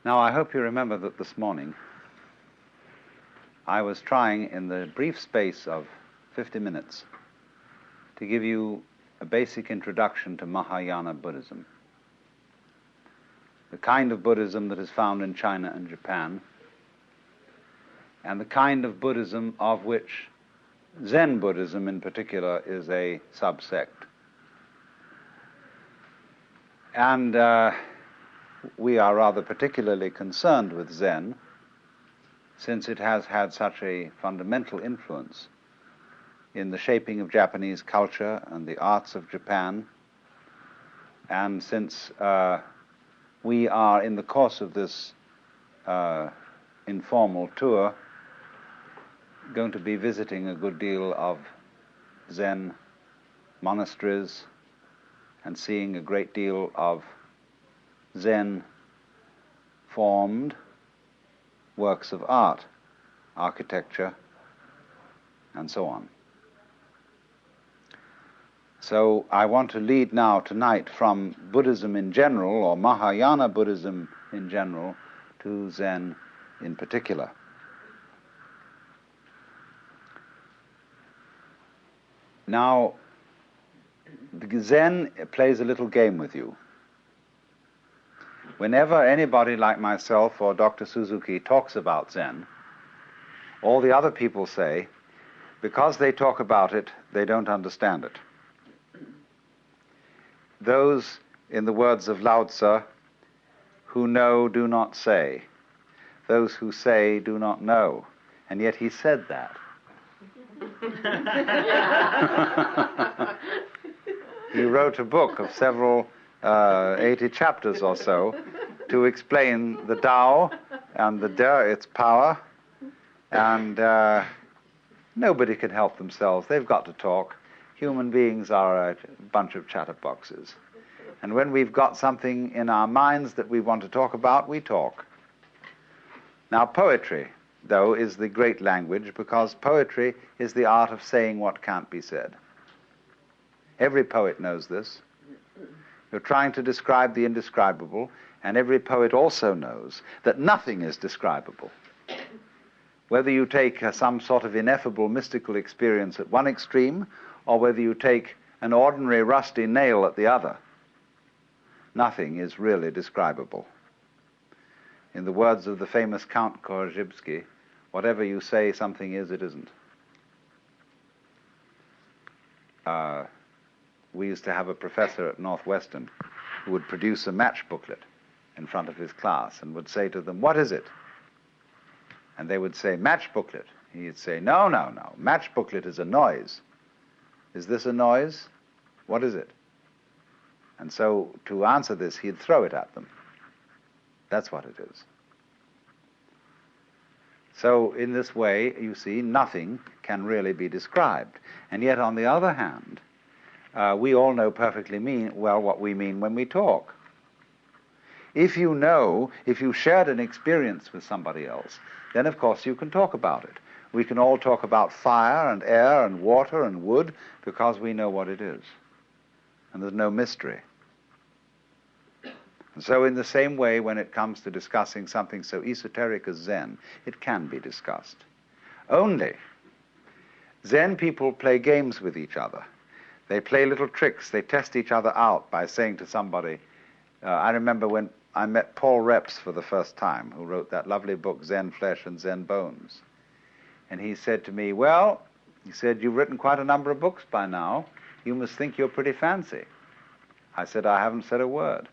Now, I hope you remember that this morning I was trying, in the brief space of 50 minutes, to give you a basic introduction to Mahayana Buddhism, the kind of Buddhism that is found in China and Japan, and the kind of Buddhism of which Zen Buddhism in particular is a subsect. And we are rather particularly concerned with Zen, since it has had such a fundamental influence in the shaping of Japanese culture and the arts of Japan, and since we are, in the course of this informal tour, going to be visiting a good deal of Zen monasteries and seeing a great deal of Zen-formed works of art, architecture, and so on. So I want to lead now tonight from Buddhism in general, or Mahayana Buddhism in general, to Zen in particular. Now, Zen plays a little game with you. Whenever anybody like myself or Dr. Suzuki talks about Zen, all the other people say, because they talk about it, they don't understand it. Those, in the words of Lao Tzu, who know do not say. Those who say do not know. And yet he said that. He wrote a book of several 80 chapters or so to explain the Tao and the De, its power, and nobody can help themselves. They've got to talk. Human beings are a bunch of chatterboxes. And when we've got something in our minds that we want to talk about, we talk. Now, poetry, though, is the great language, because poetry is the art of saying what can't be said. Every poet knows this. You're trying to describe the indescribable, and every poet also knows that nothing is describable. Whether you take some sort of ineffable mystical experience at one extreme, or whether you take an ordinary rusty nail at the other, nothing is really describable. In the words of the famous Count Korzybski, whatever you say something is, it isn't. We used to have a professor at Northwestern who would produce a match booklet in front of his class and would say to them, "What is it?" And they would say, "Match booklet." He'd say, No, match booklet is a noise. Is this a noise? What is it? And so to answer this, he'd throw it at them. That's what it is. So in this way, you see, nothing can really be described. And yet, on the other hand, we all know perfectly well what we mean when we talk. If you shared an experience with somebody else, then of course you can talk about it. We can all talk about fire and air and water and wood because we know what it is. And there's no mystery. And so in the same way, when it comes to discussing something so esoteric as Zen, it can be discussed. Only Zen people play games with each other. They play little tricks. They test each other out by saying to somebody, I remember when I met Paul Reps for the first time, who wrote that lovely book, Zen Flesh and Zen Bones. And he said to me, you've written quite a number of books by now. You must think you're pretty fancy. I said, I haven't said a word.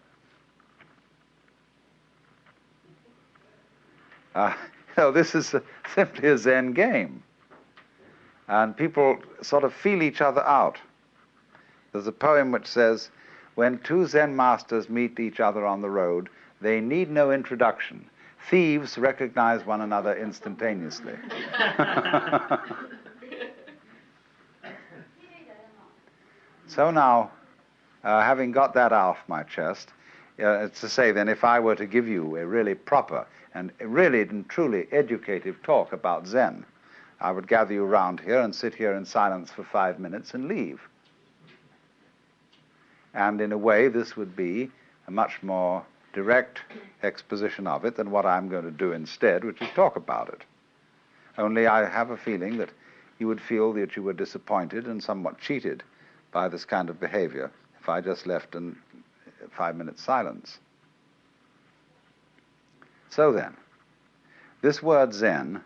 This is simply a Zen game. And people sort of feel each other out. There's a poem which says, when two Zen masters meet each other on the road, they need no introduction. Thieves recognize one another instantaneously. So now, having got that off my chest, it's to say then, if I were to give you a really proper and really and truly educative talk about Zen, I would gather you round here and sit here in silence for 5 minutes and leave. And in a way, this would be a much more direct exposition of it than what I'm going to do instead, which is talk about it. Only I have a feeling that you would feel that you were disappointed and somewhat cheated by this kind of behavior if I just left in 5 minutes silence. So then, this word Zen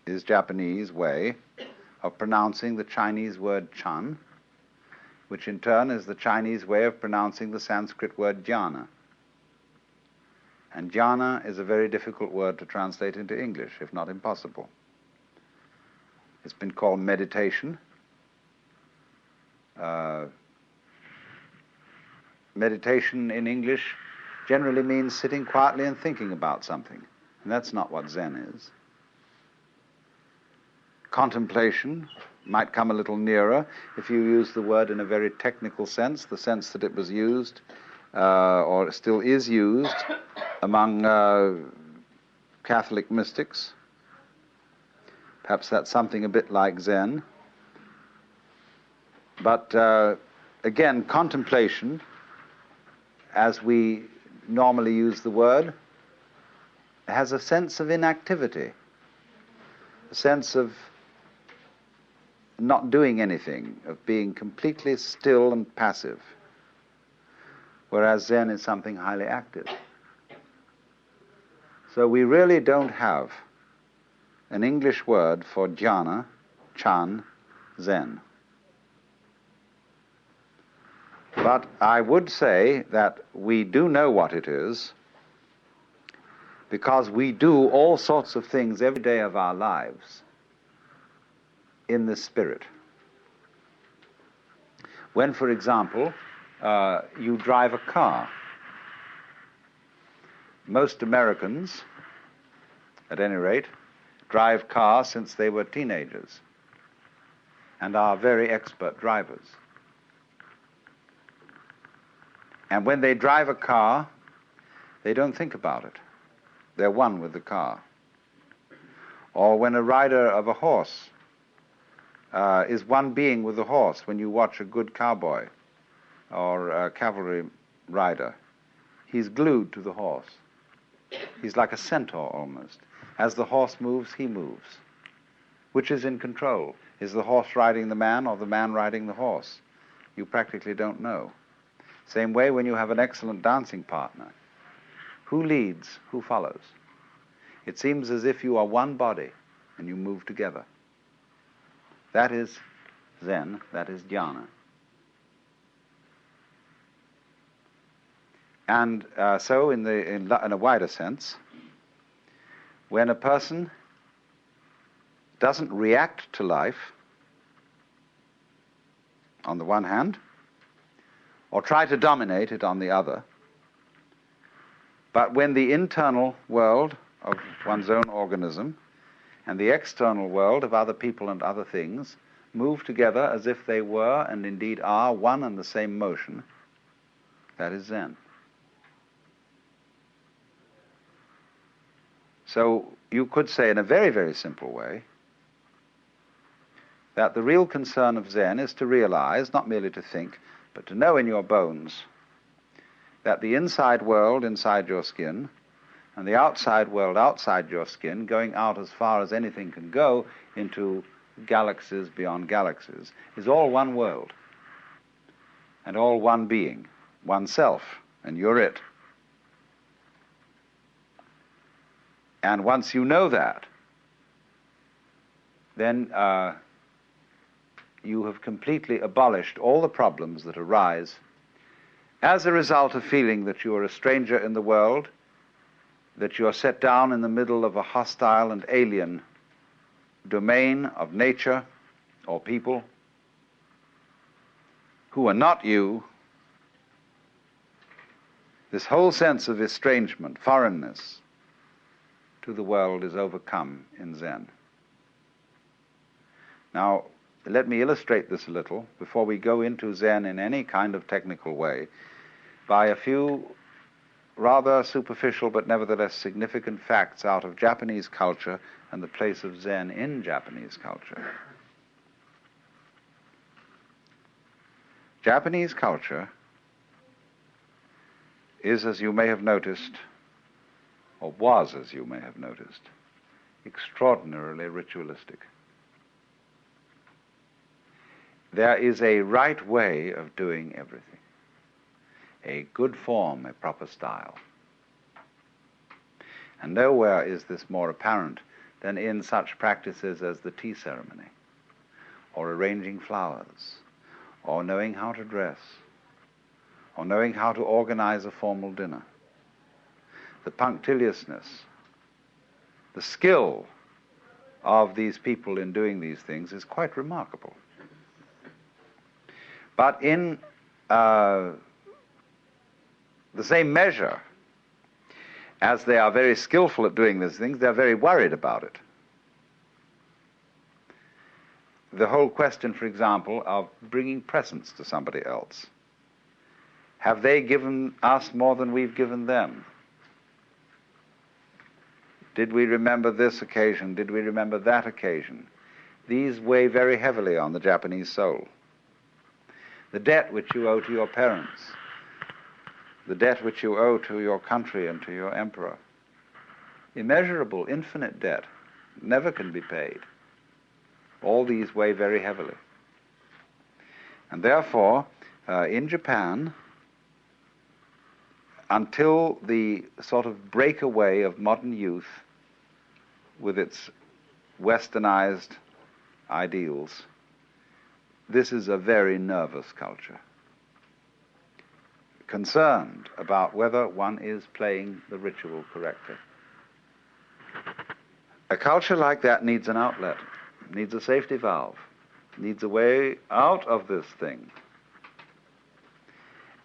is Japanese way of pronouncing the Chinese word Chan, which in turn is the Chinese way of pronouncing the Sanskrit word jhana. And jhana is a very difficult word to translate into English, if not impossible. It's been called meditation. Meditation in English generally means sitting quietly and thinking about something, and that's not what Zen is. Contemplation might come a little nearer if you use the word in a very technical sense, the sense that it was used, or still is used, among Catholic mystics. Perhaps that's something a bit like Zen. But again, contemplation, as we normally use the word, has a sense of inactivity, a sense of not doing anything, of being completely still and passive, whereas Zen is something highly active. So we really don't have an English word for jhana, Chan, Zen. But I would say that we do know what it is because we do all sorts of things every day of our lives in this spirit. When, for example, you drive a car, most Americans, at any rate, drive cars since they were teenagers and are very expert drivers. And when they drive a car, they don't think about it. They're one with the car. Or when a rider of a horse is one being with the horse, when you watch a good cowboy or a cavalry rider, he's glued to the horse. He's like a centaur almost. As the horse moves, he moves. Which is in control? Is the horse riding the man or the man riding the horse? You practically don't know. Same way when you have an excellent dancing partner. Who leads? Who follows? It seems as if you are one body and you move together. That is Zen, that is jhana. And so in a wider sense, when a person doesn't react to life, on the one hand, or try to dominate it on the other, but when the internal world of one's own organism and the external world of other people and other things move together as if they were and indeed are one and the same motion, that is Zen. So you could say in a very, very simple way that the real concern of Zen is to realize, not merely to think, but to know in your bones that the inside world inside your skin and the outside world outside your skin, going out as far as anything can go into galaxies beyond galaxies, is all one world and all one being, oneself, and you're it. And once you know that, then you have completely abolished all the problems that arise as a result of feeling that you are a stranger in the world, that you are set down in the middle of a hostile and alien domain of nature or people who are not you. This whole sense of estrangement, foreignness to the world is overcome in Zen. Now, let me illustrate this a little before we go into Zen in any kind of technical way by a few rather superficial but nevertheless significant facts out of Japanese culture and the place of Zen in Japanese culture. Japanese culture is, as you may have noticed, or was, as you may have noticed, extraordinarily ritualistic. There is a right way of doing everything, a good form, a proper style. And nowhere is this more apparent than in such practices as the tea ceremony, or arranging flowers, or knowing how to dress, or knowing how to organize a formal dinner. The punctiliousness, the skill of these people in doing these things is quite remarkable. But in the same measure as they are very skillful at doing these things, they're very worried about it. The whole question, for example, of bringing presents to somebody else. Have they given us more than we've given them? Did we remember this occasion? Did we remember that occasion? These weigh very heavily on the Japanese soul. The debt which you owe to your parents, the debt which you owe to your country and to your emperor, immeasurable, infinite debt, never can be paid. All these weigh very heavily. And therefore, in Japan, until the sort of breakaway of modern youth with its westernized ideals, this is a very nervous culture, concerned about whether one is playing the ritual correctly. A culture like that needs an outlet, needs a safety valve, needs a way out of this thing.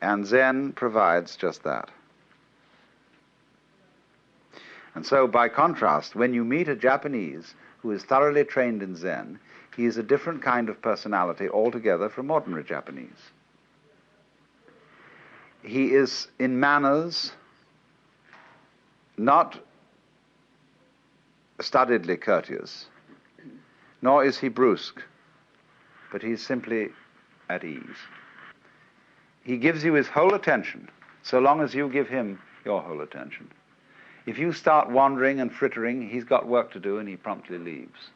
And Zen provides just that. And so, by contrast, when you meet a Japanese who is thoroughly trained in Zen, he is a different kind of personality altogether from ordinary Japanese. He is, in manners, not studiedly courteous, nor is he brusque, but he's simply at ease. He gives you his whole attention, so long as you give him your whole attention. If you start wandering and frittering, he's got work to do and he promptly leaves.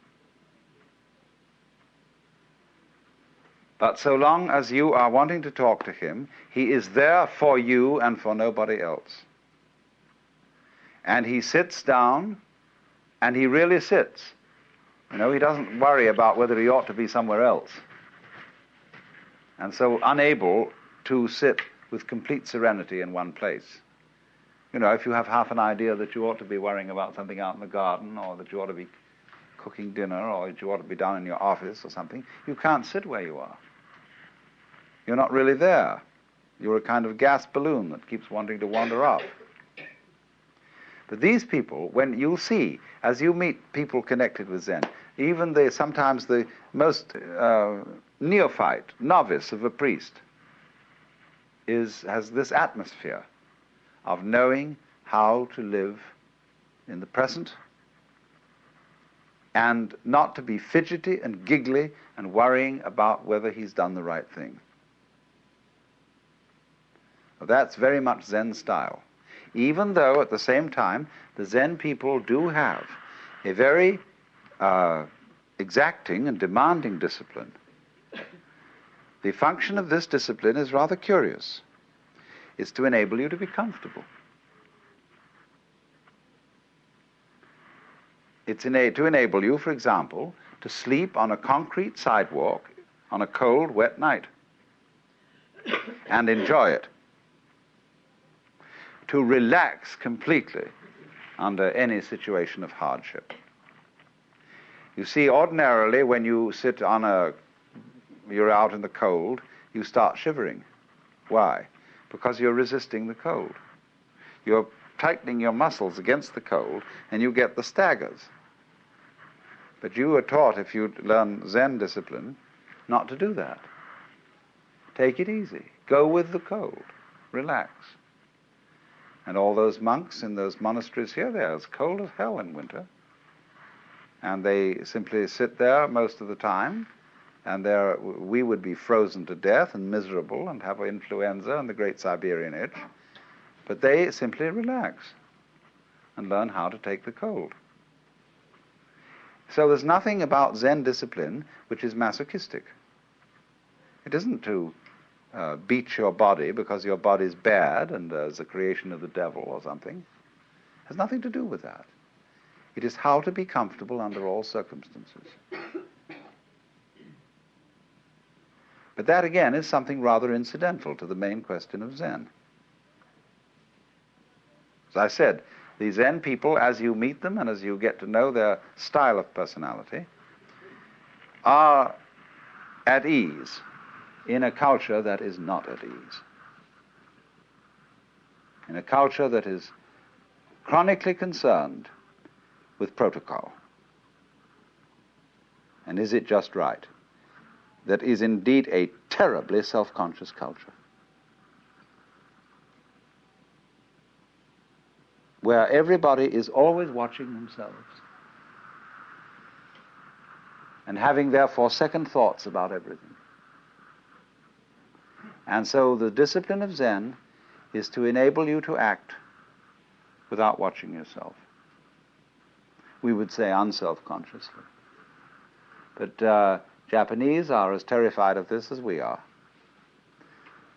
But so long as you are wanting to talk to him, he is there for you and for nobody else. And he sits down, and he really sits. You know, he doesn't worry about whether he ought to be somewhere else. And so unable to sit with complete serenity in one place. You know, if you have half an idea that you ought to be worrying about something out in the garden, or that you ought to be cooking dinner, or that you ought to be down in your office or something, you can't sit where you are. You're not really there. You're a kind of gas balloon that keeps wanting to wander off. But these people, when you'll see, as you meet people connected with Zen, even sometimes the most neophyte, novice of a priest, has this atmosphere of knowing how to live in the present and not to be fidgety and giggly and worrying about whether he's done the right thing. That's very much Zen style. Even though at the same time the Zen people do have a very exacting and demanding discipline. The function of this discipline is rather curious. It's to enable you to be comfortable. It's to enable you, for example, to sleep on a concrete sidewalk on a cold, wet night and enjoy it. To relax completely under any situation of hardship. You see, ordinarily when you sit you're out in the cold, you start shivering. Why? Because you're resisting the cold. You're tightening your muscles against the cold, and you get the staggers. But you are taught, if you learn Zen discipline, not to do that. Take it easy. Go with the cold. Relax. And all those monks in those monasteries here, they're as cold as hell in winter. And they simply sit there most of the time, and we would be frozen to death and miserable and have influenza and the great Siberian itch. But they simply relax and learn how to take the cold. So there's nothing about Zen discipline which is masochistic. It isn't to beat your body because your body's bad and is a creation of the devil or something. It has nothing to do with that. It is how to be comfortable under all circumstances. But that, again, is something rather incidental to the main question of Zen. As I said, the Zen people, as you meet them and as you get to know their style of personality, are at ease in a culture that is not at ease. In a culture that is chronically concerned with protocol. And is it just right? That is indeed a terribly self-conscious culture, where everybody is always watching themselves and having therefore second thoughts about everything. And so the discipline of Zen is to enable you to act without watching yourself. We would say unself-consciously. But Japanese are as terrified of this as we are.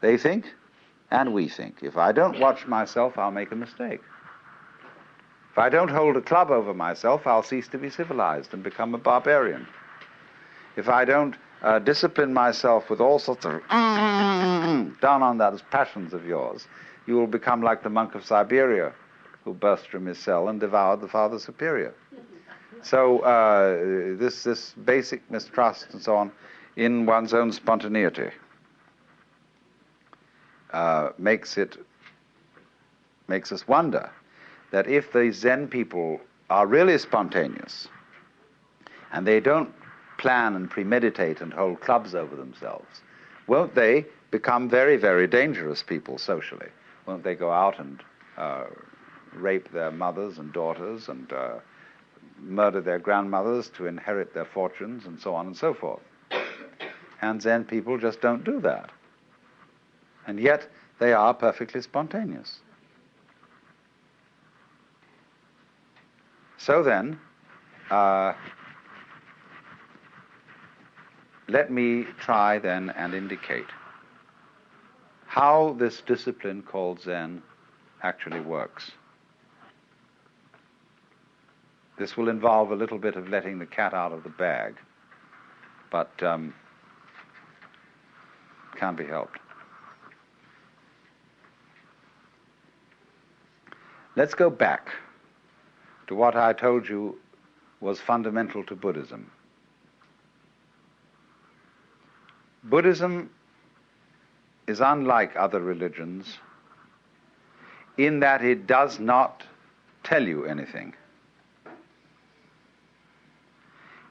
They think, and we think, if I don't watch myself, I'll make a mistake. If I don't hold a club over myself, I'll cease to be civilized and become a barbarian. If I don't discipline myself with all sorts of down on those passions of yours, you will become like the monk of Siberia who burst from his cell and devoured the Father Superior. So this basic mistrust and so on in one's own spontaneity makes us wonder that if the Zen people are really spontaneous and they don't plan and premeditate and hold clubs over themselves, won't they become very, very dangerous people socially? Won't they go out and rape their mothers and daughters and murder their grandmothers to inherit their fortunes and so on and so forth? And Zen people just don't do that. And yet they are perfectly spontaneous. So then, let me try then and indicate how this discipline called Zen actually works. This will involve a little bit of letting the cat out of the bag, but can't be helped. Let's go back to what I told you was fundamental to Buddhism. Buddhism is unlike other religions in that it does not tell you anything.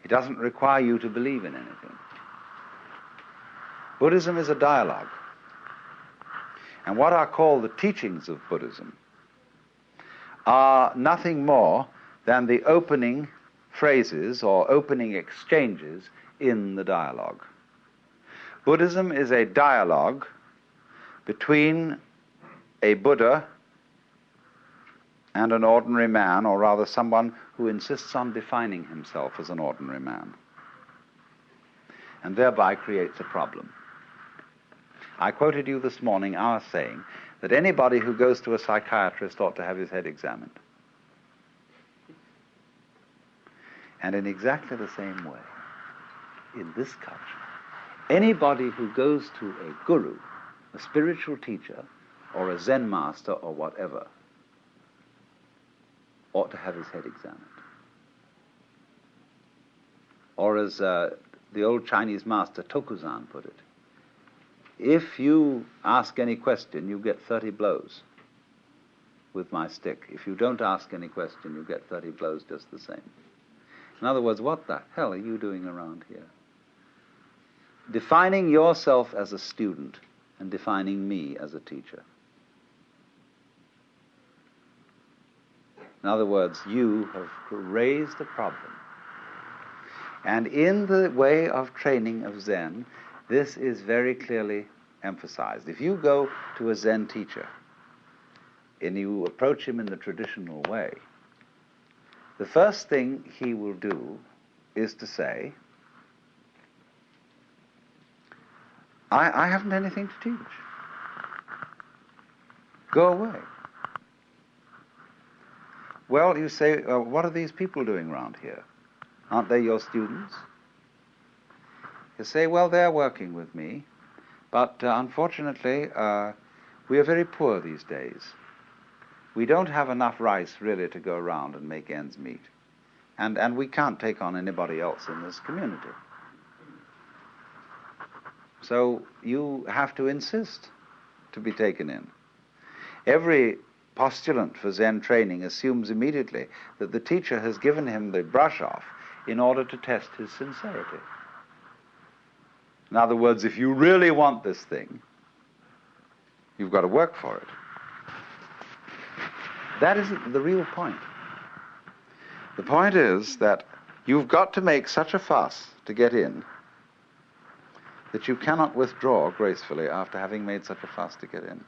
It doesn't require you to believe in anything. Buddhism is a dialogue. And what are called the teachings of Buddhism are nothing more than the opening phrases or opening exchanges in the dialogue. Buddhism is a dialogue between a Buddha and an ordinary man, or rather someone who insists on defining himself as an ordinary man, and thereby creates a problem. I quoted you this morning our saying that anybody who goes to a psychiatrist ought to have his head examined. And in exactly the same way, in this culture, anybody who goes to a guru, a spiritual teacher, or a Zen master, or whatever, ought to have his head examined. Or as the old Chinese master Tokuzan put it, if you ask any question, you get 30 blows with my stick. If you don't ask any question, you get 30 blows just the same. In other words, what the hell are you doing around here? Defining yourself as a student and defining me as a teacher. In other words, you have raised a problem. And in the way of training of Zen, this is very clearly emphasized. If you go to a Zen teacher and you approach him in the traditional way, the first thing he will do is to say, I haven't anything to teach. Go away. Well, you say, what are these people doing around here? Aren't they your students? You say, well, they're working with me, but unfortunately, we are very poor these days. We don't have enough rice really to go around and make ends meet. And we can't take on anybody else in this community. So you have to insist to be taken in. Every postulant for Zen training assumes immediately that the teacher has given him the brush off in order to test his sincerity. In other words, if you really want this thing, you've got to work for it. That isn't the real point. The point is that you've got to make such a fuss to get in that you cannot withdraw gracefully after having made such a fuss to get in.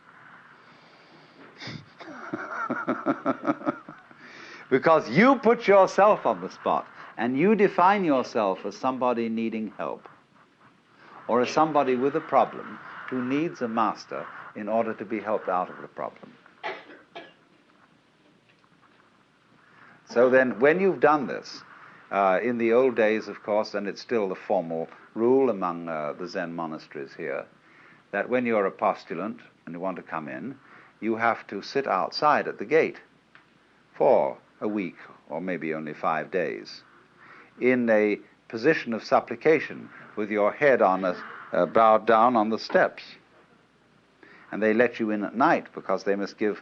Because you put yourself on the spot and you define yourself as somebody needing help or as somebody with a problem who needs a master in order to be helped out of the problem. So then, when you've done this, in the old days, of course, and it's still the formal rule among the Zen monasteries here, that when you're a postulant and you want to come in, you have to sit outside at the gate for a week or maybe only 5 days in a position of supplication with your head on bowed down on the steps. And they let you in at night because they must give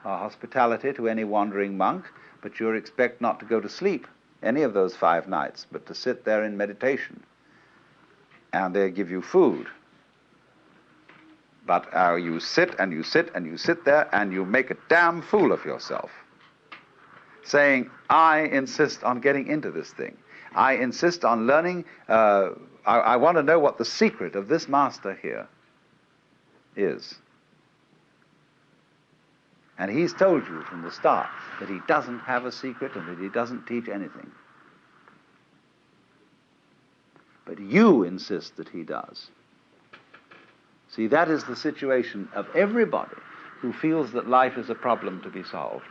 hospitality to any wandering monk, but you're expected not to go to sleep any of those 5 nights, but to sit there in meditation. And they give you food. But you sit and you sit and you sit there and you make a damn fool of yourself, saying, I insist on getting into this thing. I insist on learning. I want to know what the secret of this master here is. And he's told you from the start that he doesn't have a secret and that he doesn't teach anything. But you insist that he does. See, that is the situation of everybody who feels that life is a problem to be solved.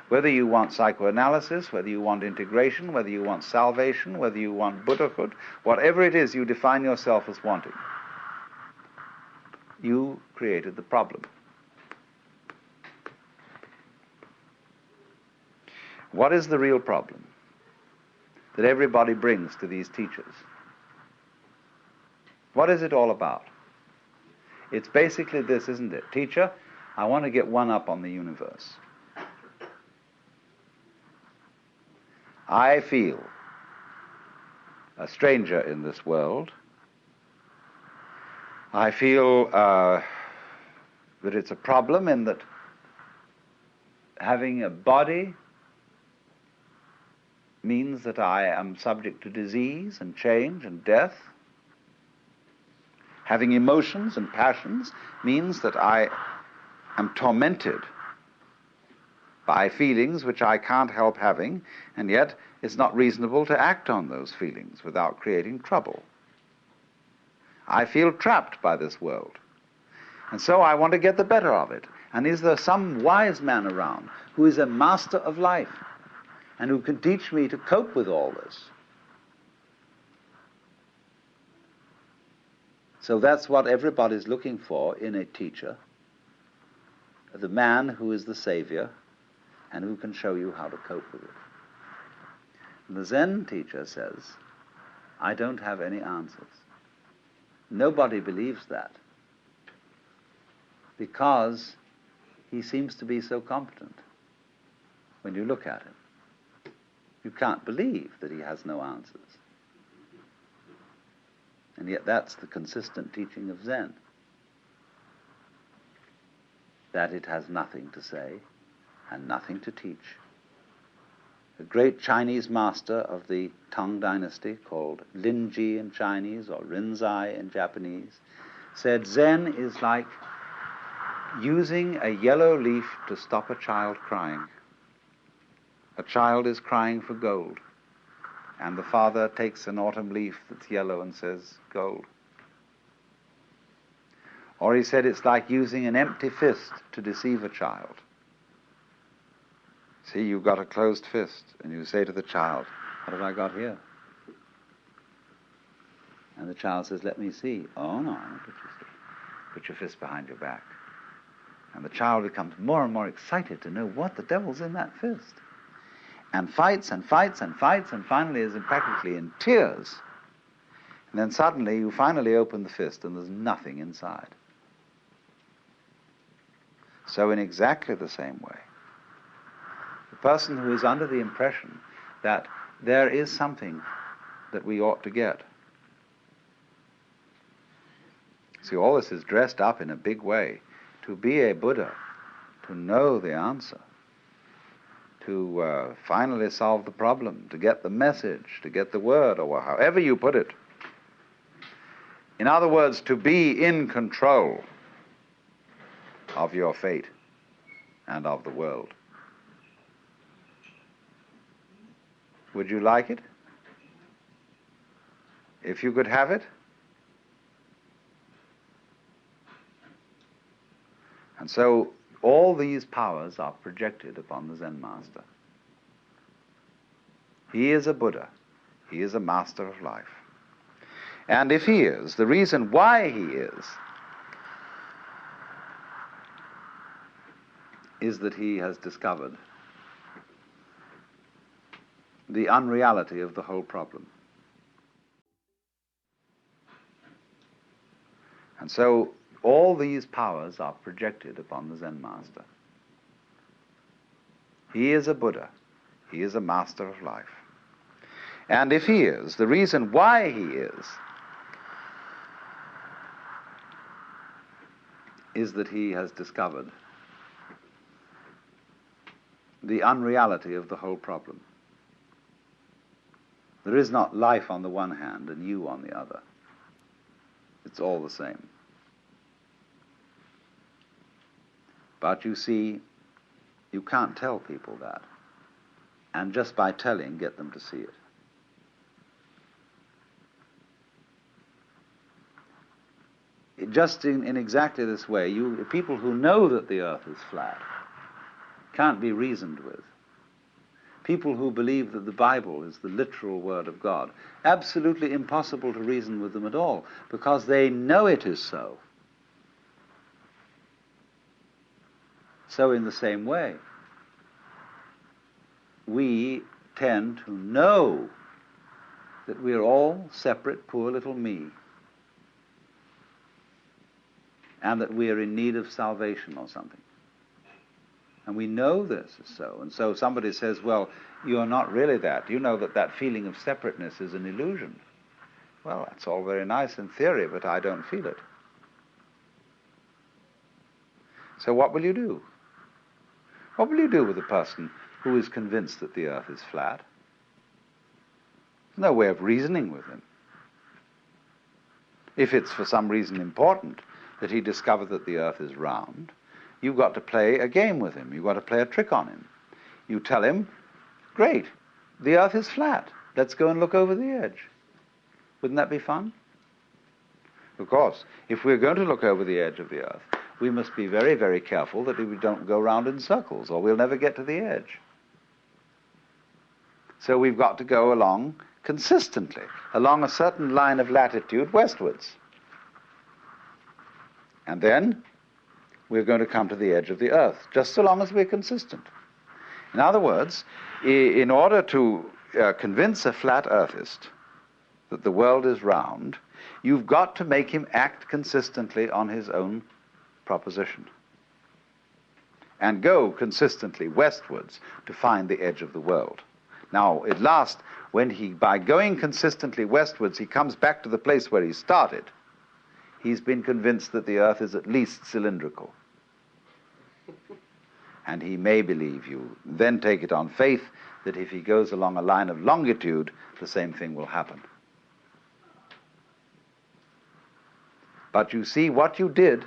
Whether you want psychoanalysis, whether you want integration, whether you want salvation, whether you want Buddhahood, whatever it is you define yourself as wanting, you created the problem. What is the real problem that everybody brings to these teachers? What is it all about? It's basically this, isn't it? Teacher, I want to get one up on the universe. I feel a stranger in this world. I feel that it's a problem in that having a body means that I am subject to disease and change and death. Having emotions and passions means that I am tormented by feelings which I can't help having, and yet it's not reasonable to act on those feelings without creating trouble. I feel trapped by this world, and so I want to get the better of it. And is there some wise man around who is a master of life and who can teach me to cope with all this? So that's what everybody's looking for in a teacher, the man who is the savior and who can show you how to cope with it. And the Zen teacher says, I don't have any answers. Nobody believes that because he seems to be so competent when you look at him. You can't believe that he has no answers. And yet that's the consistent teaching of Zen, that it has nothing to say and nothing to teach. A great Chinese master of the Tang dynasty, called Linji in Chinese or Rinzai in Japanese, said Zen is like using a yellow leaf to stop a child crying. A child is crying for gold, and the father takes an autumn leaf that's yellow and says, gold. Or he said it's like using an empty fist to deceive a child. See, you've got a closed fist, and you say to the child, what have I got here? And the child says, let me see. Oh, no, I won't let you see. Put your fist behind your back. And the child becomes more and more excited to know what the devil's in that fist. And fights and fights and fights, and finally is practically in tears. And then suddenly you finally open the fist and there's nothing inside. So in exactly the same way, the person who is under the impression that there is something that we ought to get. See, all this is dressed up in a big way. To be a Buddha, to know the answer, to finally solve the problem, to get the message, to get the word, or however you put it. In other words, to be in control of your fate and of the world. Would you like it? If you could have it? And so all these powers are projected upon the Zen master. He is a Buddha. He is a master of life. And if he is, the reason why he is that he has discovered the unreality of the whole problem. And so all these powers are projected upon the Zen master. He is a Buddha. He is a master of life. And if he is, the reason why he is that he has discovered the unreality of the whole problem. There is not life on the one hand and you on the other. It's all the same. But you see, you can't tell people that. And just by telling, get them to see it. Just in exactly this way, people who know that the earth is flat can't be reasoned with. People who believe that the Bible is the literal word of God, absolutely impossible to reason with them at all, because they know it is so. So in the same way, we tend to know that we're all separate, poor little me, and that we are in need of salvation or something. And we know this is so. And so somebody says, well, you're not really that. You know that that feeling of separateness is an illusion. Well, that's all very nice in theory, but I don't feel it. So what will you do? What will you do with a person who is convinced that the earth is flat? There's no way of reasoning with him. If it's for some reason important that he discover that the earth is round, you've got to play a game with him. You've got to play a trick on him. You tell him, great, the earth is flat. Let's go and look over the edge. Wouldn't that be fun? Of course, if we're going to look over the edge of the earth, we must be very, very careful that we don't go round in circles, or we'll never get to the edge. So we've got to go along consistently, along a certain line of latitude westwards. And then we're going to come to the edge of the earth, just so long as we're consistent. In other words, in order to convince a flat earthist that the world is round, you've got to make him act consistently on his own proposition and go consistently westwards to find the edge of the world. Now, at last, by going consistently westwards, he comes back to the place where he started, he's been convinced that the earth is at least cylindrical. And he may believe you, then take it on faith that if he goes along a line of longitude, the same thing will happen. But you see, what you did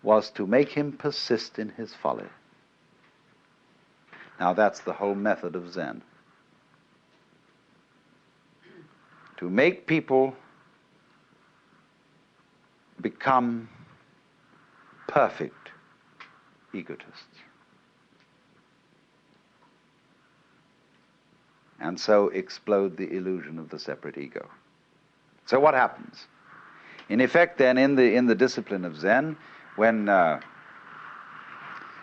was to make him persist in his folly. Now that's the whole method of Zen. To make people become perfect egotists. And so explode the illusion of the separate ego. So what happens? In effect, then, in the discipline of Zen, when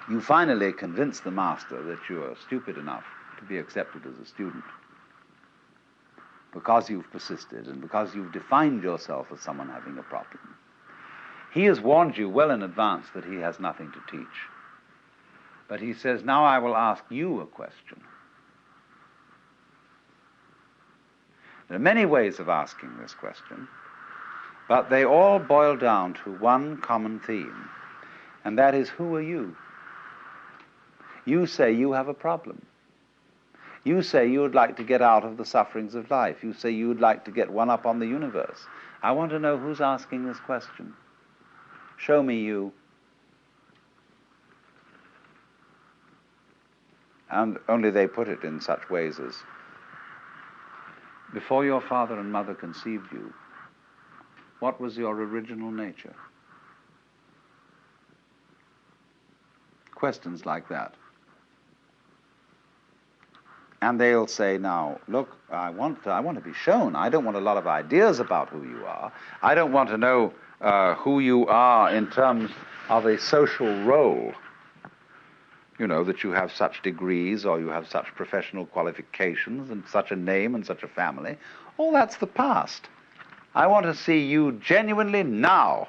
you finally convince the master that you are stupid enough to be accepted as a student, because you've persisted and because you've defined yourself as someone having a problem, he has warned you well in advance that he has nothing to teach. But he says, now I will ask you a question. There are many ways of asking this question, but they all boil down to one common theme, and that is, who are you? You say you have a problem. You say you would like to get out of the sufferings of life. You say you would like to get one up on the universe. I want to know who's asking this question. Show me you. And only they put it in such ways as, before your father and mother conceived you, what was your original nature? Questions like that. And they'll say, now, look, I want to be shown. I don't want a lot of ideas about who you are. I don't want to know who you are in terms of a social role. You know, that you have such degrees or you have such professional qualifications and such a name and such a family. All that's the past. I want to see you genuinely now.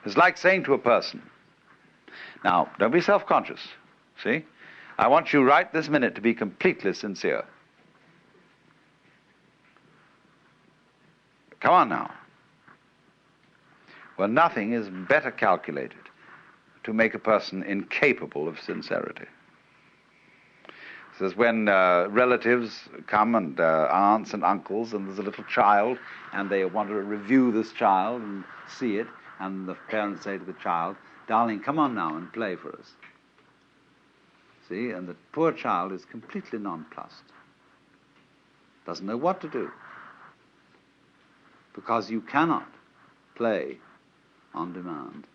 It's like saying to a person, now, don't be self-conscious, see? I want you right this minute to be completely sincere. Come on now. Well, nothing is better calculated to make a person incapable of sincerity. It says when relatives come and aunts and uncles, and there's a little child, and they want to review this child and see it, and the parents say to the child, darling, come on now and play for us. See, and the poor child is completely nonplussed. Doesn't know what to do. Because you cannot play on demand.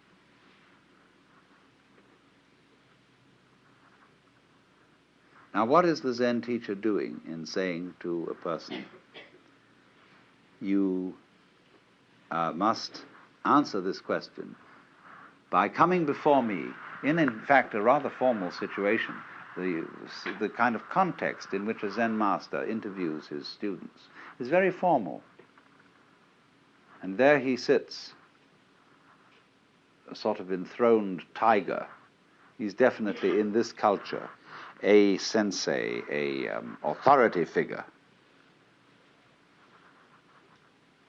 Now, what is the Zen teacher doing in saying to a person, you must answer this question by coming before me in fact, a rather formal situation, the kind of context in which a Zen master interviews his students is very formal. And there he sits, a sort of enthroned tiger. He's definitely, in this culture, a sensei, a authority figure.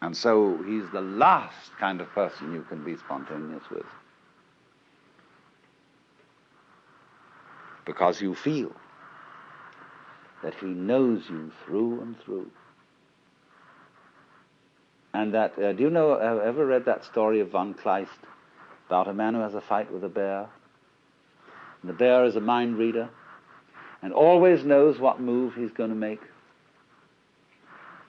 And so he's the last kind of person you can be spontaneous with. Because you feel that he knows you through and through. And that, do you know, ever read that story of von Kleist about a man who has a fight with a bear? And the bear is a mind reader and always knows what move he's going to make,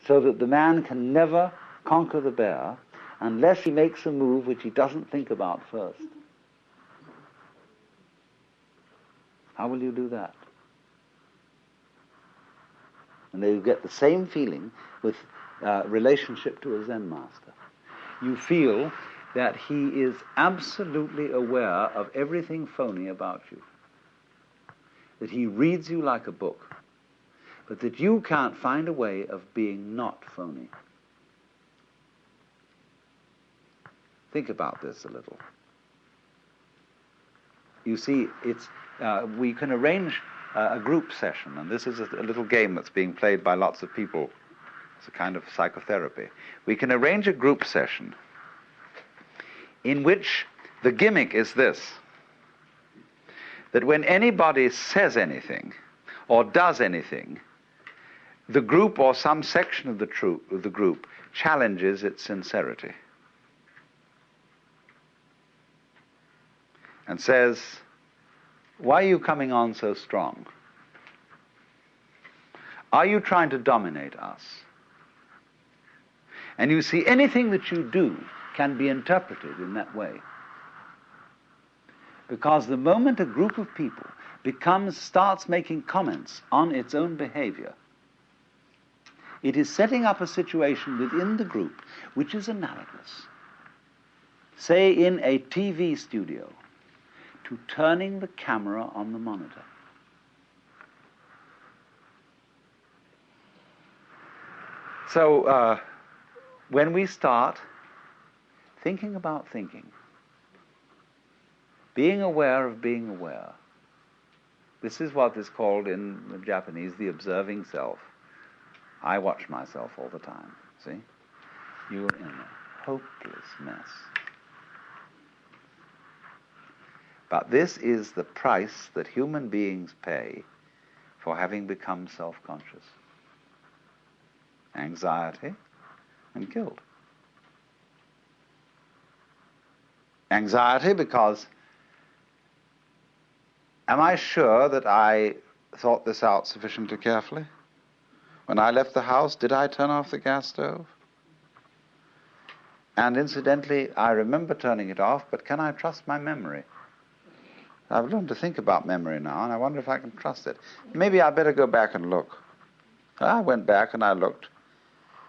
so that the man can never conquer the bear unless he makes a move which he doesn't think about first. How will you do that? And you get the same feeling with relationship to a Zen master. You feel that he is absolutely aware of everything phony about you. That he reads you like a book, but that you can't find a way of being not phony. Think about this a little. You see, we can arrange a group session, and this is a little game that's being played by lots of people. It's a kind of psychotherapy. We can arrange a group session in which the gimmick is this, that when anybody says anything or does anything, the group or some section of the group challenges its sincerity. and says, "Why are you coming on so strong? Are you trying to dominate us?" And you see, anything that you do can be interpreted in that way. Because the moment a group of people starts making comments on its own behavior, it is setting up a situation within the group which is analogous, say in a TV studio, to turning the camera on the monitor. So when we start thinking about thinking, being aware of being aware, this is what is called in the Japanese the observing self. I watch myself all the time, see? You're in a hopeless mess. But this is the price that human beings pay for having become self-conscious. Anxiety and guilt. Anxiety because, am I sure that I thought this out sufficiently carefully? When I left the house, did I turn off the gas stove? And incidentally, I remember turning it off, but can I trust my memory? I've learned to think about memory now, and I wonder if I can trust it. Maybe I better go back and look. I went back and I looked.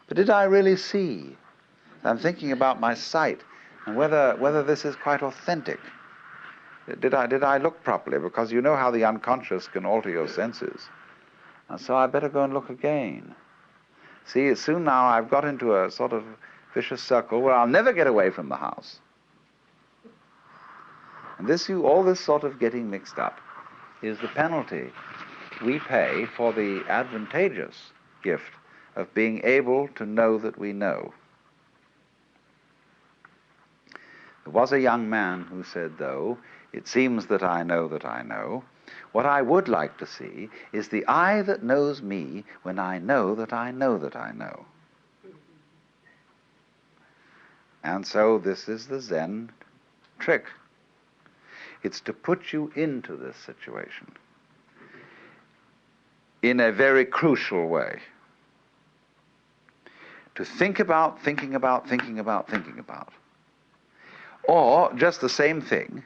But did I really see? I'm thinking about my sight and whether this is quite authentic. Did I look properly? Because you know how the unconscious can alter your senses. And so I better go and look again. See, soon now I've got into a sort of vicious circle where I'll never get away from the house. And all this sort of getting mixed up is the penalty we pay for the advantageous gift of being able to know that we know. There was a young man who said, though, "It seems that I know that I know. What I would like to see is the I that knows me when I know that I know that I know." And so this is the Zen trick. It's to put you into this situation in a very crucial way. To think about, thinking about, thinking about, thinking about. Or, just the same thing,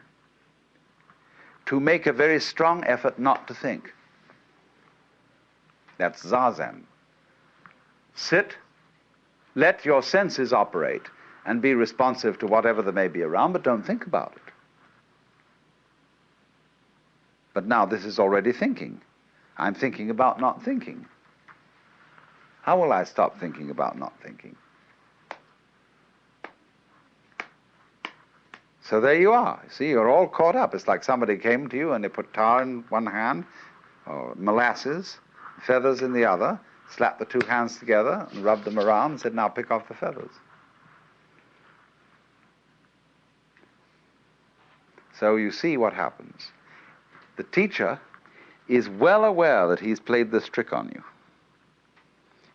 to make a very strong effort not to think. That's Zazen. Sit, let your senses operate, and be responsive to whatever there may be around, but don't think about it. But now this is already thinking. I'm thinking about not thinking. How will I stop thinking about not thinking? So there you are. See, you're all caught up. It's like somebody came to you and they put tar in one hand, or molasses, feathers in the other, slapped the two hands together and rubbed them around and said, "Now pick off the feathers." So you see what happens. The teacher is well aware that he's played this trick on you.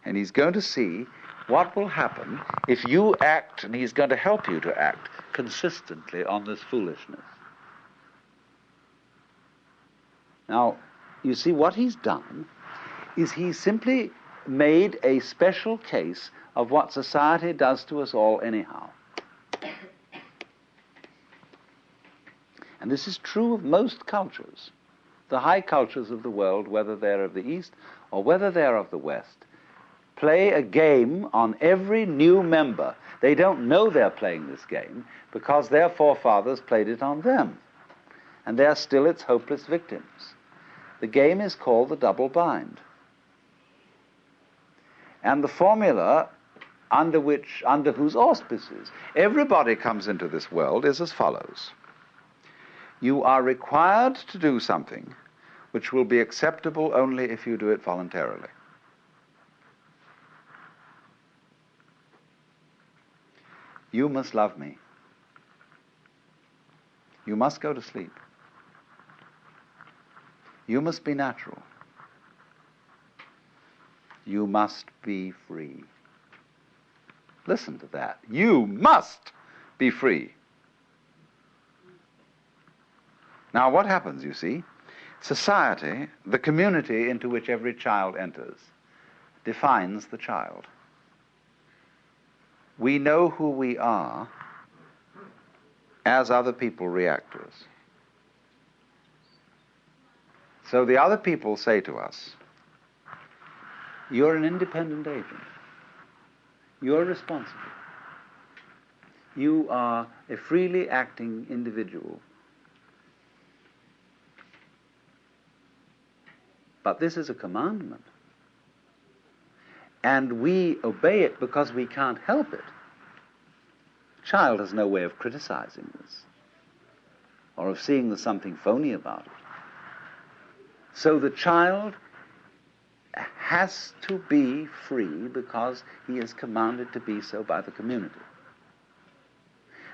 And he's going to see what will happen if you act, and he's going to help you to act consistently on this foolishness. Now, you see, what he's done is he's simply made a special case of what society does to us all anyhow. And this is true of most cultures. The high cultures of the world, whether they're of the East or whether they're of the West, play a game on every new member. They don't know they're playing this game because their forefathers played it on them. And they're still its hopeless victims. The game is called the double bind. And the formula under whose auspices everybody comes into this world is as follows. You are required to do something which will be acceptable only if you do it voluntarily. You must love me. You must go to sleep. You must be natural. You must be free. Listen to that. You must be free. Now what happens, you see? Society, the community into which every child enters, defines the child. We know who we are as other people react to us. So the other people say to us, you're an independent agent. You're responsible. You are a freely acting individual. But this is a commandment. And we obey it because we can't help it. Child has no way of criticizing this or of seeing there's something phony about it. So the child has to be free because he is commanded to be so by the community.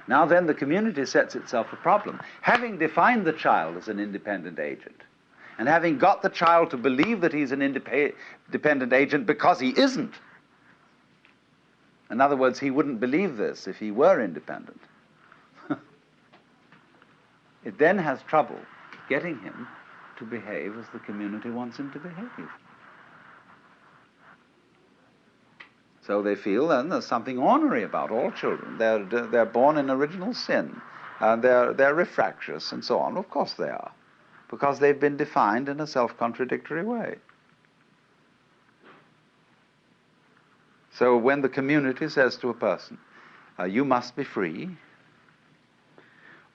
Now then, the community sets itself a problem. Having defined the child as an independent agent, and having got the child to believe that he's an independent agent because he isn't. In other words, he wouldn't believe this if he were independent. It then has trouble getting him to behave as the community wants him to behave. So they feel then there's something ornery about all children. They're born in original sin, and they're refractious and so on. Of course they are, because they've been defined in a self-contradictory way. So when the community says to a person, you must be free,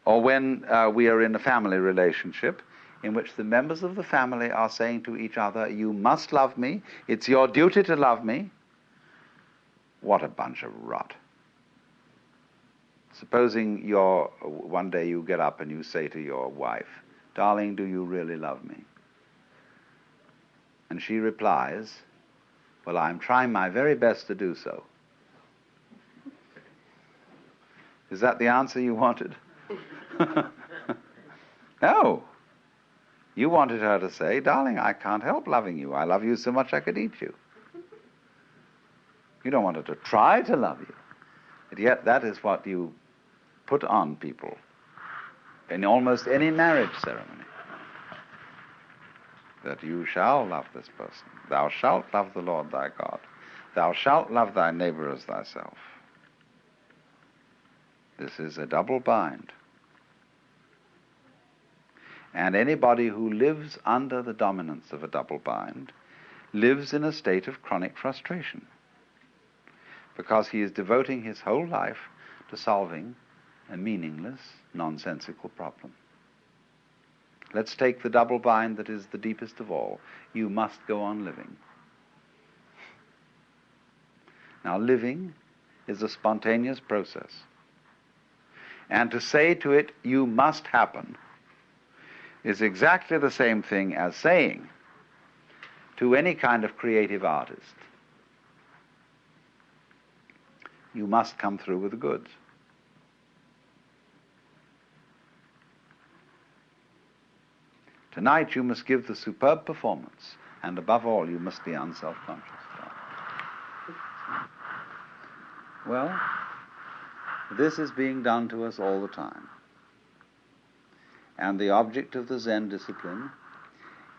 or when we are in a family relationship in which the members of the family are saying to each other, you must love me, it's your duty to love me, what a bunch of rot. Supposing one day you get up and you say to your wife, darling, do you really love me? And she replies, well, I'm trying my very best to do so. Is that the answer you wanted? No. You wanted her to say, darling, I can't help loving you. I love you so much I could eat you. You don't want her to try to love you. But yet that is what you put on people in almost any marriage ceremony. That you shall love this person. Thou shalt love the Lord thy God. Thou shalt love thy neighbor as thyself. This is a double bind. And anybody who lives under the dominance of a double bind lives in a state of chronic frustration, because he is devoting his whole life to solving a meaningless, nonsensical problem. Let's take the double bind that is the deepest of all. You must go on living. Now, living is a spontaneous process. And to say to it, you must happen, is exactly the same thing as saying to any kind of creative artist, you must come through with the goods. Tonight you must give the superb performance, and above all you must be unself-conscious. Well, this is being done to us all the time. And the object of the Zen discipline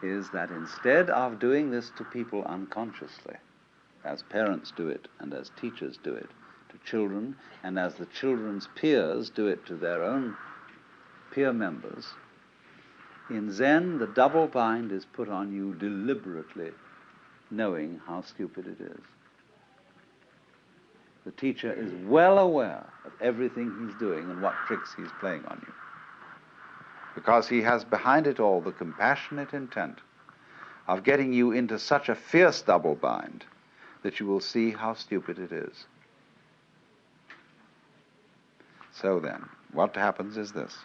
is that instead of doing this to people unconsciously, as parents do it and as teachers do it to children, and as the children's peers do it to their own peer members, in Zen the double bind is put on you deliberately, knowing how stupid it is. The teacher is well aware of everything he's doing and what tricks he's playing on you, because he has behind it all the compassionate intent of getting you into such a fierce double bind that you will see how stupid it is. So then, what happens is this.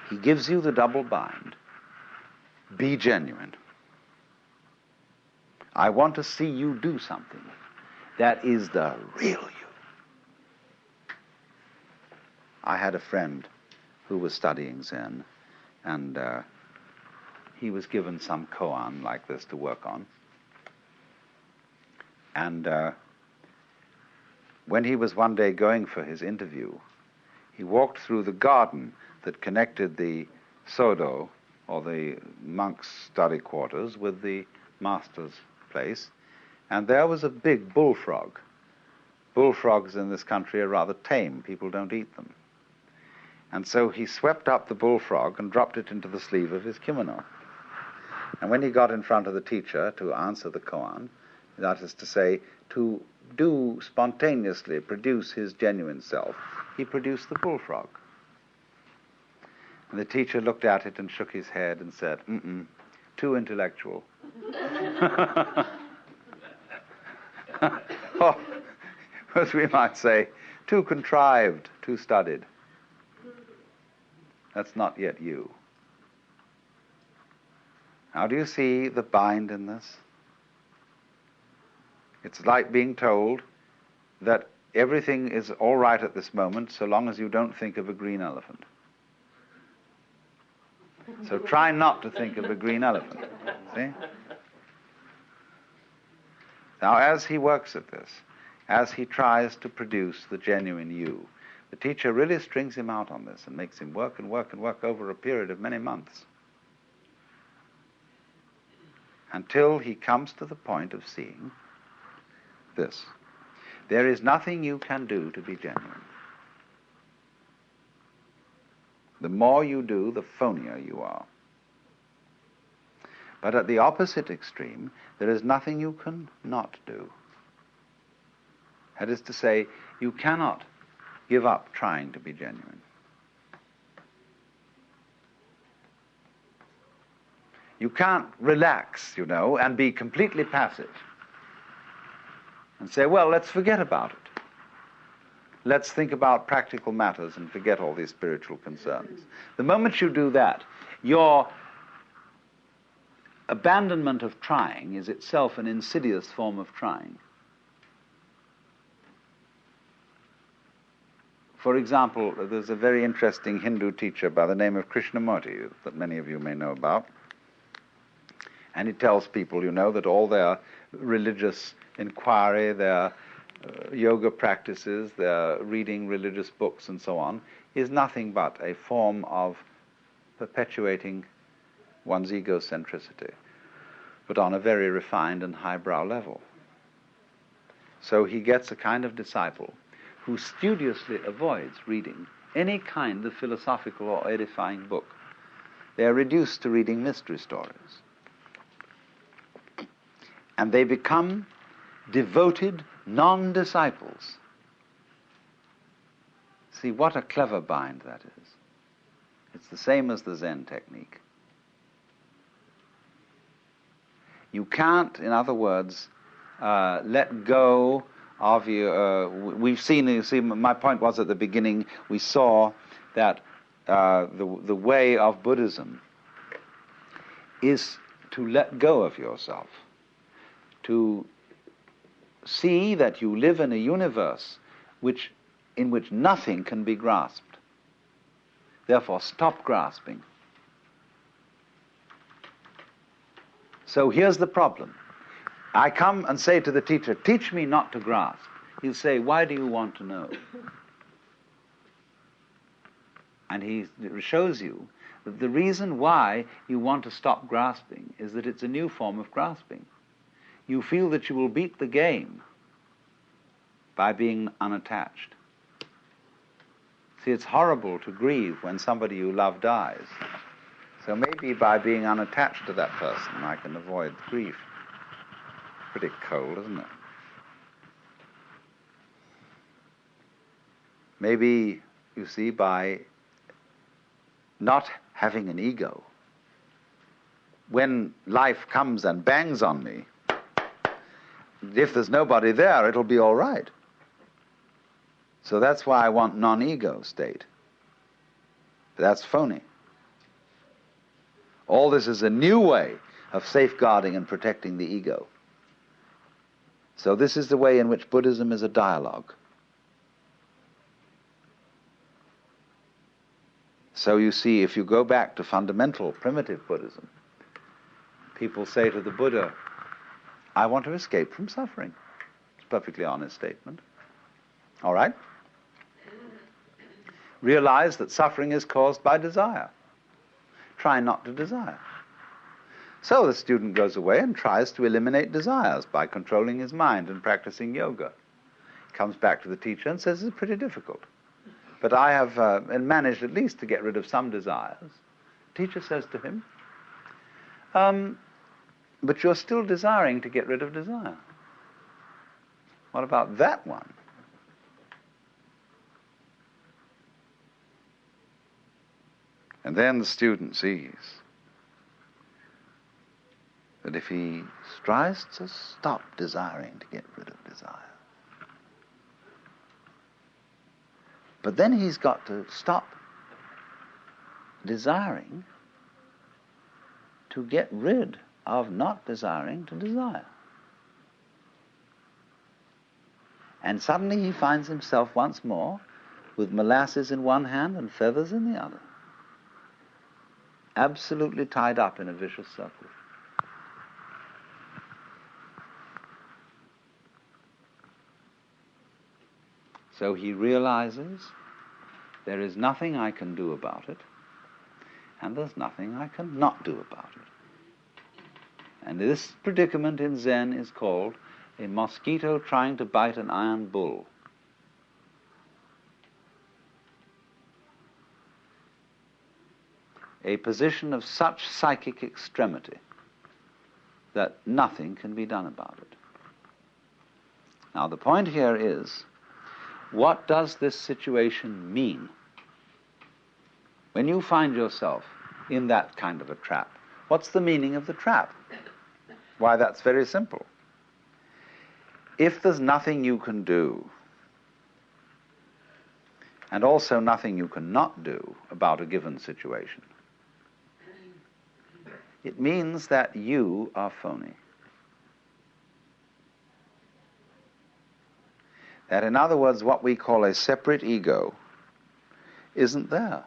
He gives you the double bind. Be genuine. I want to see you do something that is the real you. I had a friend who was studying Zen, and he was given some koan like this to work on. And when he was one day going for his interview, He walked through the garden that connected the Sodo, or the monks' study quarters, with the master's place, and there was a big bullfrog. Bullfrogs in this country are rather tame. People don't eat them. And so he swept up the bullfrog and dropped it into the sleeve of his kimono. And when he got in front of the teacher to answer the koan, that is to say, to do spontaneously produce his genuine self, he produced the bullfrog. And the teacher looked at it and shook his head and said, too intellectual. Or, as we might say, too contrived, too studied. That's not yet you. Now, do you see the bind in this? It's like being told that everything is all right at this moment so long as you don't think of a green elephant. So try not to think of a green elephant. See? Now, as he works at this, as he tries to produce the genuine you, the teacher really strings him out on this and makes him work and work and work over a period of many months until he comes to the point of seeing this. There is nothing you can do to be genuine. The more you do, the phonier you are. But at the opposite extreme, there is nothing you can not do. That is to say, you cannot give up trying to be genuine. You can't relax, and be completely passive and say, well, let's forget about it. Let's think about practical matters and forget all these spiritual concerns. The moment you do that, your abandonment of trying is itself an insidious form of trying. For example, there's a very interesting Hindu teacher by the name of Krishnamurti that many of you may know about. And he tells people, that all their religious inquiry, their yoga practices, their reading religious books and so on, is nothing but a form of perpetuating one's egocentricity, but on a very refined and highbrow level. So he gets a kind of disciple who studiously avoids reading any kind of philosophical or edifying book. They are reduced to reading mystery stories. And they become devoted non-disciples. See, what a clever bind that is. It's the same as the Zen technique. You can't, in other words, let go of your... we've seen, you see, my point was at the beginning, we saw that the way of Buddhism is to let go of yourself, to see that you live in a universe in which nothing can be grasped. Therefore, stop grasping. So here's the problem. I come and say to the teacher, teach me not to grasp. He'll say, why do you want to know? And he shows you that the reason why you want to stop grasping is that it's a new form of grasping. You feel that you will beat the game by being unattached. See, it's horrible to grieve when somebody you love dies. So maybe by being unattached to that person, I can avoid grief. Pretty cold, isn't it? Maybe, you see, by not having an ego, when life comes and bangs on me, if there's nobody there, it'll be all right. So that's why I want non-ego state. That's phony. All this is a new way of safeguarding and protecting the ego. So this is the way in which Buddhism is a dialogue. So you see, if you go back to fundamental primitive Buddhism, people say to the Buddha, I want to escape from suffering. It's a perfectly honest statement. All right? Realize that suffering is caused by desire. Try not to desire. So the student goes away and tries to eliminate desires by controlling his mind and practicing yoga. Comes back to the teacher and says, it's pretty difficult. But I have managed at least to get rid of some desires. The teacher says to him, but you're still desiring to get rid of desire. What about that one? And then the student sees that if he tries to stop desiring to get rid of desire, but then he's got to stop desiring to get rid of not desiring to desire. And suddenly he finds himself once more with molasses in one hand and feathers in the other, absolutely tied up in a vicious circle. So he realizes there is nothing I can do about it, and there's nothing I can not do about it. And this predicament in Zen is called a mosquito trying to bite an iron bull. A position of such psychic extremity that nothing can be done about it. Now the point here is, what does this situation mean? When you find yourself in that kind of a trap, what's the meaning of the trap? Why, that's very simple. If there's nothing you can do, and also nothing you cannot do about a given situation, it means that you are phony. That, in other words, what we call a separate ego isn't there.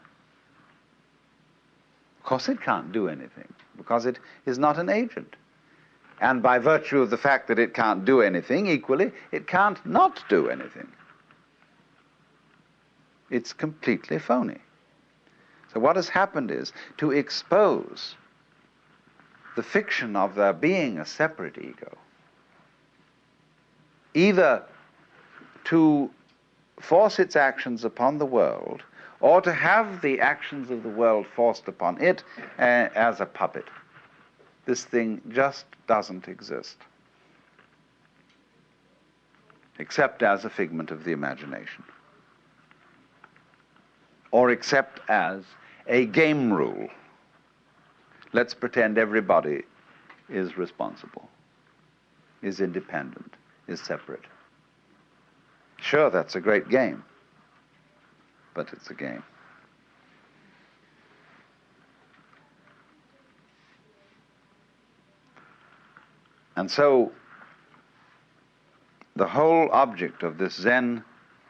Of course it can't do anything, because it is not an agent. And by virtue of the fact that it can't do anything, equally, it can't not do anything. It's completely phony. So what has happened is to expose the fiction of there being a separate ego, either to force its actions upon the world, or to have the actions of the world forced upon it as a puppet. This thing just doesn't exist, except as a figment of the imagination, or except as a game rule. Let's pretend everybody is responsible, is independent, is separate. Sure, that's a great game, but it's a game. And so, the whole object of this Zen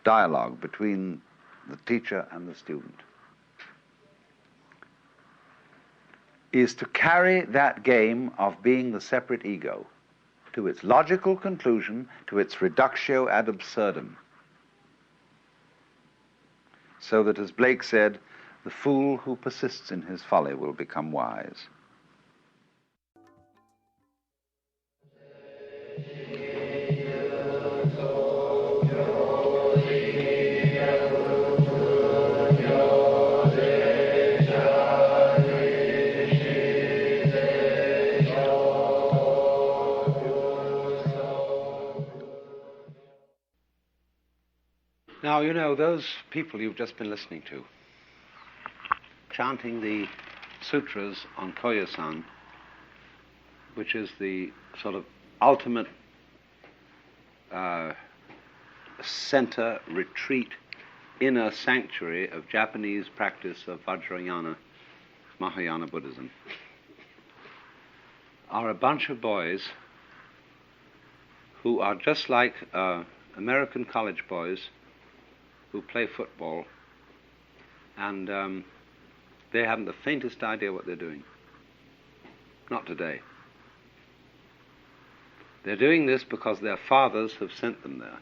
dialogue between the teacher and the student is to carry that game of being the separate ego to its logical conclusion, to its reductio ad absurdum. So that, as Blake said, the fool who persists in his folly will become wise. Now, you know, those people you've just been listening to, chanting the sutras on Koyasan, which is the sort of ultimate center, retreat, inner sanctuary of Japanese practice of Vajrayana, Mahayana Buddhism, are a bunch of boys who are just like American college boys who play football, and they haven't the faintest idea what they're doing. Not today. They're doing this because their fathers have sent them there.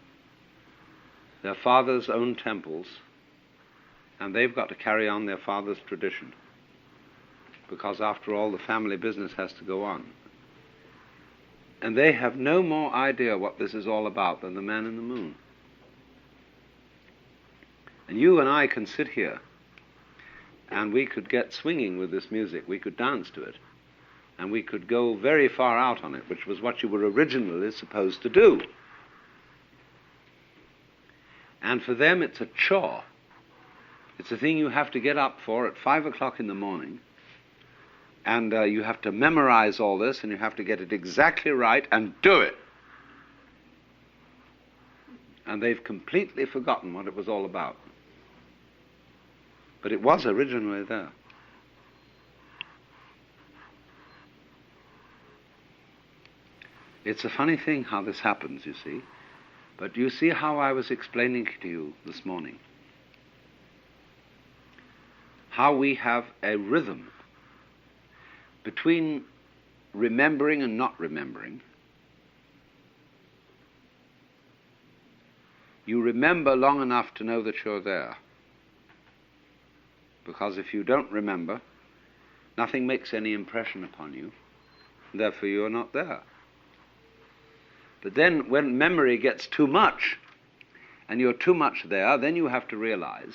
Their fathers own temples, And they've got to carry on their father's tradition, because after all, the family business has to go on. And they have no more idea what this is all about than the man in the moon. And you and I can sit here, and we could get swinging with this music. We could dance to it. And we could go very far out on it, which was what you were originally supposed to do. And for them, it's a chore. It's a thing you have to get up for at 5 o'clock in the morning. And you have to memorize all this, and you have to get it exactly right and do it. And they've completely forgotten what it was all about. But it was originally there. It's a funny thing how this happens, you see. But you see how I was explaining to you this morning? How we have a rhythm between remembering and not remembering. You remember long enough to know that you're there. Because if you don't remember, nothing makes any impression upon you. Therefore, you're not there. But then when memory gets too much, and you're too much there, then you have to realize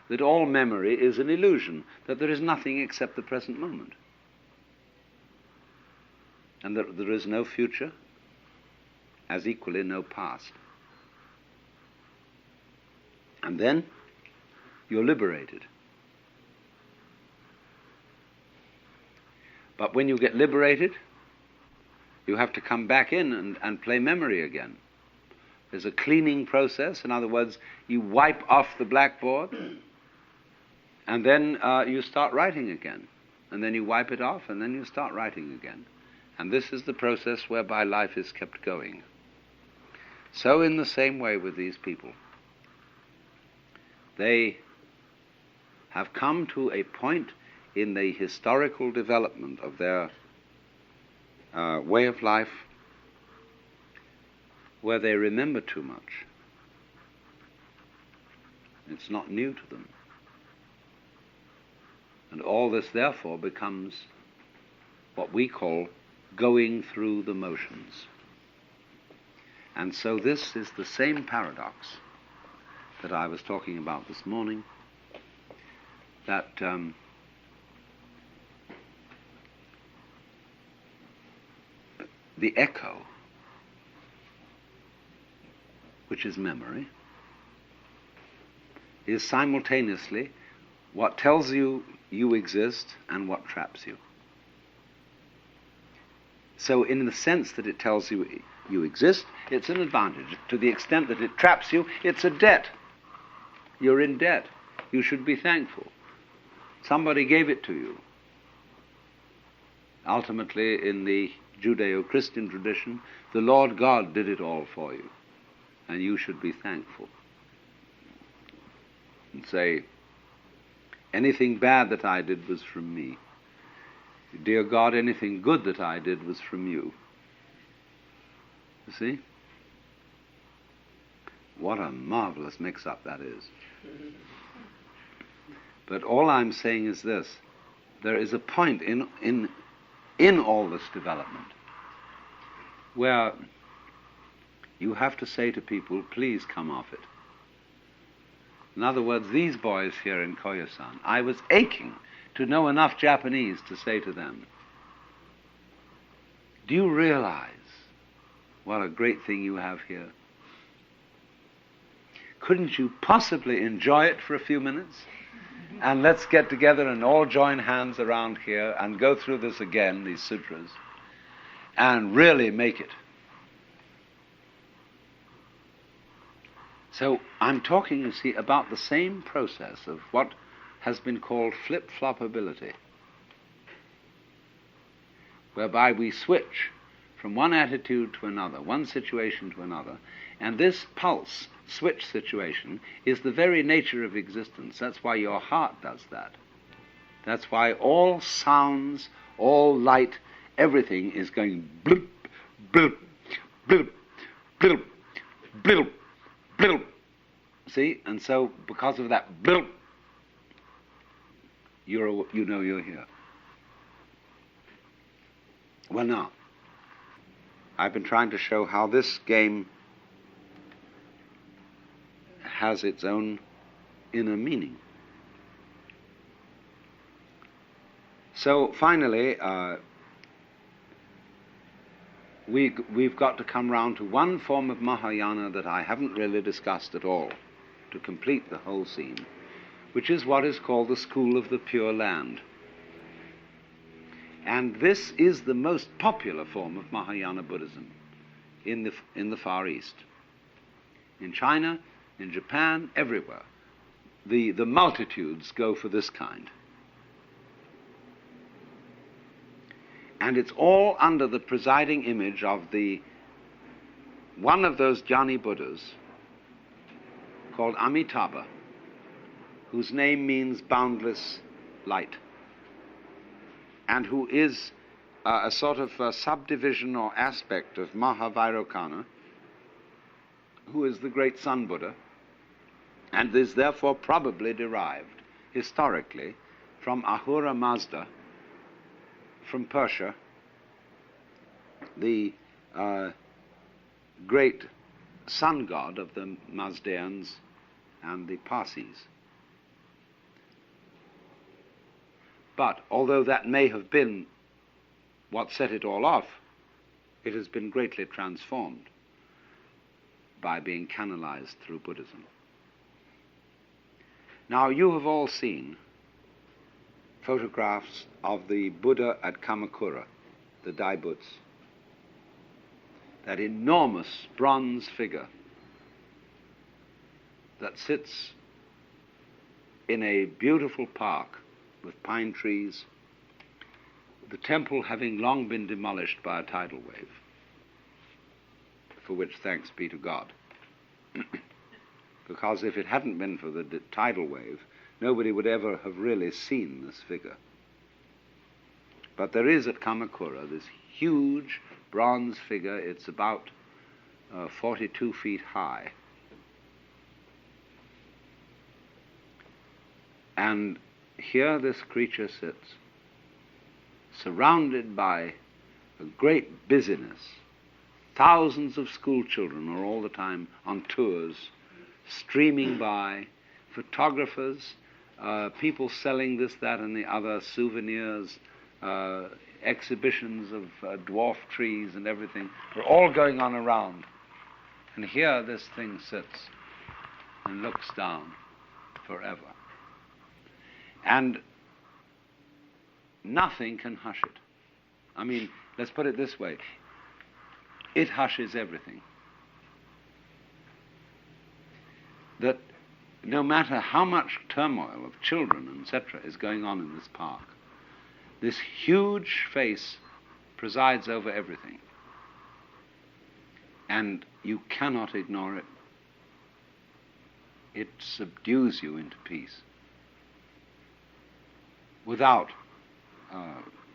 that all memory is an illusion, that there is nothing except the present moment. And that there is no future, as equally no past. And then you're liberated. But when you get liberated, you have to come back in and play memory again. There's a cleaning process. In other words, you wipe off the blackboard, and then you start writing again. And then you wipe it off, and then you start writing again. And this is the process whereby life is kept going. So in the same way with these people, they have come to a point in the historical development of their way of life where they remember too much. It's not new to them. And all this, therefore, becomes what we call going through the motions. And so this is the same paradox that I was talking about this morning, that the echo, which is memory, is simultaneously what tells you you exist and what traps you. So in the sense that it tells you you exist, it's an advantage. To the extent that it traps you, it's a debt. You're in debt. You should be thankful. Somebody gave it to you. Ultimately, in the Judeo-Christian tradition, the Lord God did it all for you, and you should be thankful. And say, anything bad that I did was from me. Dear God, anything good that I did was from you. You see? What a marvelous mix-up that is. But all I'm saying is this. There is a point in all this development where you have to say to people, please come off it. In other words, these boys here in Koyasan, I was aching to know enough Japanese to say to them, do you realize what a great thing you have here? Couldn't you possibly enjoy it for a few minutes? And let's get together and all join hands around here and go through this again, these sutras, and really make it. So I'm talking, you see, about the same process of what has been called flip-flopability, whereby we switch from one attitude to another, one situation to another, and this pulse switch situation is the very nature of existence. That's why your heart does that. That's why all sounds, all light, everything is going bloop, bloop, bloop, bloop, bloop, bloop. See? And so because of that bloop, you know you're here. Well, now, I've been trying to show how this game has its own inner meaning. So finally, we've got to come round to one form of Mahayana that I haven't really discussed at all to complete the whole scene, which is what is called the School of the Pure Land. And this is the most popular form of Mahayana Buddhism in the Far East. In China, in Japan, everywhere. The multitudes go for this kind. And it's all under the presiding image of one of those Jnani Buddhas called Amitabha, whose name means boundless light, and who is a sort of subdivision or aspect of Mahavairocana, who is the great Sun Buddha, and is therefore probably derived historically from Ahura Mazda, from Persia, the great sun god of the Mazdaeans and the Parsis. But although that may have been what set it all off, it has been greatly transformed by being canalized through Buddhism. Now, you have all seen photographs of the Buddha at Kamakura, the Daibuts, that enormous bronze figure that sits in a beautiful park with pine trees, the temple having long been demolished by a tidal wave, for which thanks be to God. Because if it hadn't been for the tidal wave, nobody would ever have really seen this figure. But there is at Kamakura this huge bronze figure. It's about 42 feet high. And here this creature sits, surrounded by a great busyness. Thousands of school children are all the time on tours, streaming by, photographers, people selling this, that, and the other, souvenirs, exhibitions of dwarf trees and everything, are all going on around. And here this thing sits and looks down forever. And nothing can hush it. I mean, let's put it this way. It hushes everything. That no matter how much turmoil of children, etc., is going on in this park, this huge face presides over everything. And you cannot ignore it. It subdues you into peace without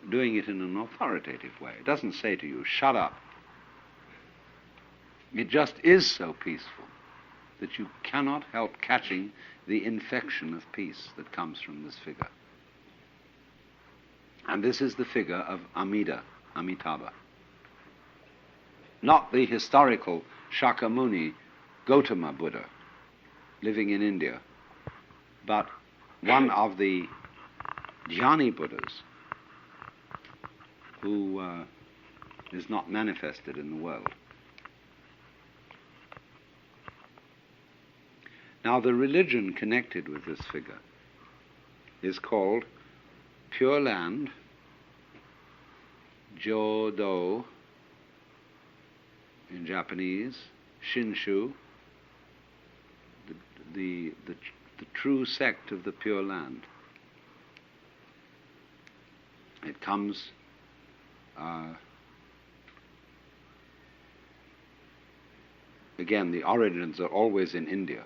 doing it in an authoritative way. It doesn't say to you, shut up. It just is so peaceful that you cannot help catching the infection of peace that comes from this figure. And this is the figure of Amitabha. Not the historical Shakyamuni Gautama Buddha living in India, but one of the Jnani Buddhas who is not manifested in the world. Now, the religion connected with this figure is called Pure Land, Jodo in Japanese, Shinshu, the true sect of the Pure Land. It comes again, the origins are always in India.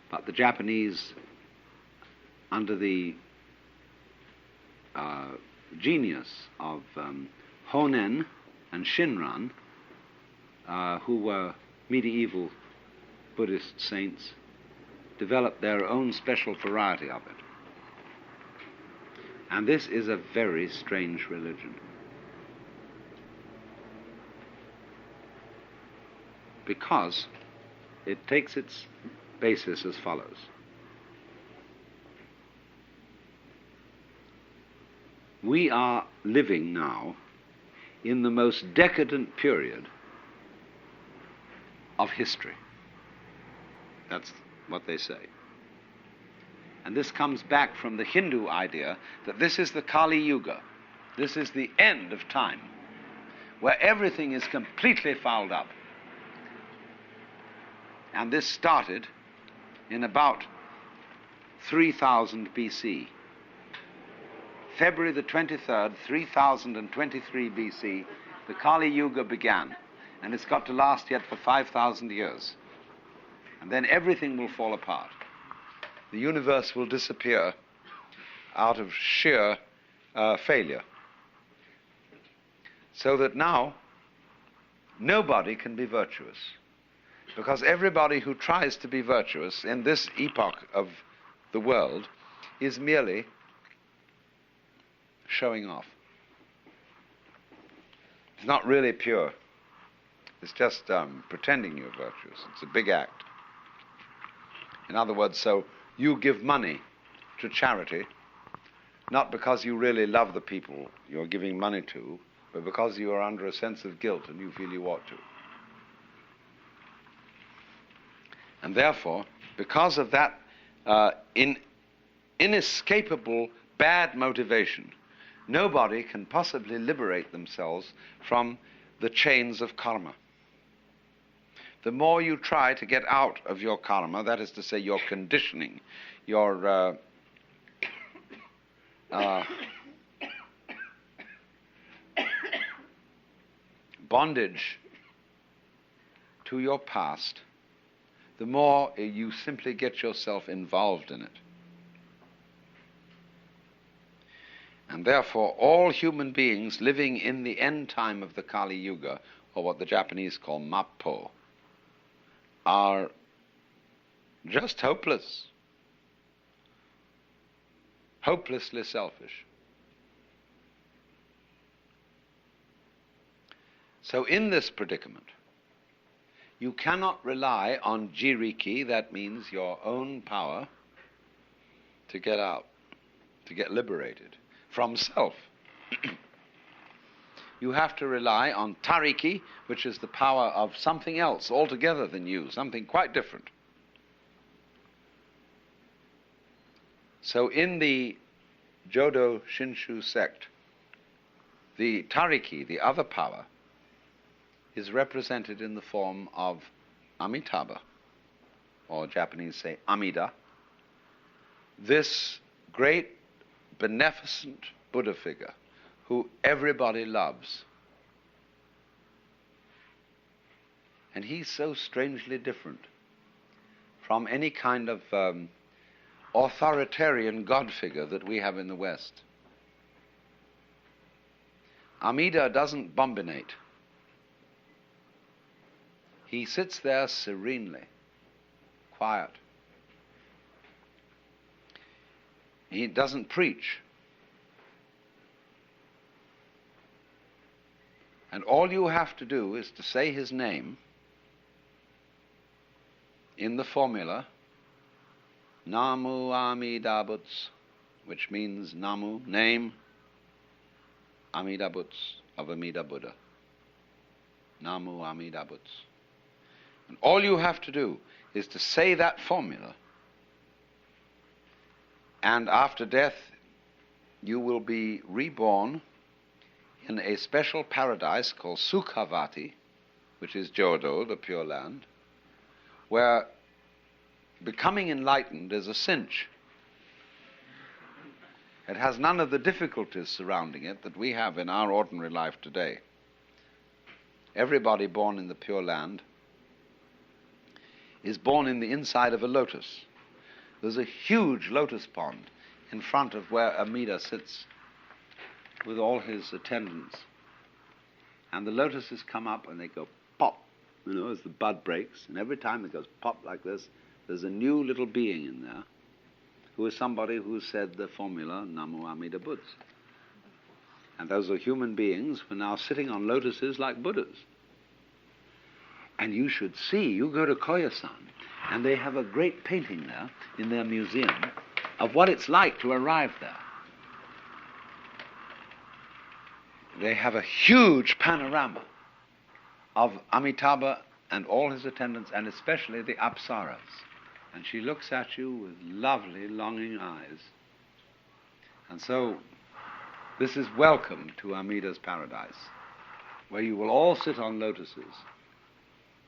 But the Japanese, under the genius of Honen and Shinran, who were medieval Buddhist saints, developed their own special variety of it. And this is a very strange religion. Because it takes its basis as follows. We are living now in the most decadent period of history. That's what they say. And this comes back from the Hindu idea that this is the Kali Yuga. This is the end of time, where everything is completely fouled up. And this started in about 3000 BC. February the 23rd, 3023 BC, the Kali Yuga began. And it's got to last yet for 5,000 years. And then everything will fall apart. The universe will disappear out of sheer failure. So that now, nobody can be virtuous. Because everybody who tries to be virtuous in this epoch of the world is merely showing off. It's not really pure. It's just pretending you're virtuous. It's a big act. In other words, so you give money to charity, not because you really love the people you're giving money to, but because you are under a sense of guilt and you feel you ought to. And therefore, because of that inescapable bad motivation, nobody can possibly liberate themselves from the chains of karma. The more you try to get out of your karma, that is to say your conditioning, your bondage to your past, the more you simply get yourself involved in it. And therefore, all human beings living in the end time of the Kali Yuga, or what the Japanese call Mappo, are just hopeless, hopelessly selfish. So in this predicament, you cannot rely on jiriki, that means your own power, to get out, to get liberated from self. You have to rely on tariki, which is the power of something else altogether than you, something quite different. So in the Jodo Shinshu sect, the tariki, the other power, is represented in the form of Amitabha, or Japanese say Amida, this great beneficent Buddha figure who everybody loves. And he's so strangely different from any kind of authoritarian God figure that we have in the West. Amida doesn't bombinate. He sits there serenely, quiet. He doesn't preach. And all you have to do is to say his name in the formula Namu Amida Butsu, which means Namu, name, Amida Butsu, of Amida Buddha. Namu Amida Butsu. And all you have to do is to say that formula, and after death you will be reborn in a special paradise called Sukhavati, which is Jodo, the Pure Land, where becoming enlightened is a cinch. It has none of the difficulties surrounding it that we have in our ordinary life today. Everybody born in the Pure Land is born in the inside of a lotus. There's a huge lotus pond in front of where Amida sits with all his attendants. And the lotuses come up and they go pop, as the bud breaks. And every time it goes pop like this, there's a new little being in there who is somebody who said the formula Namo Amida Buddhas. And those are human beings who are now sitting on lotuses like Buddhas. And you should see, you go to Koyasan, and they have a great painting there in their museum of what it's like to arrive there. They have a huge panorama of Amitabha and all his attendants, and especially the Apsaras. And she looks at you with lovely, longing eyes. And so, this is welcome to Amida's paradise, where you will all sit on lotuses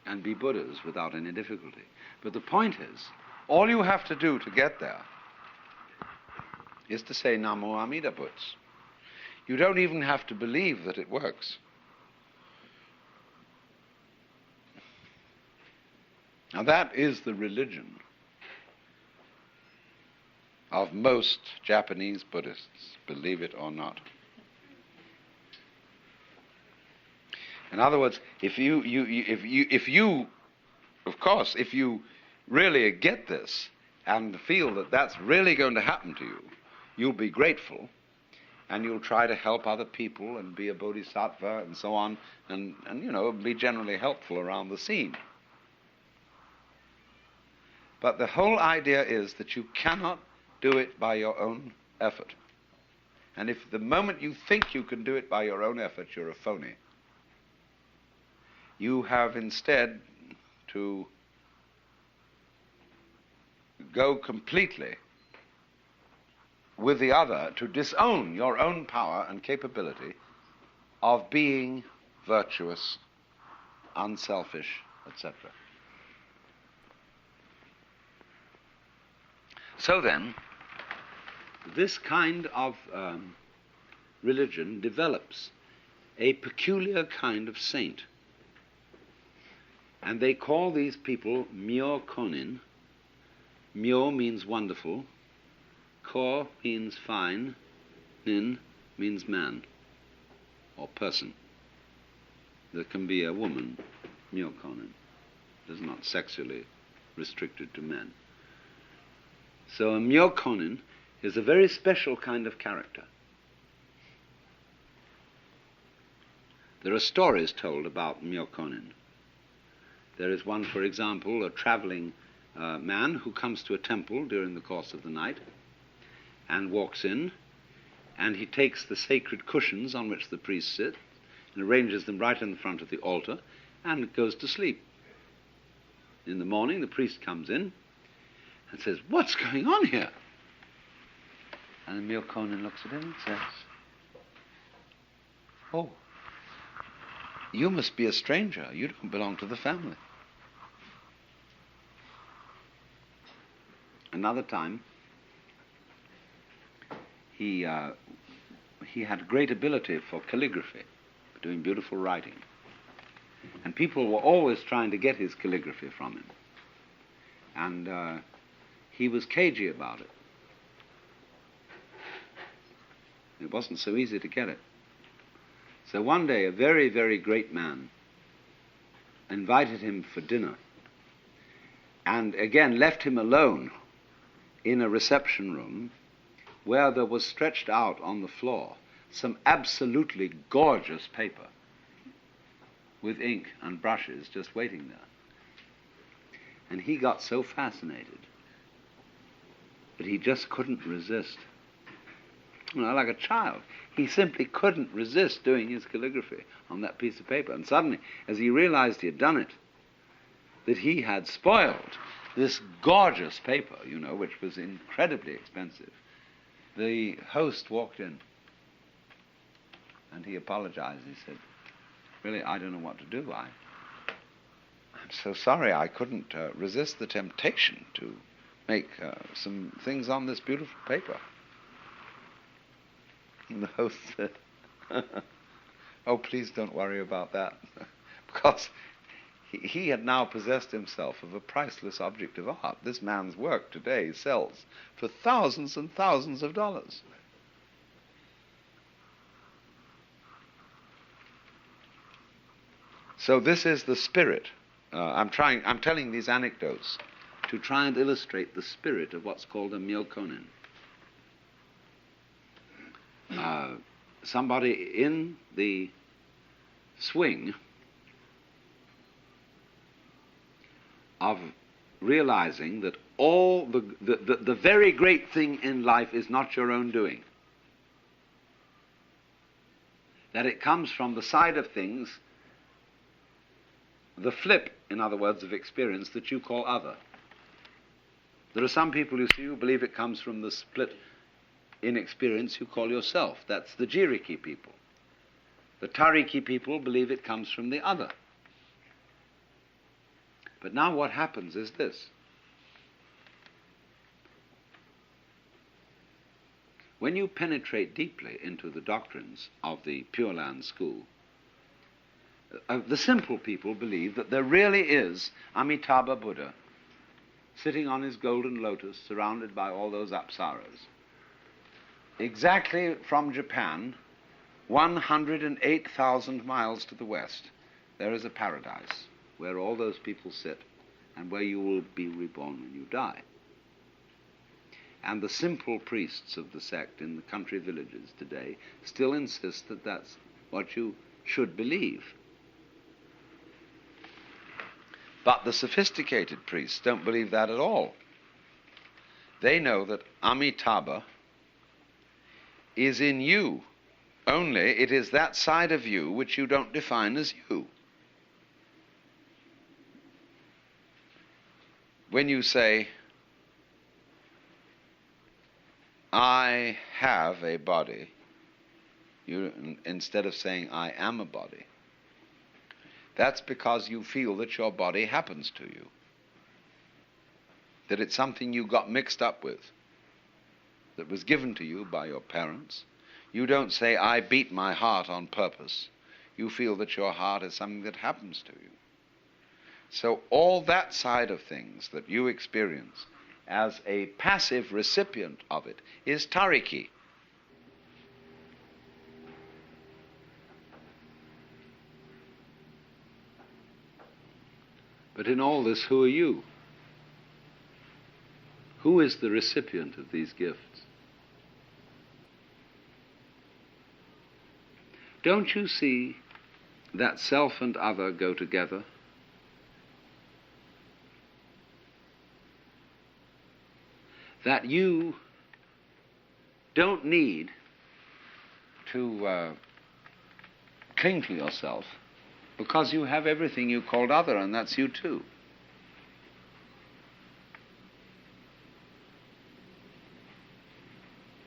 and be Buddhas without any difficulty. But the point is, all you have to do to get there is to say Namo Amida Buddhas. You don't even have to believe that it works. Now that is the religion of most Japanese Buddhists, believe it or not. In other words, if you really get this and feel that that's really going to happen to you, you'll be grateful, and you'll try to help other people and be a bodhisattva and so on, and be generally helpful around the scene. But the whole idea is that you cannot do it by your own effort. And if the moment you think you can do it by your own effort, you're a phony. You have instead to go completely with the other, to disown your own power and capability of being virtuous, unselfish, etc. So then, this kind of religion develops a peculiar kind of saint. And they call these people Myo Konin. Myo means wonderful. Ko means fine. Nin means man or person. There can be a woman, Myo Konin. It is not sexually restricted to men. So a Myo Konin is a very special kind of character. There are stories told about Myo Konin. There is one, for example, a traveling man who comes to a temple during the course of the night and walks in, and he takes the sacred cushions on which the priest sits and arranges them right in the front of the altar and goes to sleep. In the morning, the priest comes in and says, "What's going on here?" And the Myo Konin looks at him and says, "Oh, you must be a stranger. You don't belong to the family." Another time, he had great ability for calligraphy, for doing beautiful writing. And people were always trying to get his calligraphy from him. And he was cagey about it. It wasn't so easy to get it. So one day, a very, very great man invited him for dinner and again left him alone in a reception room where there was stretched out on the floor some absolutely gorgeous paper with ink and brushes just waiting there. And he got so fascinated that he just couldn't resist. Like a child. He simply couldn't resist doing his calligraphy on that piece of paper. And suddenly, as he realized he had done it, that he had spoiled this gorgeous paper, which was incredibly expensive, the host walked in and he apologized. He said, "Really, I don't know what to do. I'm so sorry I couldn't resist the temptation to make some things on this beautiful paper." And the host said, "Oh, please don't worry about that," because he had now possessed himself of a priceless object of art. This man's work today sells for thousands and thousands of dollars. So this is the spirit. I'm telling these anecdotes to try and illustrate the spirit of what's called a myokonin. Somebody in the swing of realizing that all the very great thing in life is not your own doing. That it comes from the side of things, the flip, in other words, of experience that you call other. There are some people, you see, who believe it comes from the split in experience you call yourself. That's the Jiriki people. The Tariki people believe it comes from the other. But now what happens is this. When you penetrate deeply into the doctrines of the Pure Land school, the simple people believe that there really is Amitabha Buddha sitting on his golden lotus surrounded by all those apsaras. Exactly from Japan, 108,000 miles to the west, there is a paradise where all those people sit and where you will be reborn when you die. And the simple priests of the sect in the country villages today still insist that that's what you should believe. But the sophisticated priests don't believe that at all. They know that Amitabha is in you, only it is that side of you which you don't define as you. When you say, I have a body, instead of saying I am a body, that's because you feel that your body happens to you, that it's something you got mixed up with, that was given to you by your parents. You don't say, I beat my heart on purpose. You feel that your heart is something that happens to you. So all that side of things that you experience as a passive recipient of it is tariki. But in all this, who are you? Who is the recipient of these gifts? Don't you see that self and other go together? That you don't need to cling to yourself because you have everything you called other, and that's you too.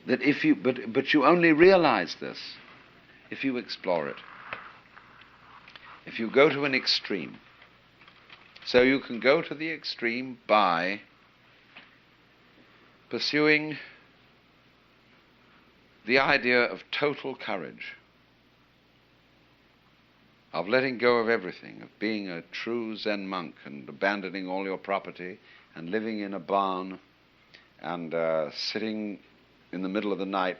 That if you, but you only realize this if you explore it. If you go to an extreme. So you can go to the extreme by pursuing the idea of total courage, of letting go of everything, of being a true Zen monk and abandoning all your property and living in a barn and sitting in the middle of the night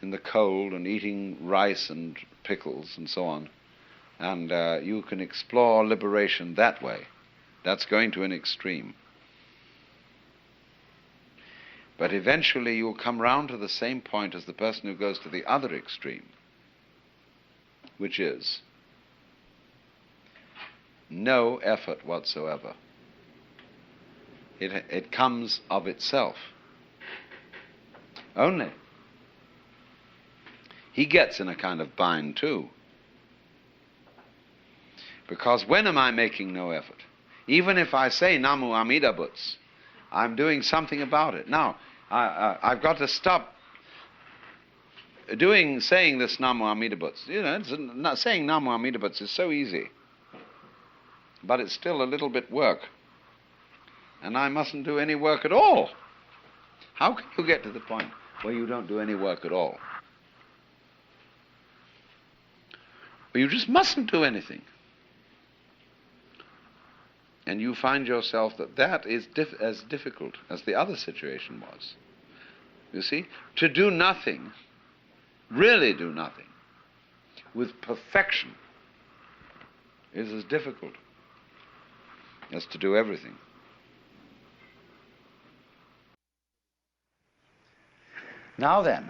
in the cold and eating rice and pickles and so on. And you can explore liberation that way. That's going to an extreme. But eventually you'll come round to the same point as the person who goes to the other extreme, which is no effort whatsoever. It comes of itself. Only he gets in a kind of bind too. Because when am I making no effort? Even if I say Namu Amida Butsu, I'm doing something about it. Now, I've got to stop saying this Namu Amida Butsu. You know, saying Namu Amida Butsu is so easy. But it's still a little bit work. And I mustn't do any work at all. How can you get to the point where you don't do any work at all? Well, you just mustn't do anything. And you find yourself that is as difficult as the other situation was. You see, to do nothing, really do nothing, with perfection, is as difficult as to do everything. Now then,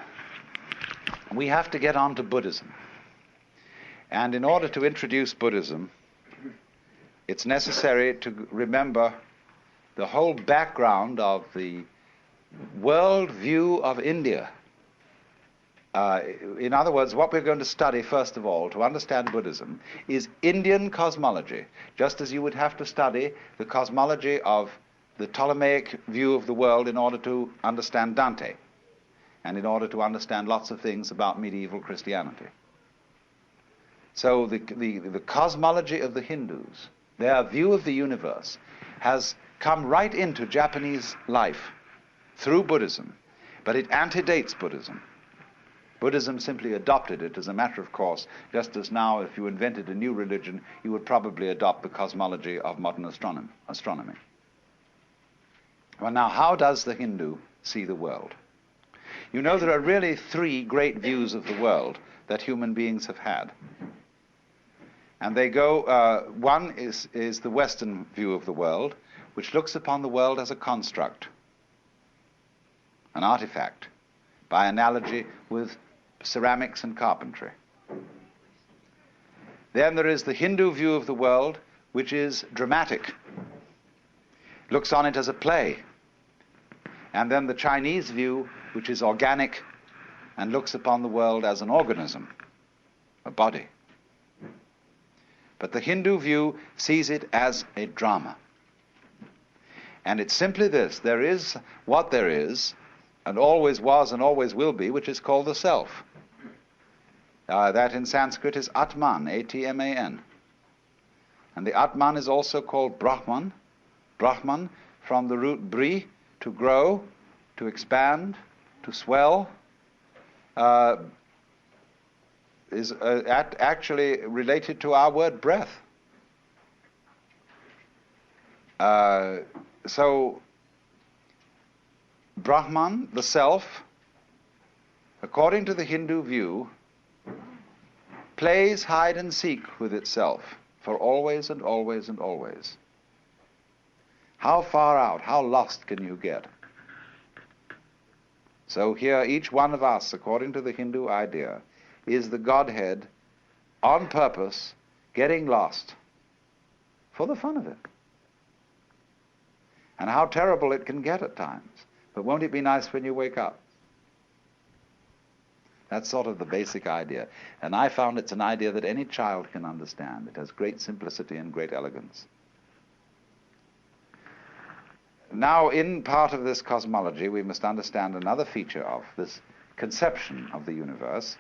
we have to get on to Buddhism. And in order to introduce Buddhism, it's necessary to remember the whole background of the world view of India. In other words, what we're going to study, first of all, to understand Buddhism, is Indian cosmology, just as you would have to study the cosmology of the Ptolemaic view of the world in order to understand Dante, and in order to understand lots of things about medieval Christianity. So the cosmology of the Hindus, their view of the universe, has come right into Japanese life through Buddhism, but it antedates Buddhism. Buddhism simply adopted it as a matter of course, just as now if you invented a new religion, you would probably adopt the cosmology of modern astronomy. Well, now, how does the Hindu see the world? You know, there are really three great views of the world that human beings have had. And they go, one is the Western view of the world, which looks upon the world as a construct, an artifact, by analogy with ceramics and carpentry. Then there is the Hindu view of the world, which is dramatic, looks on it as a play. And then the Chinese view, which is organic and looks upon the world as an organism, a body. But the Hindu view sees it as a drama. And it's simply this: there is what there is, and always was and always will be, which is called the self. That in Sanskrit is Atman, A-T-M-A-N. And the Atman is also called Brahman. Brahman, from the root bri, to grow, to expand, to swell, is actually related to our word breath. So, Brahman, the self, according to the Hindu view, plays hide and seek with itself for always and always and always. How far out, how lost can you get? So here, each one of us, according to the Hindu idea, is the Godhead on purpose, getting lost for the fun of it. And how terrible it can get at times. But won't it be nice when you wake up? That's sort of the basic idea. And I found it's an idea that any child can understand. It has great simplicity and great elegance. Now, in part of this cosmology, we must understand another feature of this conception of the universe.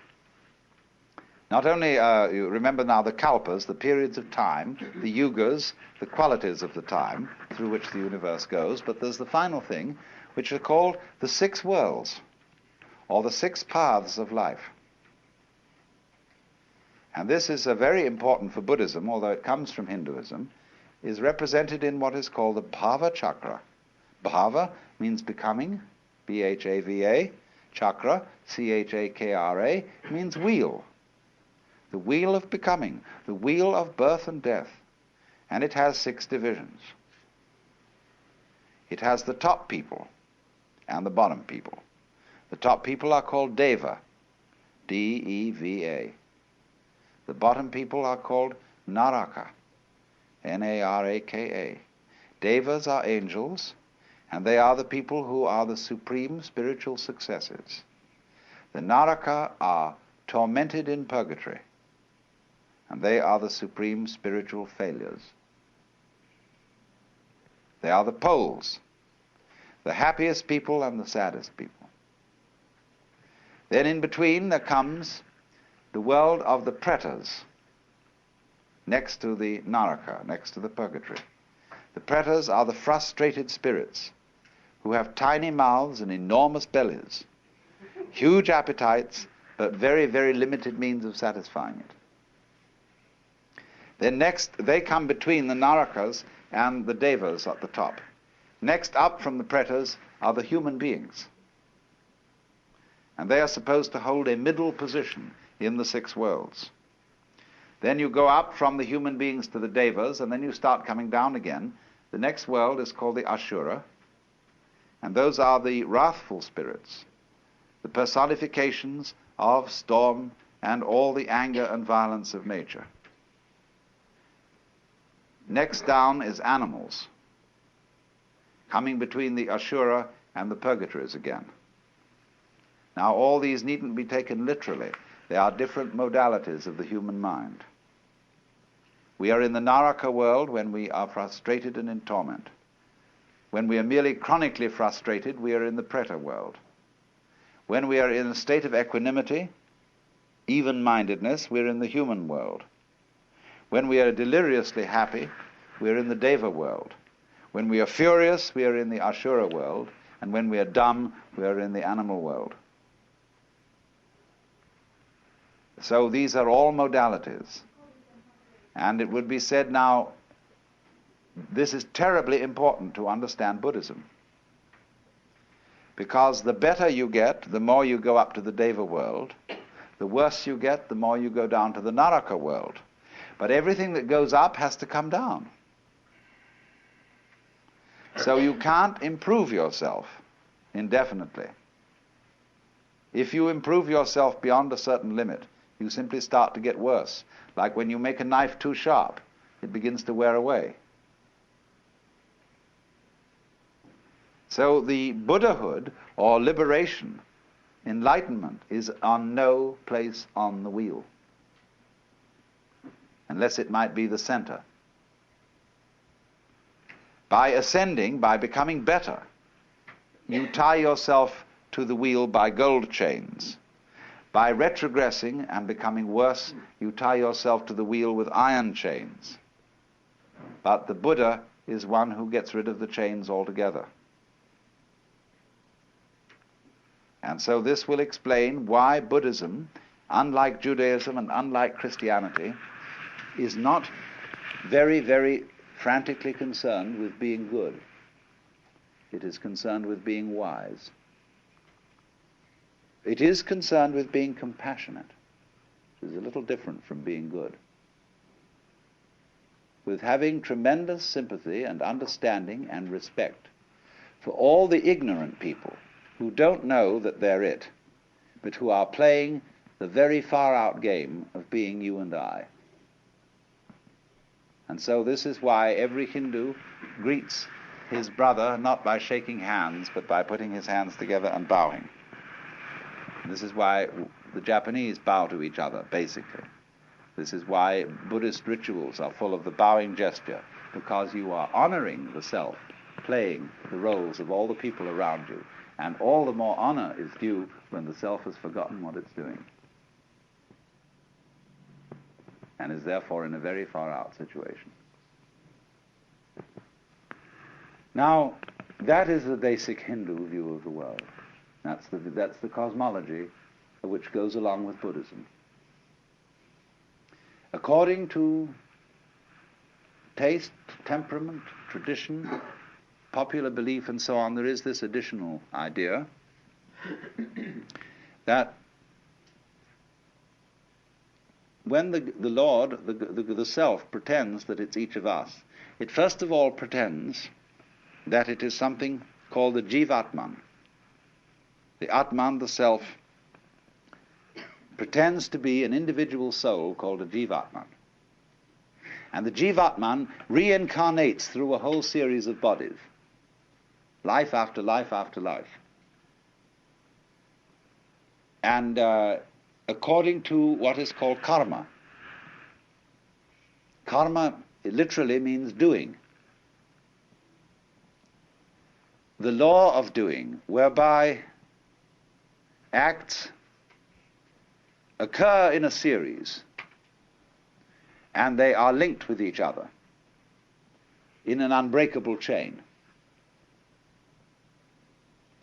Not only, you remember now the kalpas, the periods of time, the yugas, the qualities of the time through which the universe goes, but there's the final thing, which are called the six worlds, or the six paths of life. And this is very important for Buddhism, although it comes from Hinduism, is represented in what is called the Bhava Chakra. Bhava means becoming, B-H-A-V-A. Chakra, C-H-A-K-R-A, means wheel. The wheel of becoming, the wheel of birth and death. And it has 6 divisions. It has the top people and the bottom people. The top people are called Deva, D-E-V-A. The bottom people are called Naraka, N-A-R-A-K-A. Devas are angels, and they are the people who are the supreme spiritual successors. The Naraka are tormented in purgatory, and they are the supreme spiritual failures. They are the poles, the happiest people and the saddest people. Then in between there comes the world of the pretas, next to the Naraka, next to the purgatory. The pretas are the frustrated spirits who have tiny mouths and enormous bellies, huge appetites, but very, very limited means of satisfying it. Then next, they come between the Narakas and the Devas at the top. Next up from the pretas are the human beings. And they are supposed to hold a middle position in the 6 worlds. Then you go up from the human beings to the Devas, and then you start coming down again. The next world is called the Ashura, and those are the wrathful spirits, the personifications of storm and all the anger and violence of nature. Next down is animals, coming between the Ashura and the purgatories again. Now, all these needn't be taken literally. They are different modalities of the human mind. We are in the Naraka world when we are frustrated and in torment. When we are merely chronically frustrated, we are in the Preta world. When we are in a state of equanimity, even-mindedness, we are in the human world. When we are deliriously happy, we are in the Deva world. When we are furious, we are in the Ashura world. And when we are dumb, we are in the animal world. So these are all modalities. And it would be said now, this is terribly important to understand Buddhism. Because the better you get, the more you go up to the Deva world. The worse you get, the more you go down to the Naraka world. But everything that goes up has to come down. So you can't improve yourself indefinitely. If you improve yourself beyond a certain limit, you simply start to get worse. Like when you make a knife too sharp, it begins to wear away. So the Buddhahood, or liberation, enlightenment, is on no place on the wheel, unless it might be the center. By ascending, by becoming better, you tie yourself to the wheel by gold chains. By retrogressing and becoming worse, you tie yourself to the wheel with iron chains. But the Buddha is one who gets rid of the chains altogether. And so this will explain why Buddhism, unlike Judaism and unlike Christianity, is not very, very frantically concerned with being good. It is concerned with being wise. It is concerned with being compassionate, which is a little different from being good. With having tremendous sympathy and understanding and respect for all the ignorant people who don't know that they're it, but who are playing the very far-out game of being you and I. And so this is why every Hindu greets his brother not by shaking hands, but by putting his hands together and bowing. This is why the Japanese bow to each other, basically. This is why Buddhist rituals are full of the bowing gesture, because you are honoring the self, playing the roles of all the people around you. And all the more honor is due when the self has forgotten what it's doing, and is therefore in a very far-out situation. Now, that is the basic Hindu view of the world. That's the cosmology which goes along with Buddhism. According to taste, temperament, tradition, popular belief and so on, there is this additional idea that when the Lord, the self, pretends that it's each of us, it first of all pretends that it is something called the Jivatman. The Atman, the self, pretends to be an individual soul called a Jivatman. And the Jivatman reincarnates through a whole series of bodies, life after life after life. And according to what is called karma, karma literally means doing. The law of doing, whereby acts occur in a series and they are linked with each other in an unbreakable chain.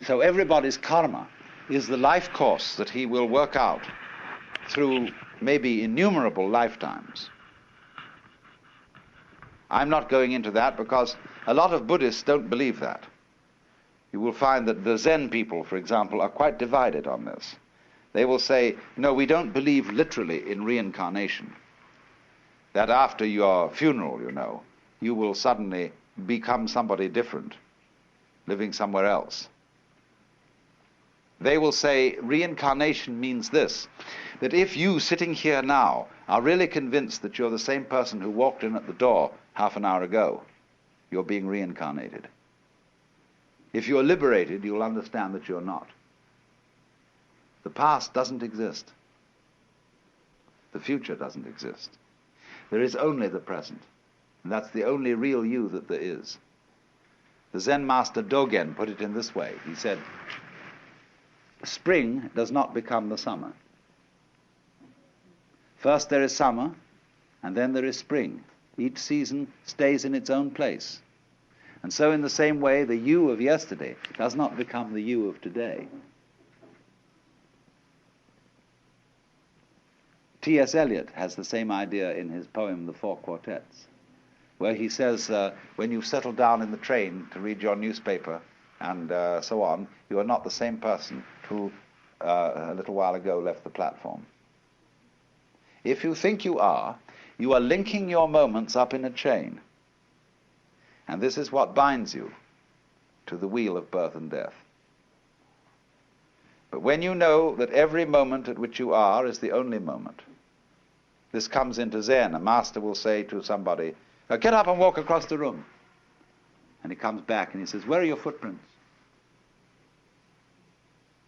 So everybody's karma is the life course that he will work out through maybe innumerable lifetimes. I'm not going into that because a lot of Buddhists don't believe that. You will find that the Zen people, for example, are quite divided on this. They will say, no, we don't believe literally in reincarnation. That after your funeral, you will suddenly become somebody different, living somewhere else. They will say reincarnation means this, that if you sitting here now are really convinced that you're the same person who walked in at the door half an hour ago, you're being reincarnated. If you're liberated, you'll understand that you're not. The past doesn't exist. The future doesn't exist. There is only the present, and that's the only real you that there is. The Zen master Dogen put it in this way. He said, spring does not become the summer. First there is summer, and then there is spring. Each season stays in its own place. And so in the same way, the you of yesterday does not become the you of today. T.S. Eliot has the same idea in his poem, The Four Quartets, where he says, when you've settled down in the train to read your newspaper and so on, you are not the same person who a little while ago left the platform. If you think you are linking your moments up in a chain. And this is what binds you to the wheel of birth and death. But when you know that every moment at which you are is the only moment, this comes into Zen. A master will say to somebody, get up and walk across the room. And he comes back and he says, where are your footprints?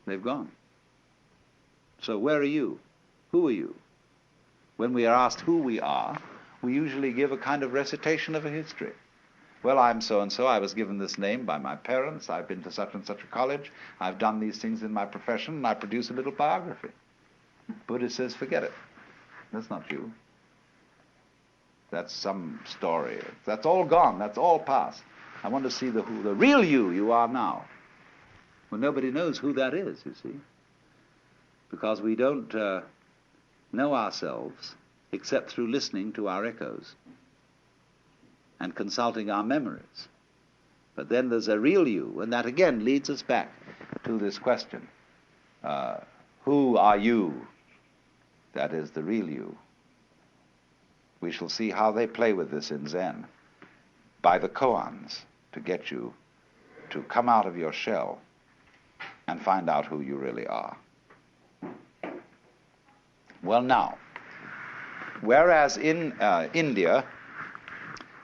They've gone. So where are you? Who are you? When we are asked who we are, we usually give a kind of recitation of a history. Well, I'm so-and-so, I was given this name by my parents, I've been to such and such a college, I've done these things in my profession, and I produce a little biography. Buddha says, forget it. That's not you. That's some story. That's all gone, that's all past. I want to see the real you are now. Well, nobody knows who that is, you see. Because we don't know ourselves except through listening to our echoes and consulting our memories. But then there's a real you, and that again leads us back to this question. Who are you? That is the real you. We shall see how they play with this in Zen, by the koans, to get you to come out of your shell and find out who you really are. Well, now, whereas in India,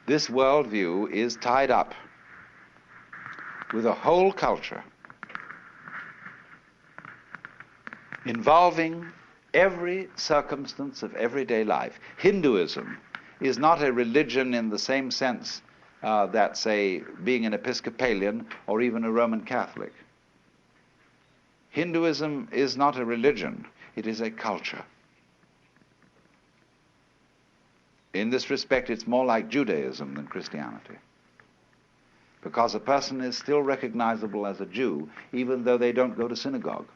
this worldview is tied up with a whole culture involving every circumstance of everyday life. Hinduism is not a religion in the same sense that, say, being an Episcopalian or even a Roman Catholic. Hinduism is not a religion, it is a culture. In this respect, it's more like Judaism than Christianity, because a person is still recognizable as a Jew, even though they don't go to synagogue.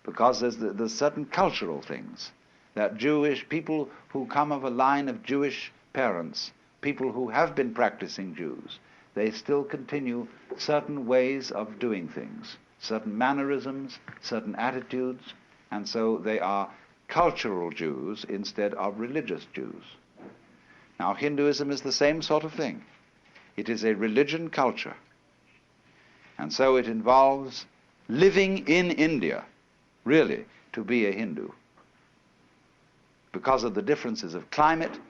Because there's certain cultural things that Jewish people who come of a line of Jewish parents, people who have been practicing Jews, they still continue certain ways of doing things, certain mannerisms, certain attitudes, and so they are cultural Jews instead of religious Jews. Now, Hinduism is the same sort of thing. It is a religion culture. And so it involves living in India, really, to be a Hindu. Because of the differences of climate,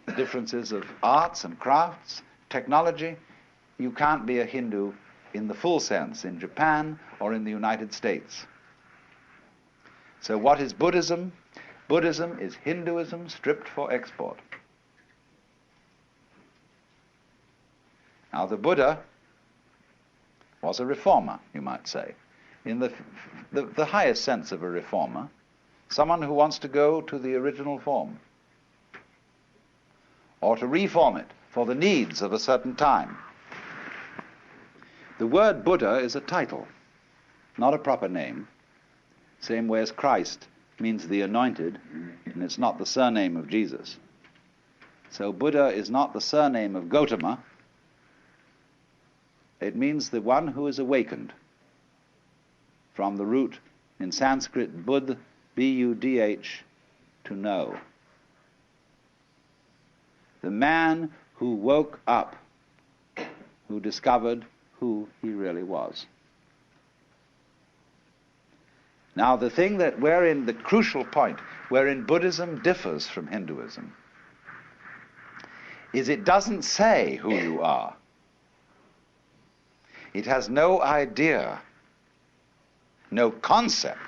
the differences of arts and crafts, technology, you can't be a Hindu in the full sense in Japan or in the United States. So what is Buddhism? Buddhism is Hinduism stripped for export. Now, the Buddha was a reformer, you might say, in the highest sense of a reformer, someone who wants to go to the original form, or to reform it for the needs of a certain time. The word Buddha is a title, not a proper name. Same way as Christ means the anointed, and it's not the surname of Jesus. So Buddha is not the surname of Gautama. It means the one who is awakened, from the root in Sanskrit Buddh, B-U-D-H, to know. The man who woke up, who discovered who he really was. Now, the crucial point wherein Buddhism differs from Hinduism is it doesn't say who you are. It has no idea, no concept,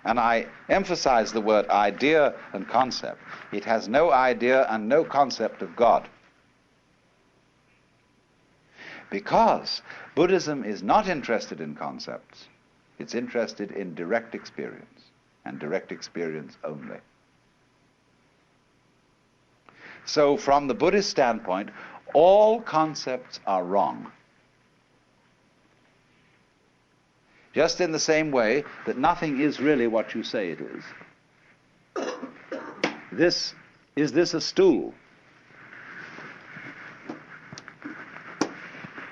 and I emphasize the word idea and concept. It has no idea and no concept of God. Because Buddhism is not interested in concepts, it's interested in direct experience, and direct experience only. So from the Buddhist standpoint, all concepts are wrong. Just in the same way that nothing is really what you say it is. Is this a stool?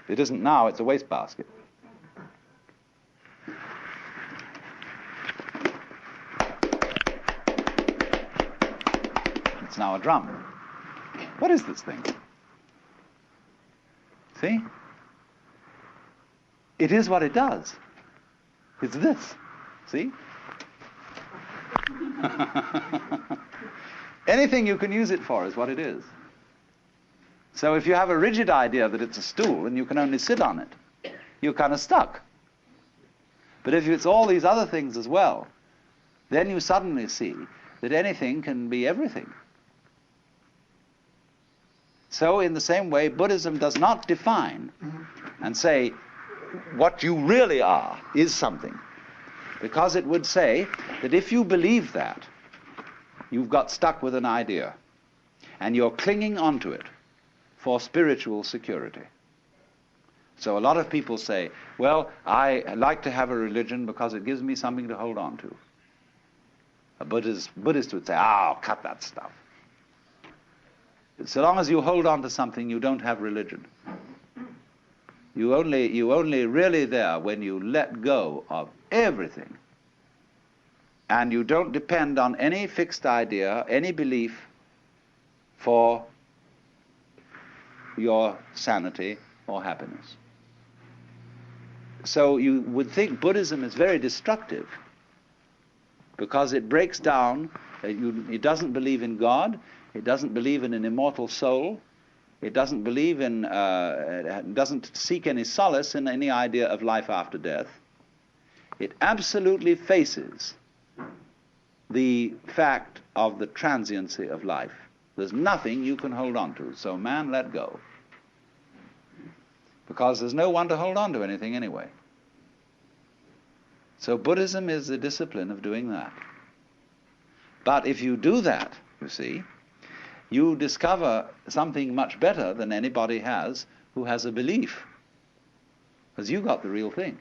It isn't now, it's a wastebasket. It's now a drum. What is this thing? See? It is what it does. It's this. See? Anything you can use it for is what it is. So if you have a rigid idea that it's a stool and you can only sit on it, you're kind of stuck. But if it's all these other things as well, then you suddenly see that anything can be everything. So in the same way, Buddhism does not define and say what you really are is something. Because it would say that if you believe that, you've got stuck with an idea and you're clinging onto it for spiritual security. So a lot of people say, well, I like to have a religion because it gives me something to hold on to. A Buddhist would say, cut that stuff. So long as you hold on to something, you don't have religion. You only really there when you let go of everything. And you don't depend on any fixed idea, any belief for your sanity or happiness. So you would think Buddhism is very destructive because it breaks down, it doesn't believe in God, it doesn't believe in an immortal soul, it doesn't believe in, doesn't seek any solace in any idea of life after death. It absolutely faces the fact of the transiency of life. There's nothing you can hold on to, so man, let go. Because there's no one to hold on to anything anyway. So Buddhism is the discipline of doing that. But if you do that, you see, you discover something much better than anybody has who has a belief. Because you got the real thing.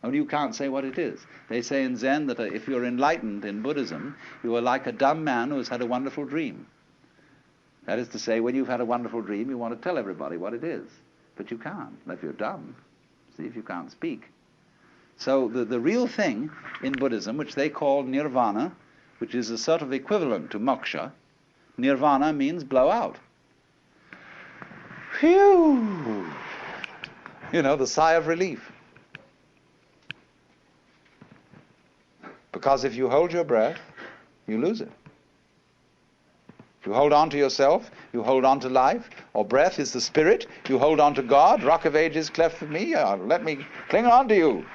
Only you can't say what it is. They say in Zen that if you're enlightened in Buddhism, you are like a dumb man who has had a wonderful dream. That is to say, when you've had a wonderful dream, you want to tell everybody what it is. But you can't, if you're dumb. See, if you can't speak. So the real thing in Buddhism, which they call nirvana, which is a sort of equivalent to moksha, nirvana means blow out. Phew! You know, the sigh of relief. Because if you hold your breath, you lose it. If you hold on to yourself, you hold on to life, or breath is the spirit, you hold on to God, rock of ages cleft for me, let me cling on to you.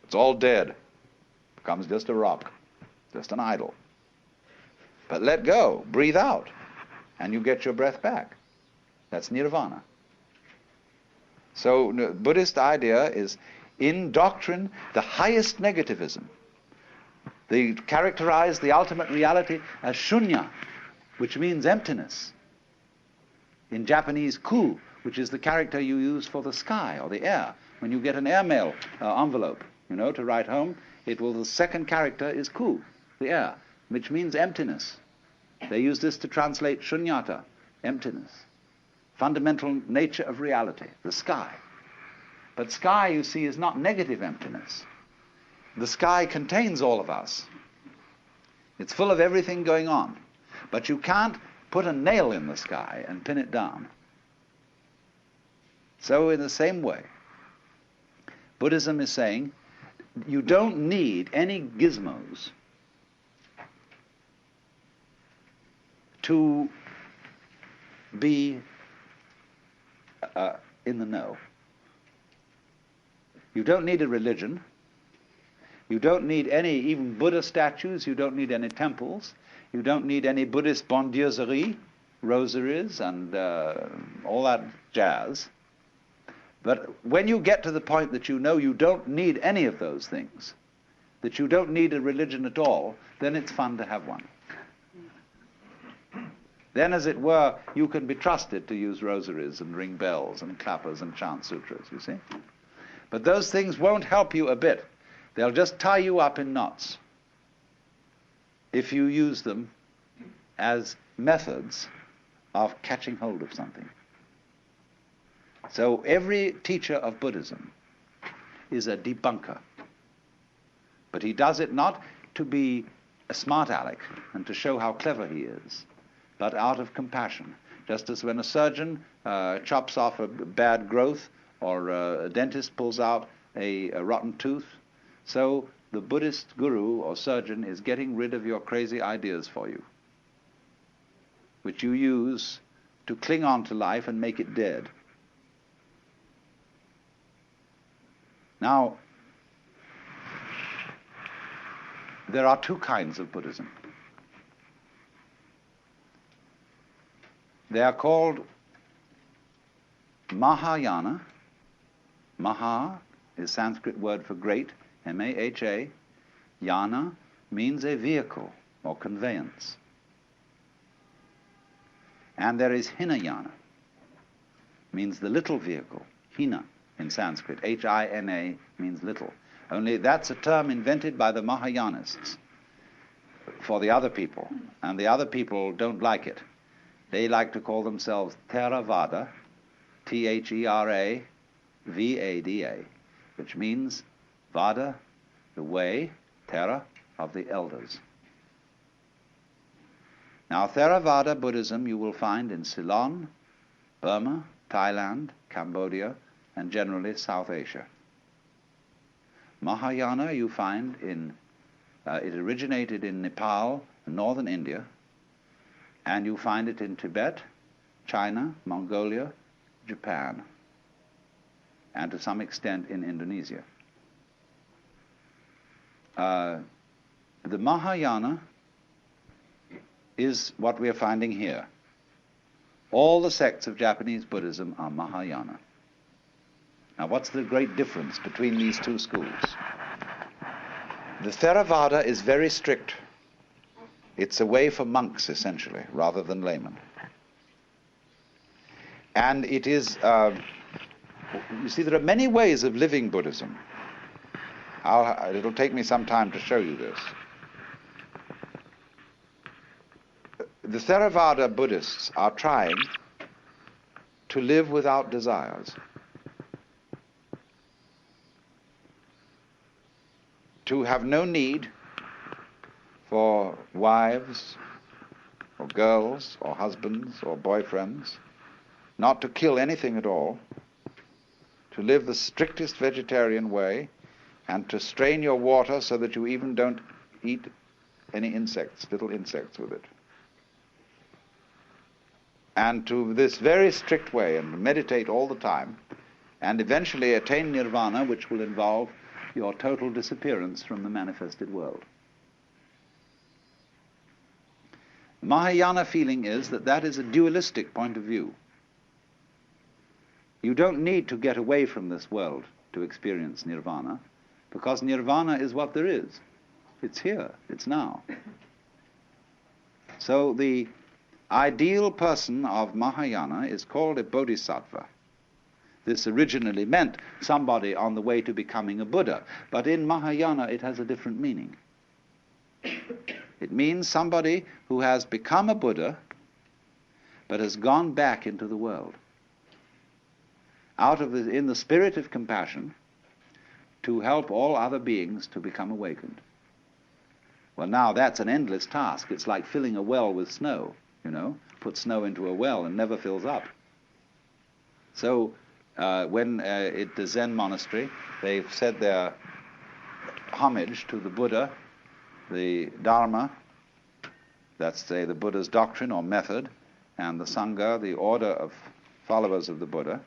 It's all dead. Becomes just a rock, just an idol. But let go, breathe out, and you get your breath back. That's nirvana. So the Buddhist idea is, in doctrine, the highest negativism. They characterize the ultimate reality as shunya, which means emptiness. In Japanese, ku, which is the character you use for the sky or the air. When you get an airmail envelope, to write home, the second character is ku, the air, which means emptiness. They use this to translate shunyata, emptiness. Fundamental nature of reality, the sky. But sky, you see, is not negative emptiness. The sky contains all of us. It's full of everything going on. But you can't put a nail in the sky and pin it down. So in the same way, Buddhism is saying, you don't need any gizmos to be in the know. You don't need a religion. You don't need any, even Buddha statues. You don't need any temples. You don't need any Buddhist bondieuserie, rosaries, and all that jazz. But when you get to the point that you know you don't need any of those things, that you don't need a religion at all, then it's fun to have one. Then, as it were, you can be trusted to use rosaries and ring bells and clappers and chant sutras, you see. But those things won't help you a bit. They'll just tie you up in knots if you use them as methods of catching hold of something. So every teacher of Buddhism is a debunker. But he does it not to be a smart aleck and to show how clever he is, but out of compassion. Just as when a surgeon chops off a bad growth, or a dentist pulls out a rotten tooth, so the Buddhist guru or surgeon is getting rid of your crazy ideas for you, which you use to cling on to life and make it dead. Now, there are two kinds of Buddhism. They are called Mahayana. Maha is Sanskrit word for great, M-A-H-A. Yana means a vehicle or conveyance. And there is Hinayana, means the little vehicle. Hina in Sanskrit, H-I-N-A means little. Only that's a term invented by the Mahayanists for the other people, and the other people don't like it. They like to call themselves Theravada, T-H-E-R-A-V-A-D-A, which means Vada, the way, Thera, of the elders. Now, Theravada Buddhism you will find in Ceylon, Burma, Thailand, Cambodia, and generally South Asia. Mahayana you find it originated in Nepal, northern India, and you find it in Tibet, China, Mongolia, Japan, and to some extent in Indonesia. The Mahayana is what we are finding here. All the sects of Japanese Buddhism are Mahayana. Now, what's the great difference between these two schools? The Theravada is very strict. It's a way for monks, essentially, rather than laymen. And it is, you see, there are many ways of living Buddhism. It'll take me some time to show you this. The Theravada Buddhists are trying to live without desires, to have no need for wives or girls or husbands or boyfriends, not to kill anything at all, to live the strictest vegetarian way, and to strain your water so that you even don't eat any insects, little insects with it. And to this very strict way, and meditate all the time, and eventually attain nirvana, which will involve your total disappearance from the manifested world. The Mahayana feeling is that that is a dualistic point of view. You don't need to get away from this world to experience nirvana, because nirvana is what there is. It's here, it's now. So the ideal person of Mahayana is called a bodhisattva. This originally meant somebody on the way to becoming a Buddha, but in Mahayana it has a different meaning. It means somebody who has become a Buddha, but has gone back into the world, in the spirit of compassion, to help all other beings to become awakened. Well, now that's an endless task. It's like filling a well with snow, Put snow into a well and never fills up. So when at the Zen monastery, they've said their homage to the Buddha, the Dharma, that's say the Buddha's doctrine or method, and the Sangha, the order of followers of the Buddha,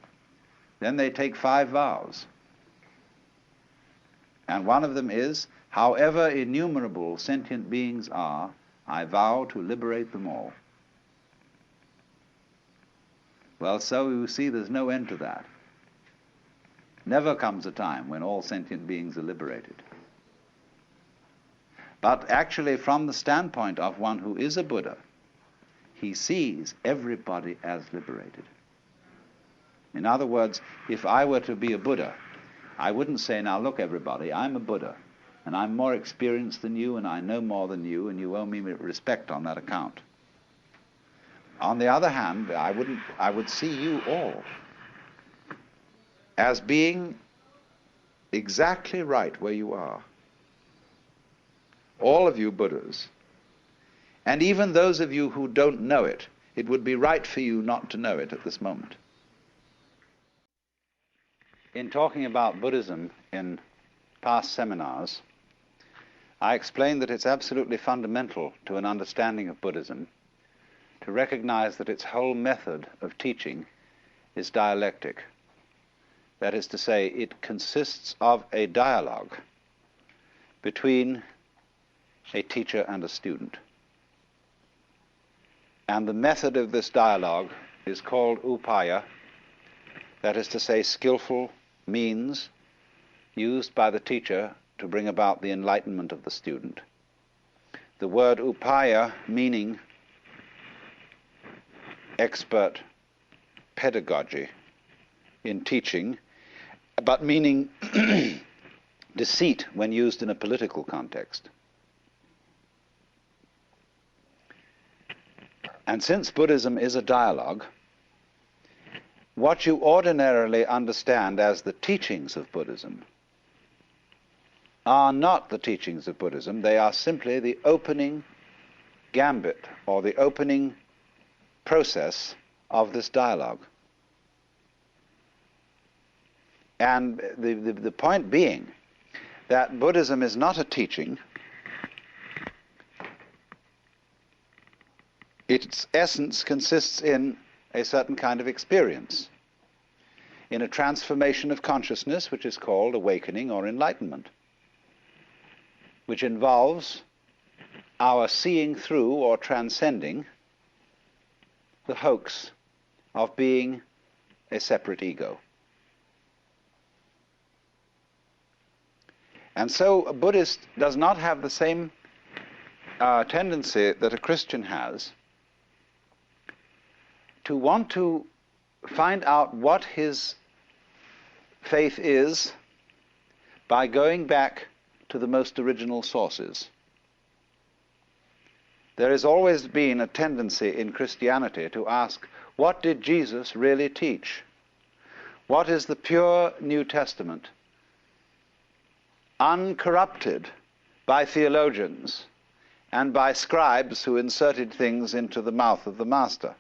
then they take 5 vows. And one of them is, however innumerable sentient beings are, I vow to liberate them all. Well, so you see there's no end to that. Never comes a time when all sentient beings are liberated. But actually, from the standpoint of one who is a Buddha, he sees everybody as liberated. In other words, if I were to be a Buddha, I wouldn't say, now look everybody, I'm a Buddha, and I'm more experienced than you, and I know more than you, and you owe me respect on that account. On the other hand, I would see you all as being exactly right where you are. All of you Buddhas, and even those of you who don't know it, it would be right for you not to know it at this moment. In talking about Buddhism in past seminars, I explained that it's absolutely fundamental to an understanding of Buddhism to recognize that its whole method of teaching is dialectic. That is to say, it consists of a dialogue between a teacher and a student. And the method of this dialogue is called upaya, that is to say, skillful means used by the teacher to bring about the enlightenment of the student. The word upaya meaning expert pedagogy in teaching, but meaning deceit when used in a political context. And since Buddhism is a dialogue, what you ordinarily understand as the teachings of Buddhism are not the teachings of Buddhism. They are simply the opening gambit or the opening process of this dialogue. And the point being that Buddhism is not a teaching. Its essence consists in a certain kind of experience, in a transformation of consciousness which is called awakening or enlightenment, which involves our seeing through or transcending the hoax of being a separate ego. And so a Buddhist does not have the same tendency that a Christian has to want to find out what his faith is by going back to the most original sources. There has always been a tendency in Christianity to ask, what did Jesus really teach? What is the pure New Testament, uncorrupted by theologians and by scribes who inserted things into the mouth of the master?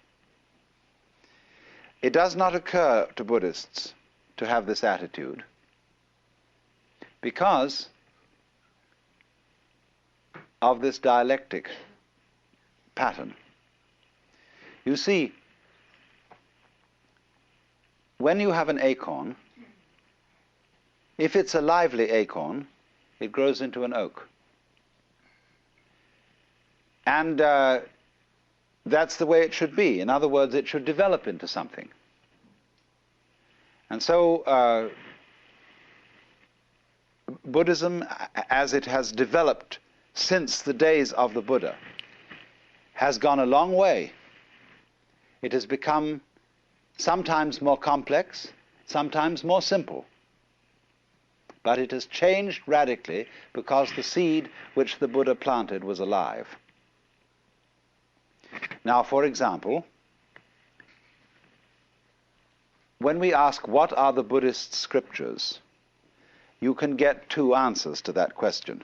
It does not occur to Buddhists to have this attitude because of this dialectic pattern. You see, when you have an acorn, if it's a lively acorn, it grows into an oak. And that's the way it should be. In other words, it should develop into something. And so Buddhism, as it has developed since the days of the Buddha, has gone a long way. It has become sometimes more complex, sometimes more simple. But it has changed radically because the seed which the Buddha planted was alive. Now, for example, when we ask what are the Buddhist scriptures, you can get 2 answers to that question.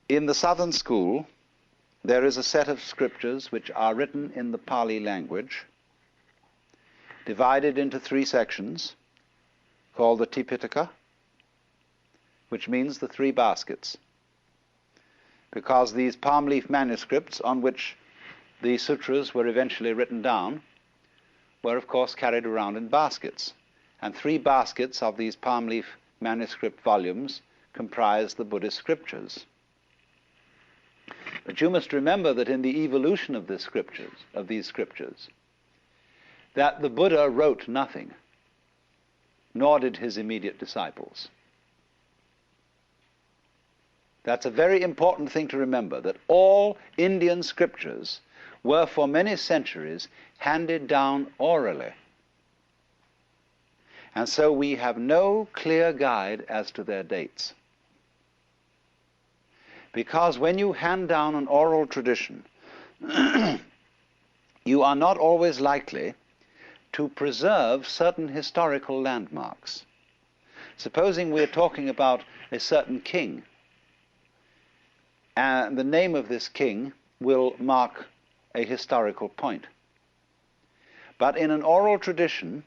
In the Southern School, there is a set of scriptures which are written in the Pali language, divided into 3 sections, called the Tipitaka, which means the 3 baskets. Because these palm leaf manuscripts on which the sutras were eventually written down were, of course, carried around in baskets. And 3 baskets of these palm leaf manuscript volumes comprise the Buddhist scriptures. But you must remember that in the evolution of these scriptures, that the Buddha wrote nothing, nor did his immediate disciples. That's a very important thing to remember, that all Indian scriptures were for many centuries handed down orally. And so we have no clear guide as to their dates. Because when you hand down an oral tradition, you are not always likely to preserve certain historical landmarks. Supposing we're talking about a certain king, and the name of this king will mark a historical point. But in an oral tradition,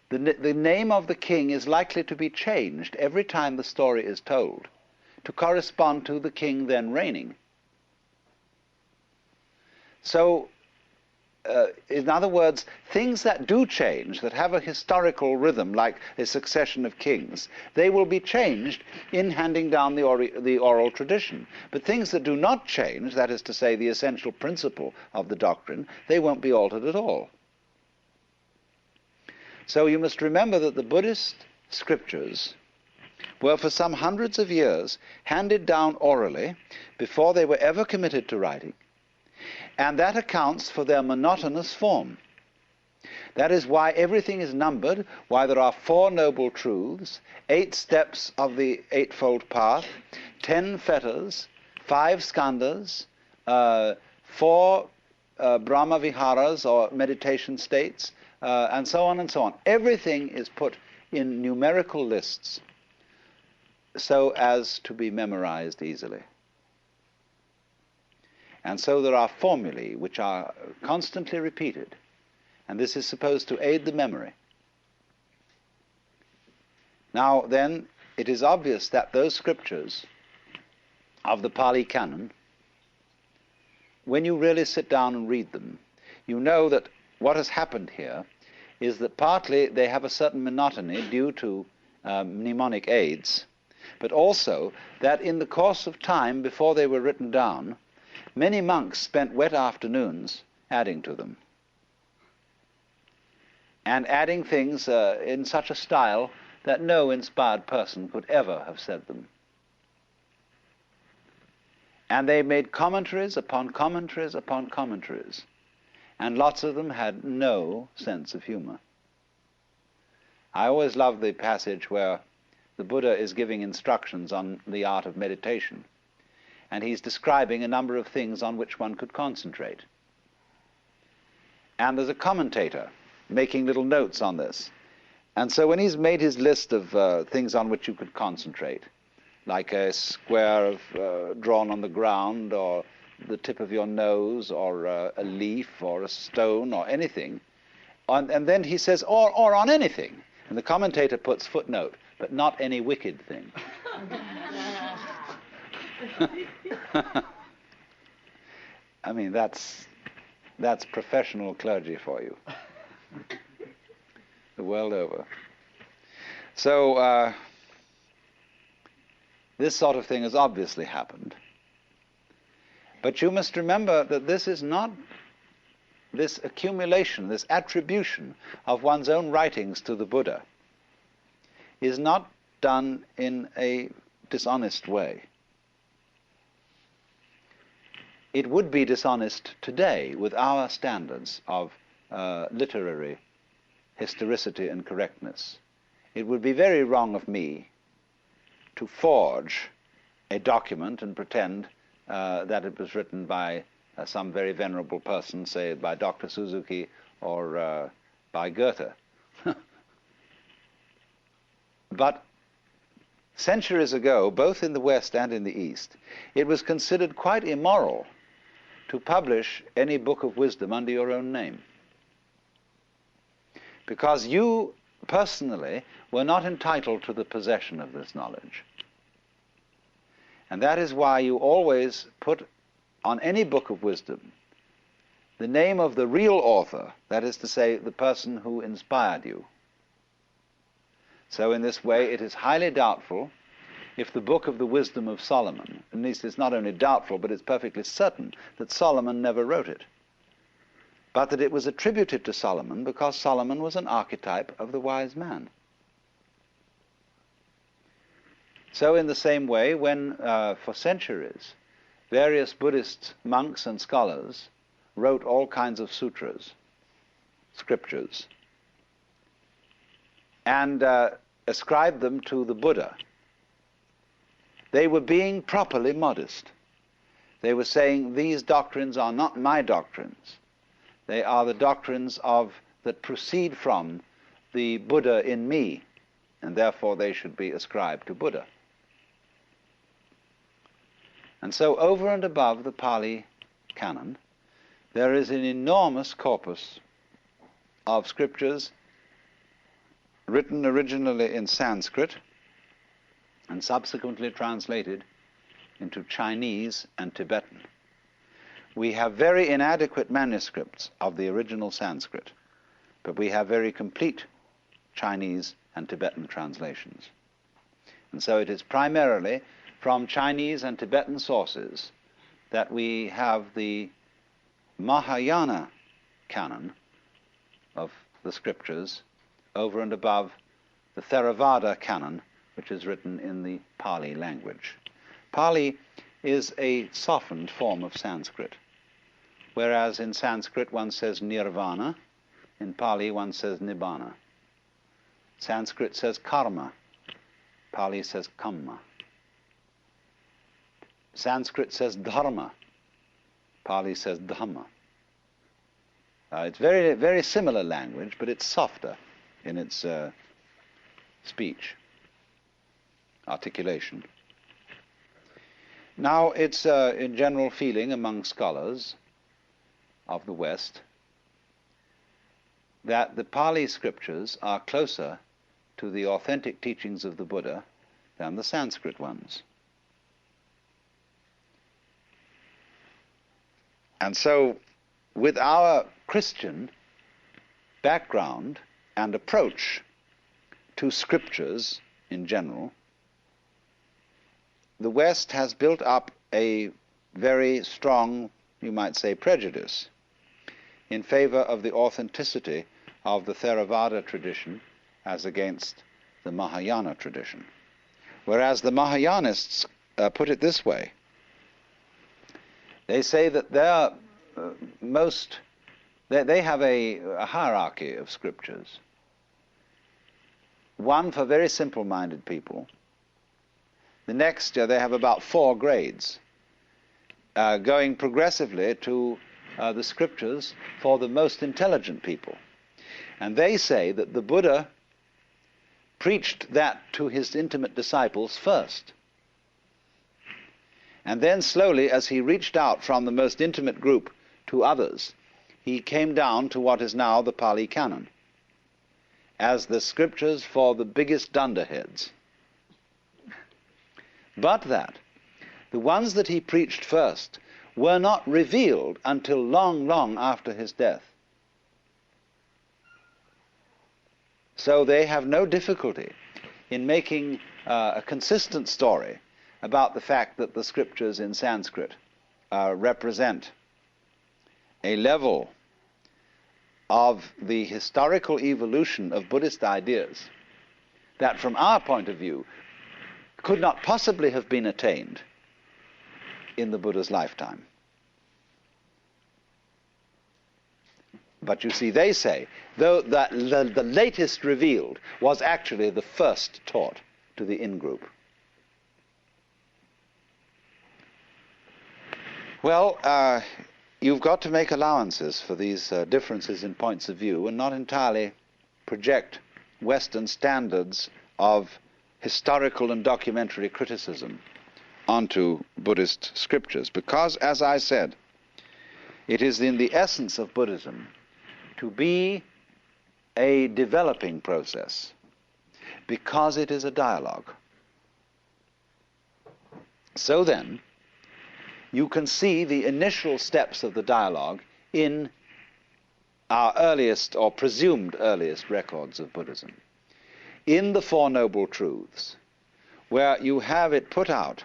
the name of the king is likely to be changed every time the story is told to correspond to the king then reigning. So, in other words, things that do change, that have a historical rhythm, like a succession of kings, they will be changed in handing down the oral tradition. But things that do not change, that is to say, the essential principle of the doctrine, they won't be altered at all. So you must remember that the Buddhist scriptures were for some hundreds of years handed down orally before they were ever committed to writing. And that accounts for their monotonous form. That is why everything is numbered, why there are 4 noble truths, 8 steps of the Eightfold Path, 10 fetters, 5 skandhas, 4 Brahma viharas or meditation states, and so on and so on. Everything is put in numerical lists so as to be memorized easily. And so there are formulae which are constantly repeated, and this is supposed to aid the memory. Now then, it is obvious that those scriptures of the Pali Canon, when you really sit down and read them, you know that what has happened here is that partly they have a certain monotony due to mnemonic aids, but also that in the course of time before they were written down, many monks spent wet afternoons adding to them, and adding things in such a style that no inspired person could ever have said them. And they made commentaries upon commentaries upon commentaries, and lots of them had no sense of humor. I always love the passage where the Buddha is giving instructions on the art of meditation, and he's describing a number of things on which one could concentrate. And there's a commentator making little notes on this. And so when he's made his list of things on which you could concentrate, like a square drawn on the ground, or the tip of your nose, or a leaf, or a stone, or anything, and then he says, or on anything. And the commentator puts footnote, but not any wicked thing. I mean, that's professional clergy for you, the world over. So this sort of thing has obviously happened. But you must remember that this is not, this accumulation, this attribution of one's own writings to the Buddha is not done in a dishonest way. It would be dishonest today with our standards of literary historicity and correctness. It would be very wrong of me to forge a document and pretend that it was written by some very venerable person, say by Dr. Suzuki or by Goethe. But centuries ago, both in the West and in the East, it was considered quite immoral to publish any book of wisdom under your own name, because you personally were not entitled to the possession of this knowledge. And that is why you always put on any book of wisdom the name of the real author, that is to say, the person who inspired you. So in this way, it is highly doubtful if the book of the wisdom of Solomon, at least it's not only doubtful, but it's perfectly certain that Solomon never wrote it, but that it was attributed to Solomon because Solomon was an archetype of the wise man. So in the same way, when for centuries various Buddhist monks and scholars wrote all kinds of sutras, scriptures, and ascribed them to the Buddha, they were being properly modest. They were saying, these doctrines are not my doctrines. They are the doctrines that proceed from the Buddha in me, and therefore they should be ascribed to Buddha. And so over and above the Pali canon, there is an enormous corpus of scriptures written originally in Sanskrit and subsequently translated into Chinese and Tibetan. We have very inadequate manuscripts of the original Sanskrit, but we have very complete Chinese and Tibetan translations. And so it is primarily from Chinese and Tibetan sources that we have the Mahayana canon of the scriptures over and above the Theravada canon, which is written in the Pali language. Pali is a softened form of Sanskrit, whereas in Sanskrit one says nirvana, in Pali one says nibbana. Sanskrit says karma, Pali says kamma. Sanskrit says dharma, Pali says dhamma. It's very, very similar language, but it's softer in its speech, articulation. Now, it's a general feeling among scholars of the West that the Pali scriptures are closer to the authentic teachings of the Buddha than the Sanskrit ones. And so, with our Christian background and approach to scriptures in general, the West has built up a very strong, you might say, prejudice in favor of the authenticity of the Theravada tradition as against the Mahayana tradition. Whereas the Mahayanists put it this way. They say that they have a hierarchy of scriptures. One for very simple-minded people. The next, they have about 4 grades, going progressively to the scriptures for the most intelligent people. And they say that the Buddha preached that to his intimate disciples first. And then slowly, as he reached out from the most intimate group to others, he came down to what is now the Pali Canon, as the scriptures for the biggest dunderheads. But that the ones that he preached first were not revealed until long, long after his death. So they have no difficulty in making a consistent story about the fact that the scriptures in Sanskrit represent a level of the historical evolution of Buddhist ideas that, from our point of view, could not possibly have been attained in the Buddha's lifetime. But you see, they say, though the latest revealed was actually the first taught to the in-group. Well, you've got to make allowances for these differences in points of view and not entirely project Western standards of historical and documentary criticism onto Buddhist scriptures. Because, as I said, it is in the essence of Buddhism to be a developing process, because it is a dialogue. So then, you can see the initial steps of the dialogue in our earliest or presumed earliest records of Buddhism. In the Four Noble Truths, where you have it put out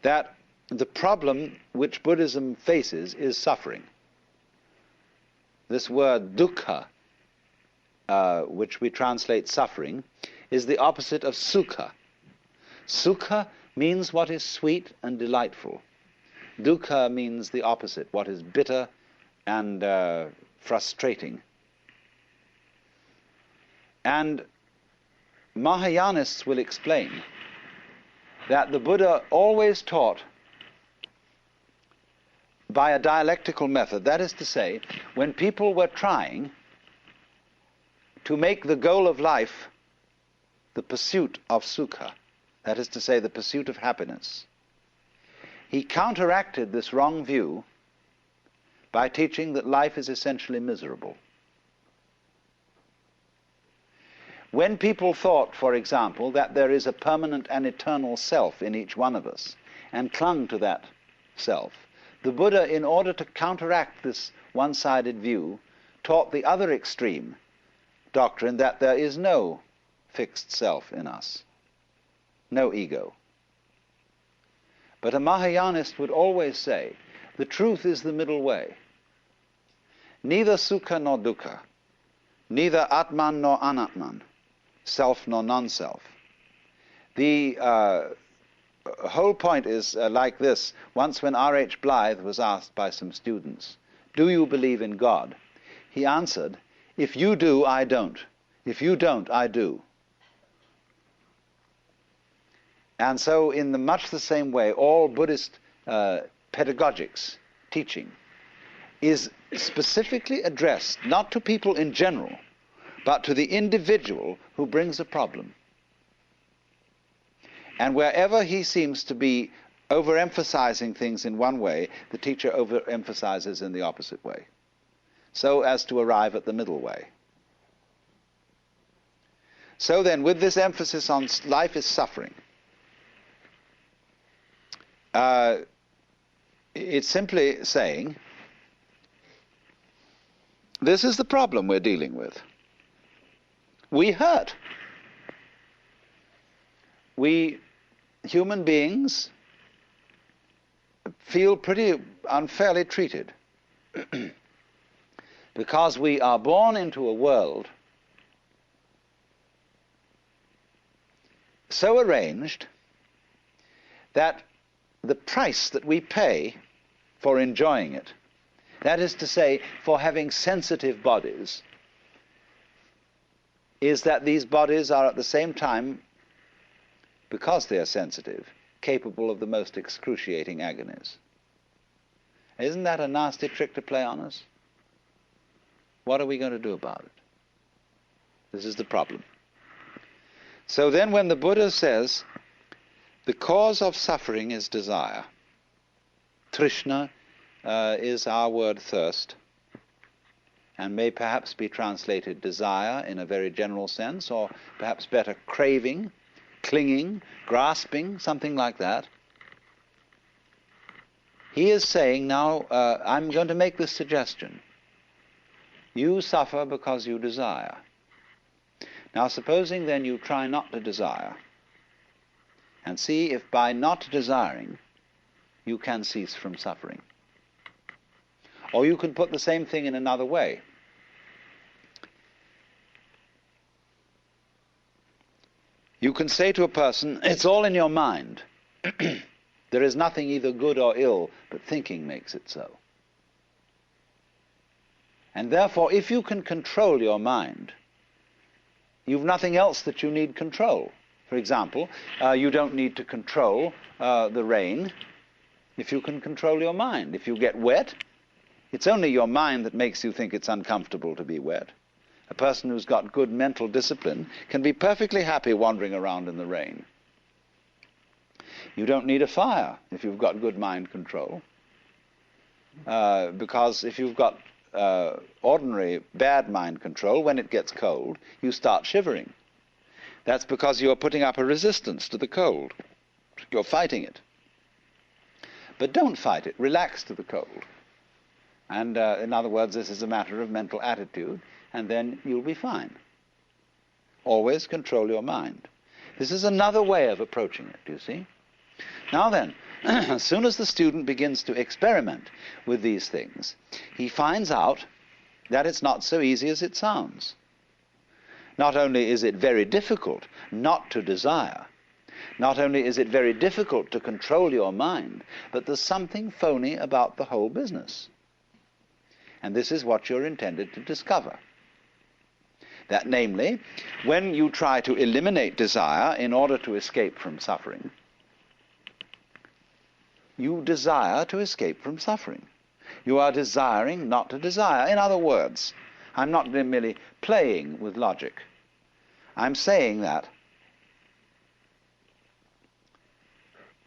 that the problem which Buddhism faces is suffering. This word dukkha, which we translate suffering, is the opposite of sukha. Sukha means what is sweet and delightful. Dukkha means the opposite, what is bitter and frustrating. And Mahayanists will explain that the Buddha always taught by a dialectical method. That is to say, when people were trying to make the goal of life the pursuit of sukha, that is to say, the pursuit of happiness, he counteracted this wrong view by teaching that life is essentially miserable. When people thought, for example, that there is a permanent and eternal self in each one of us, and clung to that self, the Buddha, in order to counteract this one-sided view, taught the other extreme doctrine that there is no fixed self in us, no ego. But a Mahayanist would always say, the truth is the middle way. Neither sukha nor dukkha, neither atman nor anatman, self nor non-self. The whole point is like this. Once when R.H. Blythe was asked by some students, do you believe in God? He answered, if you do, I don't. If you don't, I do. And so in much the same way, all Buddhist pedagogics, teaching, is specifically addressed not to people in general, but to the individual who brings a problem. And wherever he seems to be overemphasizing things in one way, the teacher overemphasizes in the opposite way, so as to arrive at the middle way. So then, with this emphasis on life is suffering, it's simply saying, this is the problem we're dealing with. We hurt. We, human beings, feel pretty unfairly treated because we are born into a world so arranged that the price that we pay for enjoying it, that is to say, for having sensitive bodies, is that these bodies are at the same time, because they are sensitive, capable of the most excruciating agonies. Isn't that a nasty trick to play on us? What are we going to do about it? This is the problem. So then when the Buddha says, the cause of suffering is desire, Trishna is our word thirst, and may perhaps be translated desire in a very general sense, or perhaps better craving, clinging, grasping, something like that. He is saying now, I'm going to make this suggestion. You suffer because you desire. Now supposing then you try not to desire, and see if by not desiring you can cease from suffering. Or you can put the same thing in another way. You can say to a person, it's all in your mind. There is nothing either good or ill, but thinking makes it so. And therefore, if you can control your mind, you've nothing else that you need control. For example, you don't need to control the rain if you can control your mind. If you get wet, it's only your mind that makes you think it's uncomfortable to be wet. A person who's got good mental discipline can be perfectly happy wandering around in the rain. You don't need a fire if you've got good mind control. Because if you've got ordinary bad mind control, when it gets cold, you start shivering. That's because you're putting up a resistance to the cold. You're fighting it. But don't fight it. Relax to the cold. And in other words, this is a matter of mental attitude, and then you'll be fine. Always control your mind. This is another way of approaching it, do you see? Now then, as soon as the student begins to experiment with these things, he finds out that it's not so easy as it sounds. Not only is it very difficult not to desire, not only is it very difficult to control your mind, but there's something phony about the whole business. And this is what you're intended to discover. That namely, when you try to eliminate desire in order to escape from suffering, you desire to escape from suffering. You are desiring not to desire. In other words, I'm not merely playing with logic. I'm saying that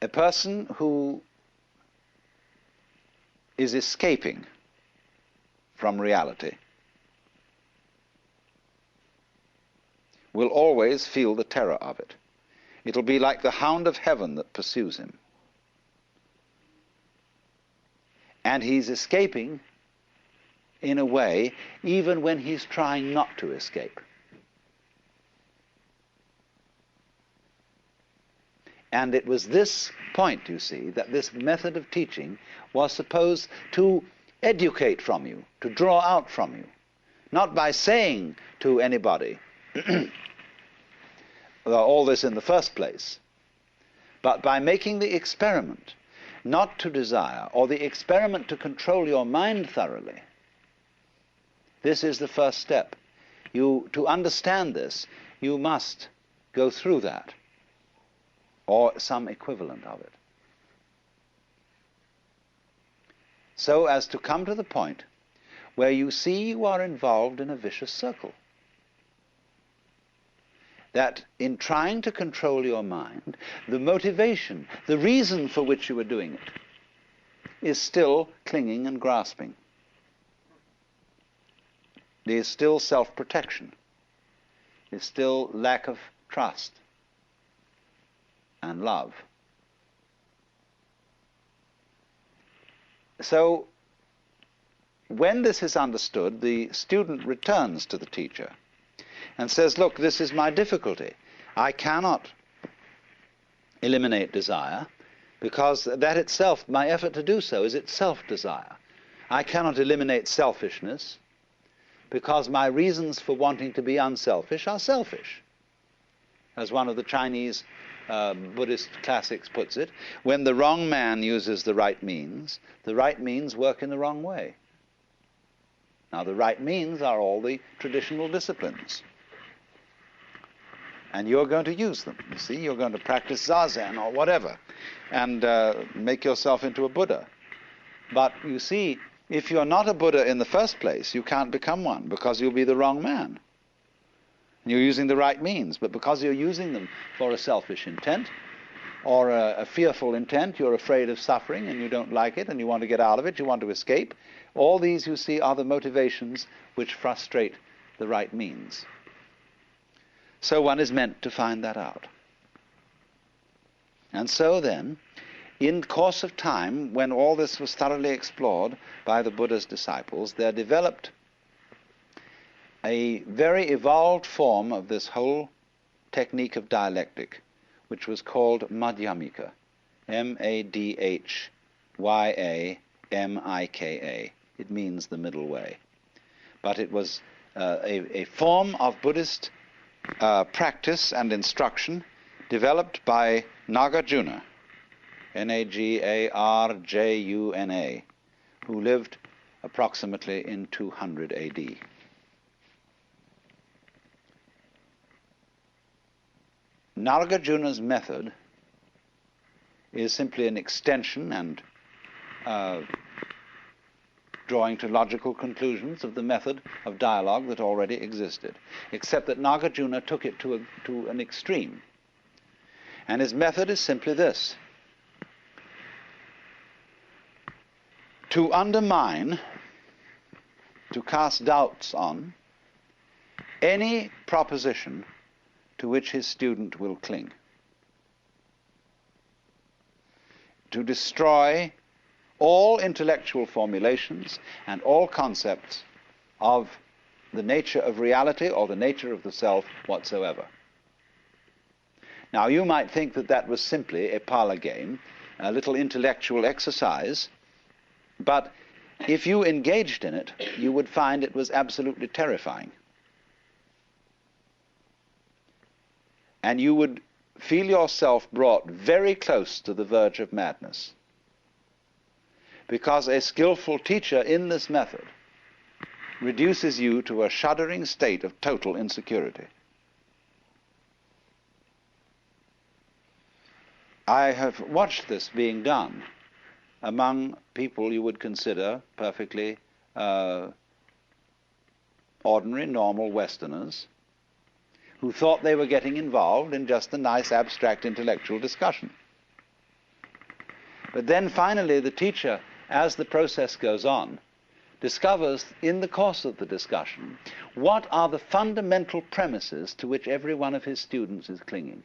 a person who is escaping from reality will always feel the terror of it. It'll be like the hound of heaven that pursues him. And he's escaping in a way even when he's trying not to escape. And it was this point, you see, that this method of teaching was supposed to educate from you, to draw out from you. Not by saying to anybody all this in the first place, but by making the experiment not to desire, or the experiment to control your mind thoroughly. This is the first step. To understand this, you must go through that, or some equivalent of it, so as to come to the point where you see you are involved in a vicious circle. That in trying to control your mind, the motivation, the reason for which you are doing it, is still clinging and grasping. There is still self-protection. There's still lack of trust and love. So, when this is understood, the student returns to the teacher and says, look, this is my difficulty. I cannot eliminate desire because that itself, my effort to do so, is itself desire. I cannot eliminate selfishness because my reasons for wanting to be unselfish are selfish. As one of the Chinese Buddhist classics puts it, when the wrong man uses the right means work in the wrong way. Now, the right means are all the traditional disciplines. And you're going to use them. You see, you're going to practice Zazen or whatever and make yourself into a Buddha. But you see, if you're not a Buddha in the first place, you can't become one because you'll be the wrong man. And you're using the right means, but because you're using them for a selfish intent or a fearful intent, you're afraid of suffering and you don't like it and you want to get out of it, you want to escape. All these, you see, are the motivations which frustrate the right means. So one is meant to find that out. And so then, in course of time, when all this was thoroughly explored by the Buddha's disciples, there developed a very evolved form of this whole technique of dialectic, which was called Madhyamika, Madhyamika. It means the middle way. But it was a form of Buddhist practice and instruction developed by Nagarjuna, Nagarjuna, who lived approximately in 200 AD. Nagarjuna's method is simply an extension and drawing to logical conclusions of the method of dialogue that already existed, except that Nagarjuna took it to an extreme. And his method is simply this: to undermine, to cast doubts on any proposition to which his student will cling, to destroy all intellectual formulations and all concepts of the nature of reality or the nature of the self whatsoever. Now, you might think that that was simply a parlor game, a little intellectual exercise, but if you engaged in it, you would find it was absolutely terrifying. And you would feel yourself brought very close to the verge of madness. Because a skillful teacher in this method reduces you to a shuddering state of total insecurity. I have watched this being done among people you would consider perfectly ordinary, normal Westerners who thought they were getting involved in just a nice abstract intellectual discussion. But then finally the teacher, as the process goes on, discovers in the course of the discussion what are the fundamental premises to which every one of his students is clinging.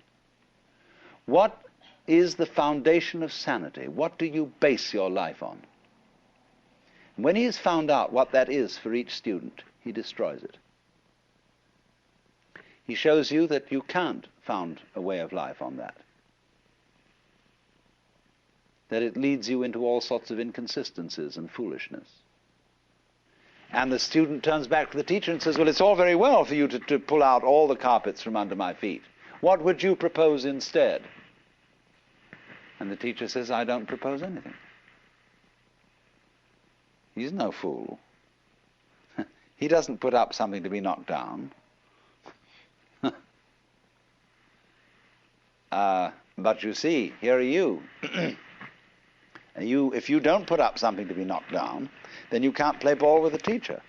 What is the foundation of sanity? What do you base your life on? When he has found out what that is for each student, he destroys it. He shows you that you can't found a way of life on that. That it leads you into all sorts of inconsistencies and foolishness. And the student turns back to the teacher and says, well, it's all very well for you to pull out all the carpets from under my feet. What would you propose instead? And the teacher says, I don't propose anything. He's no fool. He doesn't put up something to be knocked down. But you see, here are you. If you don't put up something to be knocked down, then you can't play ball with the teacher.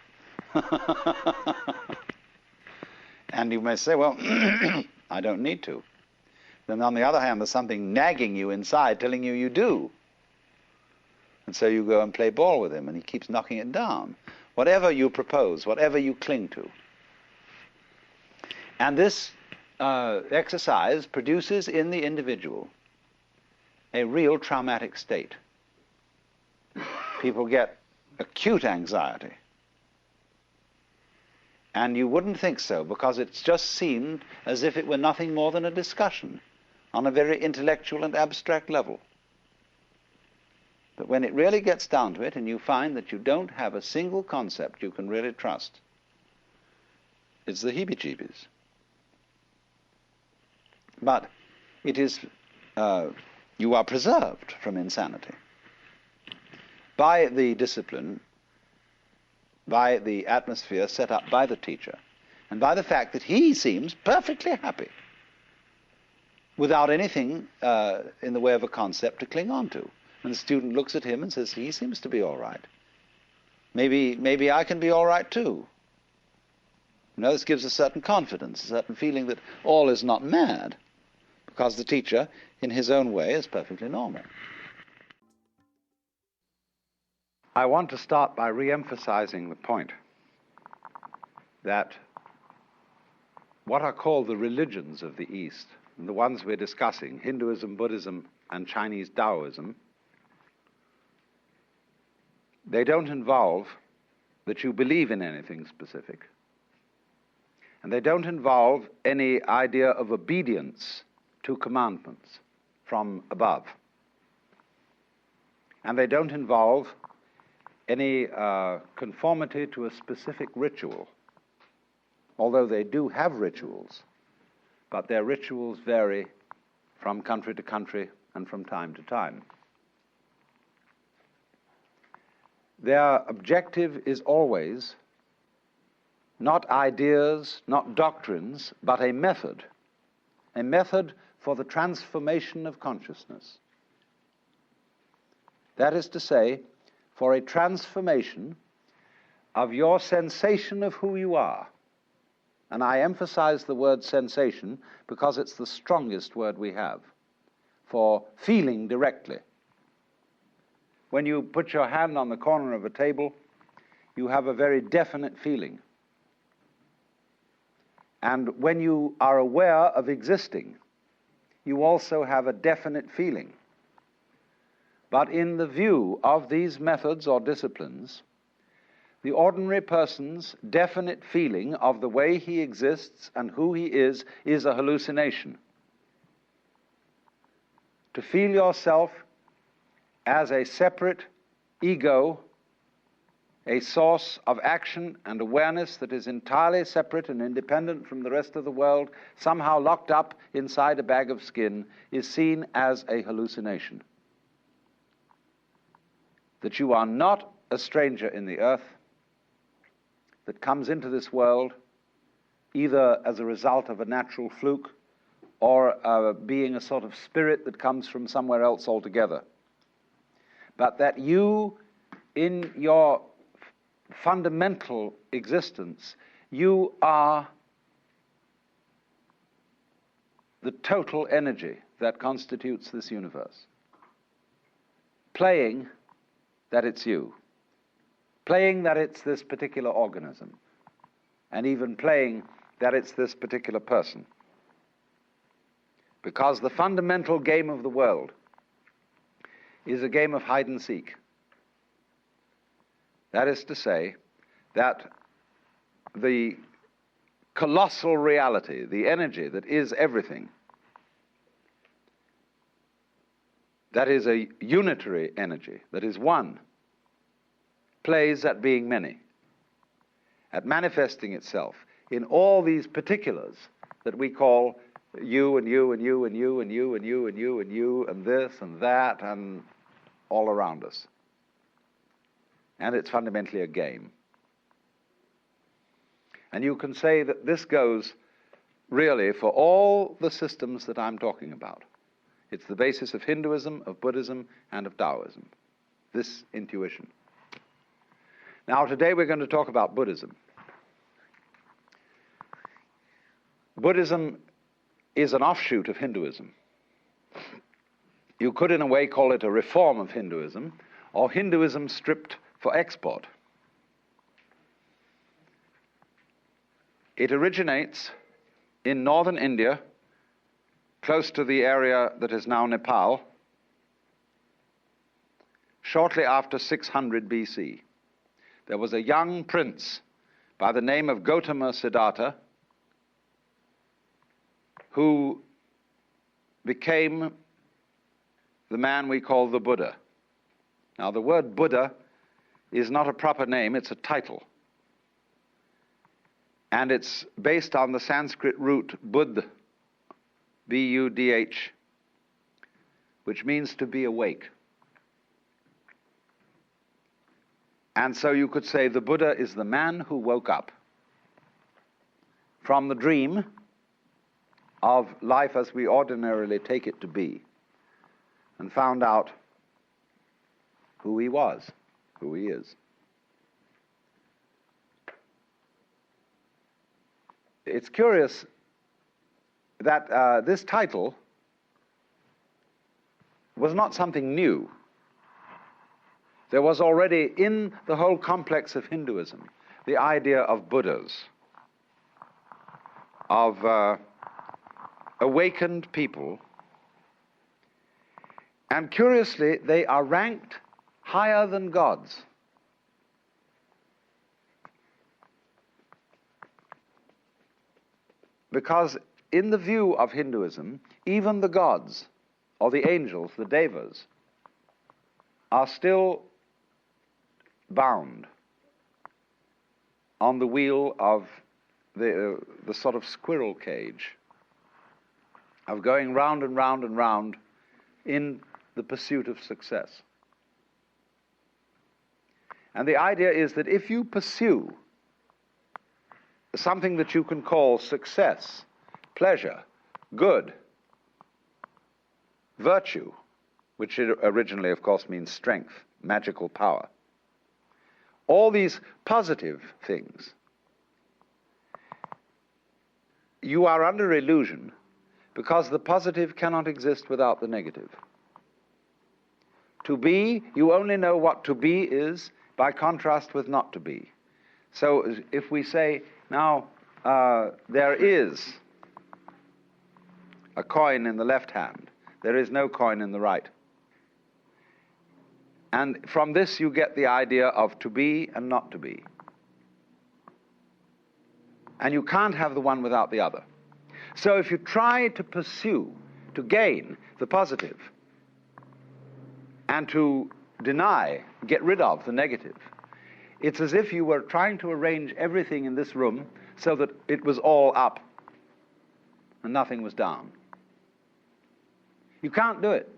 And you may say, well, I don't need to. Then on the other hand, there's something nagging you inside telling you you do. And so you go and play ball with him, and he keeps knocking it down. Whatever you propose, whatever you cling to. And this exercise produces in the individual a real traumatic state. People get acute anxiety. And you wouldn't think so, because it's just seemed as if it were nothing more than a discussion on a very intellectual and abstract level. But when it really gets down to it, and you find that you don't have a single concept you can really trust, it's the heebie-jeebies. But it is, you are preserved from insanity by the discipline, by the atmosphere set up by the teacher, and by the fact that he seems perfectly happy without anything in the way of a concept to cling on to. And the student looks at him and says, he seems to be all right. Maybe I can be all right too. You know, this gives a certain confidence, a certain feeling that all is not mad, because the teacher, in his own way, is perfectly normal. I want to start by re-emphasizing the point that what are called the religions of the East, and the ones we're discussing, Hinduism, Buddhism, and Chinese Taoism, they don't involve that you believe in anything specific. And they don't involve any idea of obedience to commandments from above. And they don't involve any conformity to a specific ritual, although they do have rituals, but their rituals vary from country to country and from time to time. Their objective is always not ideas, not doctrines, but a method for the transformation of consciousness. That is to say, for a transformation of your sensation of who you are. And I emphasize the word sensation because it's the strongest word we have for feeling directly. When you put your hand on the corner of a table, you have a very definite feeling. And when you are aware of existing, you also have a definite feeling. But in the view of these methods or disciplines, the ordinary person's definite feeling of the way he exists and who he is a hallucination. To feel yourself as a separate ego, a source of action and awareness that is entirely separate and independent from the rest of the world, somehow locked up inside a bag of skin, is seen as a hallucination. That you are not a stranger in the earth, that comes into this world either as a result of a natural fluke or being a sort of spirit that comes from somewhere else altogether. But that you, in your fundamental existence, you are the total energy that constitutes this universe. Playing that it's you. Playing that it's this particular organism. And even playing that it's this particular person. Because the fundamental game of the world is a game of hide and seek. That is to say, that the colossal reality, the energy that is everything, that is a unitary energy, that is one, plays at being many, at manifesting itself in all these particulars that we call you and you and you and you and you and you and you and you and this and that and all around us. And it's fundamentally a game. And you can say that this goes really for all the systems that I'm talking about. It's the basis of Hinduism, of Buddhism, and of Taoism, this intuition. Now, today we're going to talk about Buddhism. Buddhism is an offshoot of Hinduism. You could, in a way, call it a reform of Hinduism, or Hinduism stripped for export. It originates in northern India, close to the area that is now Nepal, shortly after 600 BC. There was a young prince by the name of Gautama Siddhartha who became the man we call the Buddha. Now, the word Buddha is not a proper name, it's a title. And it's based on the Sanskrit root Buddh, B-U-D-H, which means to be awake. And so you could say the Buddha is the man who woke up from the dream of life as we ordinarily take it to be and found out who he was, who he is. It's curious that this title was not something new. There was already in the whole complex of Hinduism the idea of Buddhas, of awakened people, and curiously they are ranked higher than gods. Because in the view of Hinduism, even the gods, or the angels, the devas, are still bound on the wheel of the sort of squirrel cage of going round and round and round in the pursuit of success. And the idea is that if you pursue something that you can call success, pleasure, good, virtue, which originally, of course, means strength, magical power, all these positive things, you are under illusion because the positive cannot exist without the negative. To be, you only know what to be is by contrast with not to be. So if we say, now, there is a coin in the left hand, there is no coin in the right. And from this you get the idea of to be and not to be. And you can't have the one without the other. So if you try to pursue, to gain the positive, and to deny, get rid of the negative, it's as if you were trying to arrange everything in this room so that it was all up and nothing was down. You can't do it.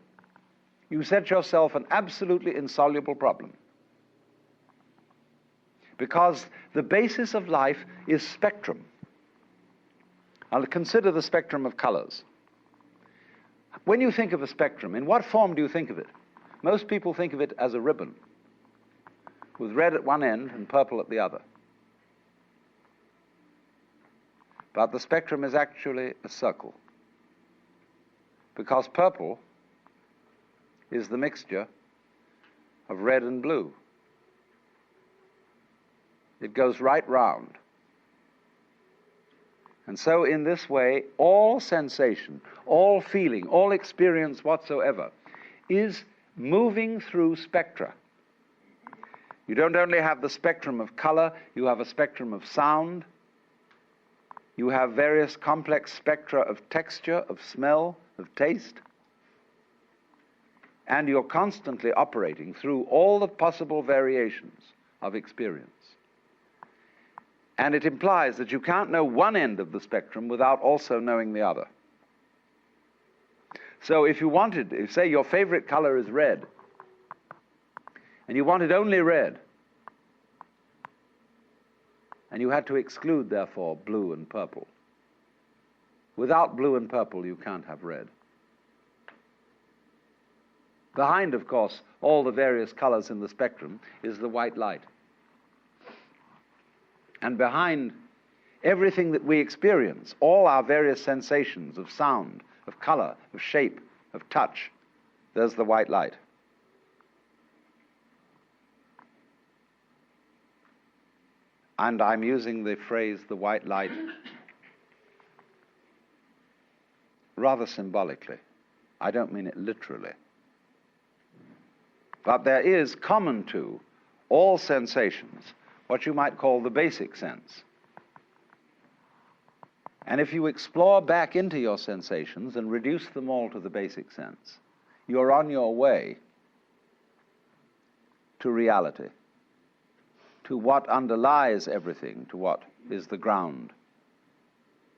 You set yourself an absolutely insoluble problem. Because the basis of life is spectrum. I'll consider the spectrum of colors. When you think of a spectrum, in what form do you think of it? Most people think of it as a ribbon, with red at one end and purple at the other. But the spectrum is actually a circle, because purple is the mixture of red and blue. It goes right round. And so in this way, all sensation, all feeling, all experience whatsoever is moving through spectra. You don't only have the spectrum of color, you have a spectrum of sound, you have various complex spectra of texture, of smell, of taste, and you're constantly operating through all the possible variations of experience. And it implies that you can't know one end of the spectrum without also knowing the other. So if you wanted, if say your favorite color is red, and you wanted only red, and you had to exclude, therefore, blue and purple. Without blue and purple, you can't have red. Behind, of course, all the various colors in the spectrum is the white light. And behind everything that we experience, all our various sensations of sound, of color, of shape, of touch, there's the white light. And I'm using the phrase the white light rather symbolically. I don't mean it literally. But there is common to all sensations what you might call the basic sense. And if you explore back into your sensations and reduce them all to the basic sense, you're on your way to reality, to what underlies everything, to what is the ground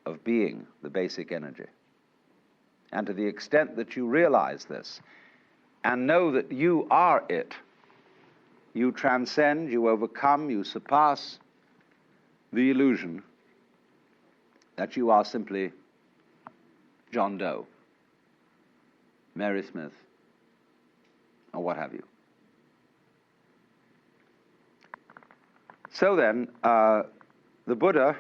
of being, the basic energy. And to the extent that you realize this and know that you are it, you transcend, you overcome, you surpass the illusion that you are simply John Doe, Mary Smith, or what have you. So then, the Buddha,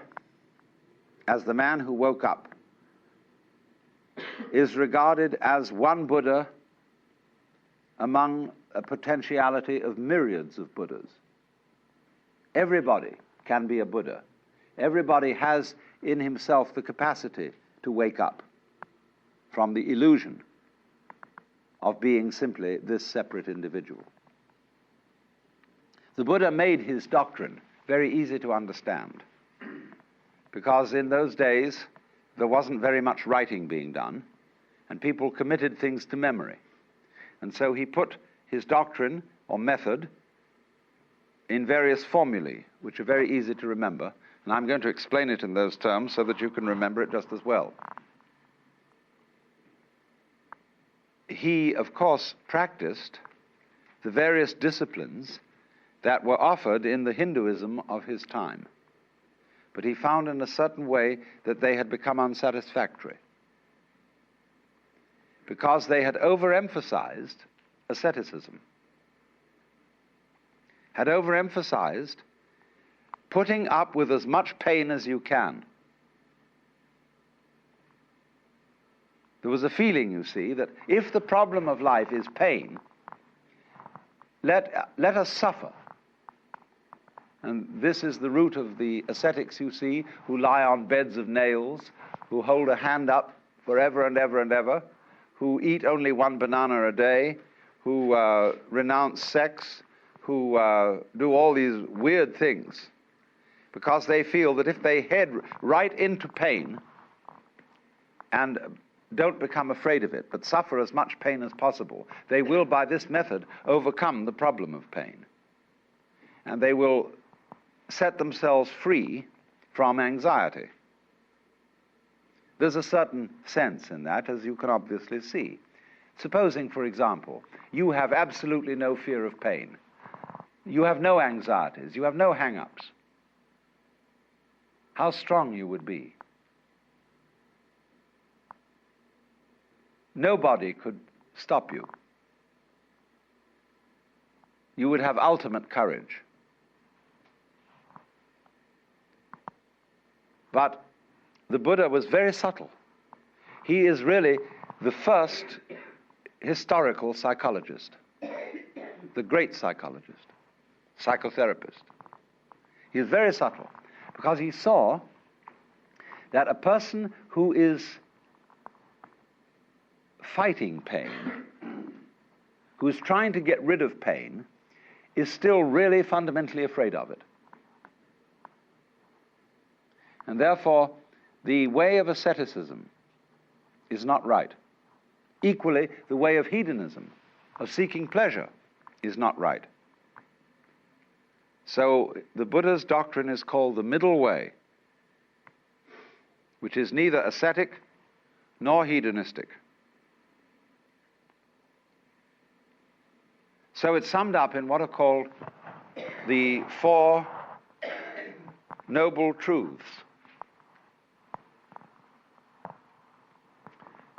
as the man who woke up, is regarded as one Buddha among a potentiality of myriads of Buddhas. Everybody can be a Buddha. Everybody has in himself the capacity to wake up from the illusion of being simply this separate individual. The Buddha made his doctrine very easy to understand, because in those days there wasn't very much writing being done, and people committed things to memory. And so he put his doctrine or method in various formulae, which are very easy to remember, and I'm going to explain it in those terms so that you can remember it just as well. He, of course, practiced the various disciplines that were offered in the Hinduism of his time, but he found in a certain way that they had become unsatisfactory, because they had overemphasized asceticism, had overemphasized putting up with as much pain as you can. There was a feeling, you see, that if the problem of life is pain, let us suffer. And this is the root of the ascetics, you see, who lie on beds of nails, who hold a hand up forever and ever and ever, who eat only one banana a day, who renounce sex, who do all these weird things, because they feel that if they head right into pain and don't become afraid of it, but suffer as much pain as possible, they will, by this method, overcome the problem of pain. And they will set themselves free from anxiety. There's a certain sense in that, as you can obviously see. Supposing, for example, you have absolutely no fear of pain. You have no anxieties. You have no hang-ups. How strong you would be. Nobody could stop you. You would have ultimate courage. But the Buddha was very subtle. He is really the first historical psychologist, the great psychologist, psychotherapist. He is very subtle because he saw that a person who is fighting pain, who is trying to get rid of pain, is still really fundamentally afraid of it. And therefore, the way of asceticism is not right. Equally, the way of hedonism, of seeking pleasure, is not right. So the Buddha's doctrine is called the middle way, which is neither ascetic nor hedonistic. So it's summed up in what are called the Four Noble Truths.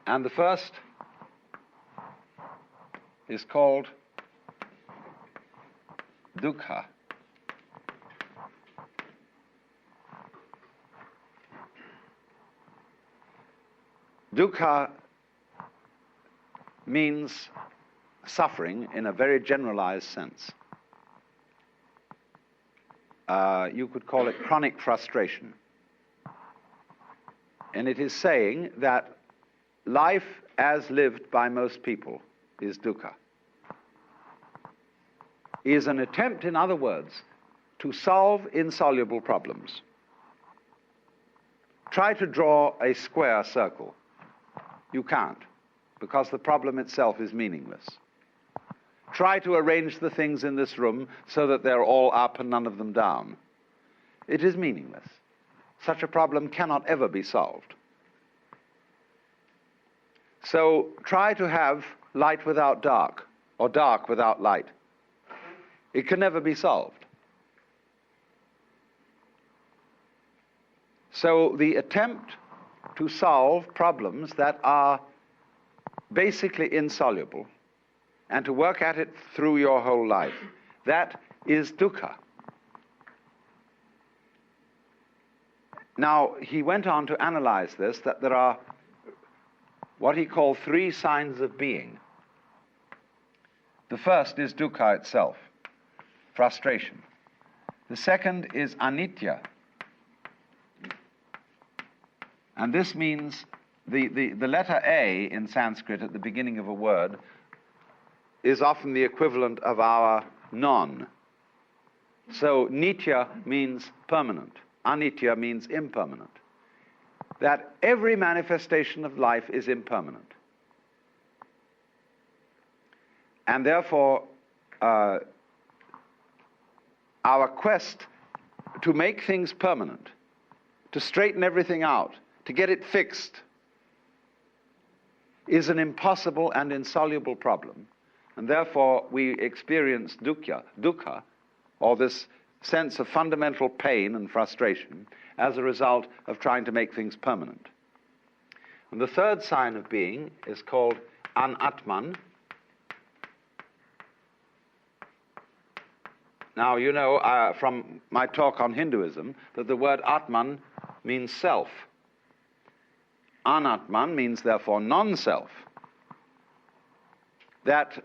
And the first is called dukkha. Dukkha means suffering in a very generalized sense. You could call it chronic frustration. And it is saying that life as lived by most people is dukkha. Is an attempt, in other words, to solve insoluble problems. Try to draw a square circle. You can't, because the problem itself is meaningless. Try to arrange the things in this room so that they're all up and none of them down. It is meaningless. Such a problem cannot ever be solved. So try to have light without dark, or dark without light. It can never be solved. So the attempt to solve problems that are basically insoluble and to work at it through your whole life, that is dukkha. Now, he went on to analyze this, that there are what he called three signs of being. The first is dukkha itself, frustration. The second is anitya. And this means the letter A in Sanskrit at the beginning of a word is often the equivalent of our non. So nitya means permanent. Anitya means impermanent. That every manifestation of life is impermanent. And therefore, our quest to make things permanent, to straighten everything out, to get it fixed, is an impossible and insoluble problem. And therefore, we experience dukkha, or this sense of fundamental pain and frustration, as a result of trying to make things permanent. And the third sign of being is called anatman. Now, you know from my talk on Hinduism that the word atman means self. Anatman means, therefore, non-self. That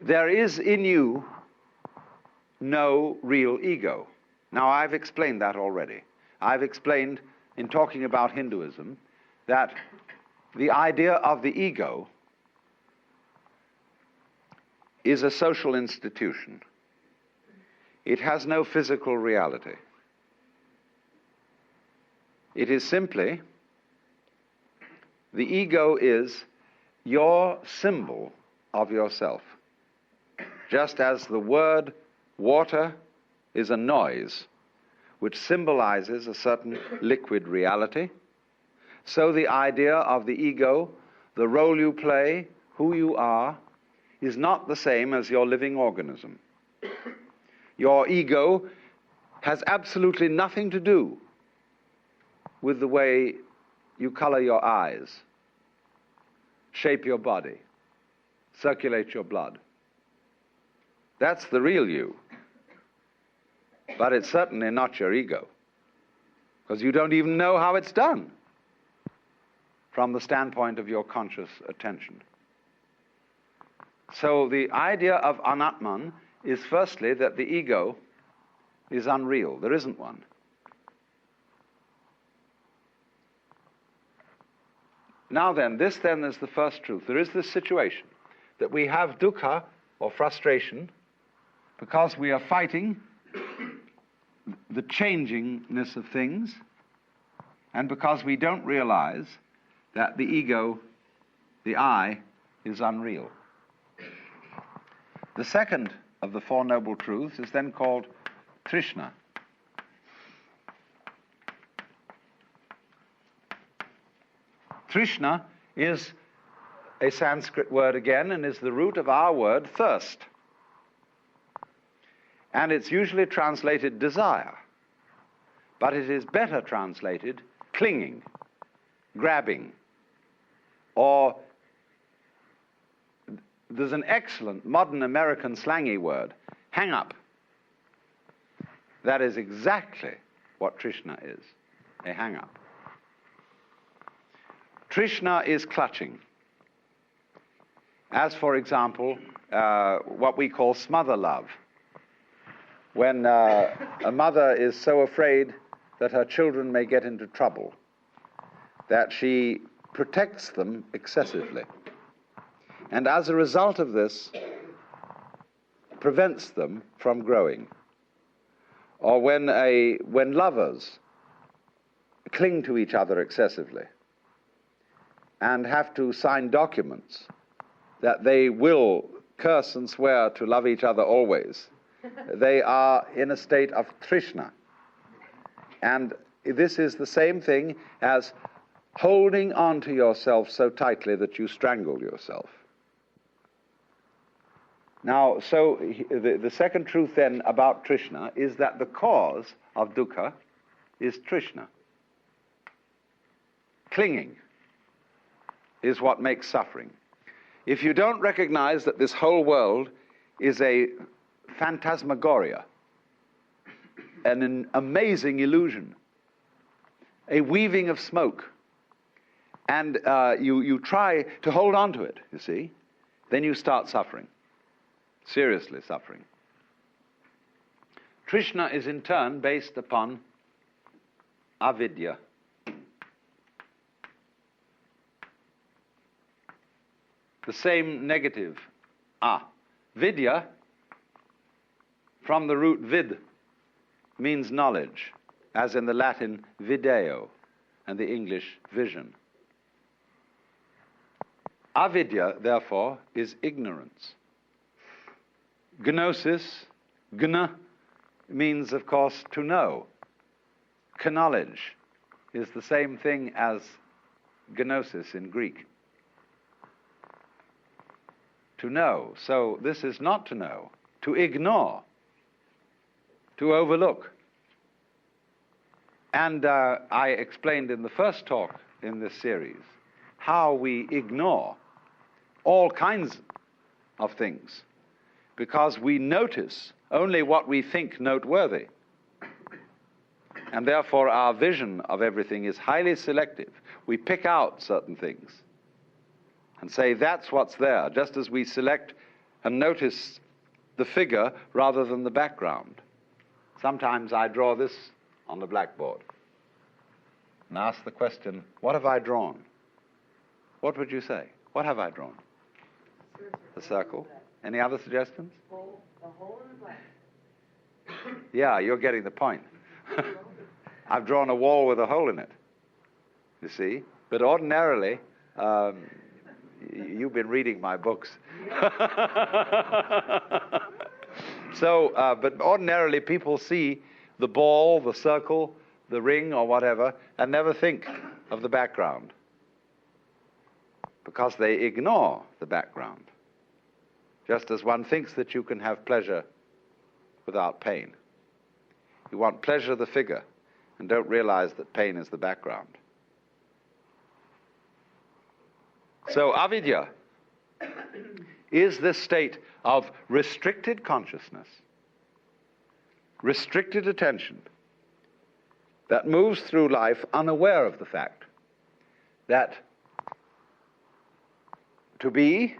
there is in you no real ego. Now, I've explained that already. I've explained, in talking about Hinduism, that the idea of the ego is a social institution. It has no physical reality. It is simply, the ego is your symbol of yourself. Just as the word water is a noise which symbolizes a certain liquid reality, so the idea of the ego, the role you play, who you are, is not the same as your living organism. Your ego has absolutely nothing to do with the way you color your eyes, shape your body, circulate your blood. That's the real you. But it's certainly not your ego, because you don't even know how it's done from the standpoint of your conscious attention. So the idea of anatman is firstly that the ego is unreal. There isn't one. Now then, this then is the first truth. There is this situation that we have dukkha, or frustration, because we are fighting the changingness of things, and because we don't realize that the ego, the I, is unreal. The second of the Four Noble Truths is then called Trishna. Trishna is a Sanskrit word again, and is the root of our word thirst. And it's usually translated desire, but it is better translated clinging, grabbing, or there's an excellent modern American slangy word, hang up. That is exactly what Trishna is, a hang up. Trishna is clutching. As, for example, what we call smother love. When a mother is so afraid that her children may get into trouble, that she protects them excessively. And as a result of this, prevents them from growing. Or when lovers cling to each other excessively and have to sign documents that they will curse and swear to love each other always, they are in a state of trishna. And this is the same thing as holding on to yourself so tightly that you strangle yourself. Now, so the second truth then about Trishna is that the cause of dukkha is Trishna. Clinging is what makes suffering. If you don't recognize that this whole world is a phantasmagoria, an amazing illusion, a weaving of smoke, and you try to hold on to it, you see, then you start suffering. Seriously suffering. Trishna is in turn based upon avidya. The same negative, vidya, from the root vid, means knowledge, as in the Latin video and the English vision. Avidya, therefore, is ignorance. Gnosis, gna, means, of course, to know. Knowledge is the same thing as gnosis in Greek. To know. So this is not to know, to ignore, to overlook. And I explained in the first talk in this series how we ignore all kinds of things, because we notice only what we think noteworthy. And therefore our vision of everything is highly selective. We pick out certain things and say that's what's there, just as we select and notice the figure rather than the background. Sometimes I draw this on the blackboard and ask the question, what have I drawn? What would you say? What have I drawn? A circle. Any other suggestions? A hole in the glass. Yeah, you're getting the point. I've drawn a wall with a hole in it, you see. But ordinarily, you've been reading my books. So, but ordinarily people see the ball, the circle, the ring or whatever, and never think of the background, because they ignore the background. Just as one thinks that you can have pleasure without pain. You want pleasure of the figure and don't realize that pain is the background. So avidya is this state of restricted consciousness, restricted attention, that moves through life unaware of the fact that to be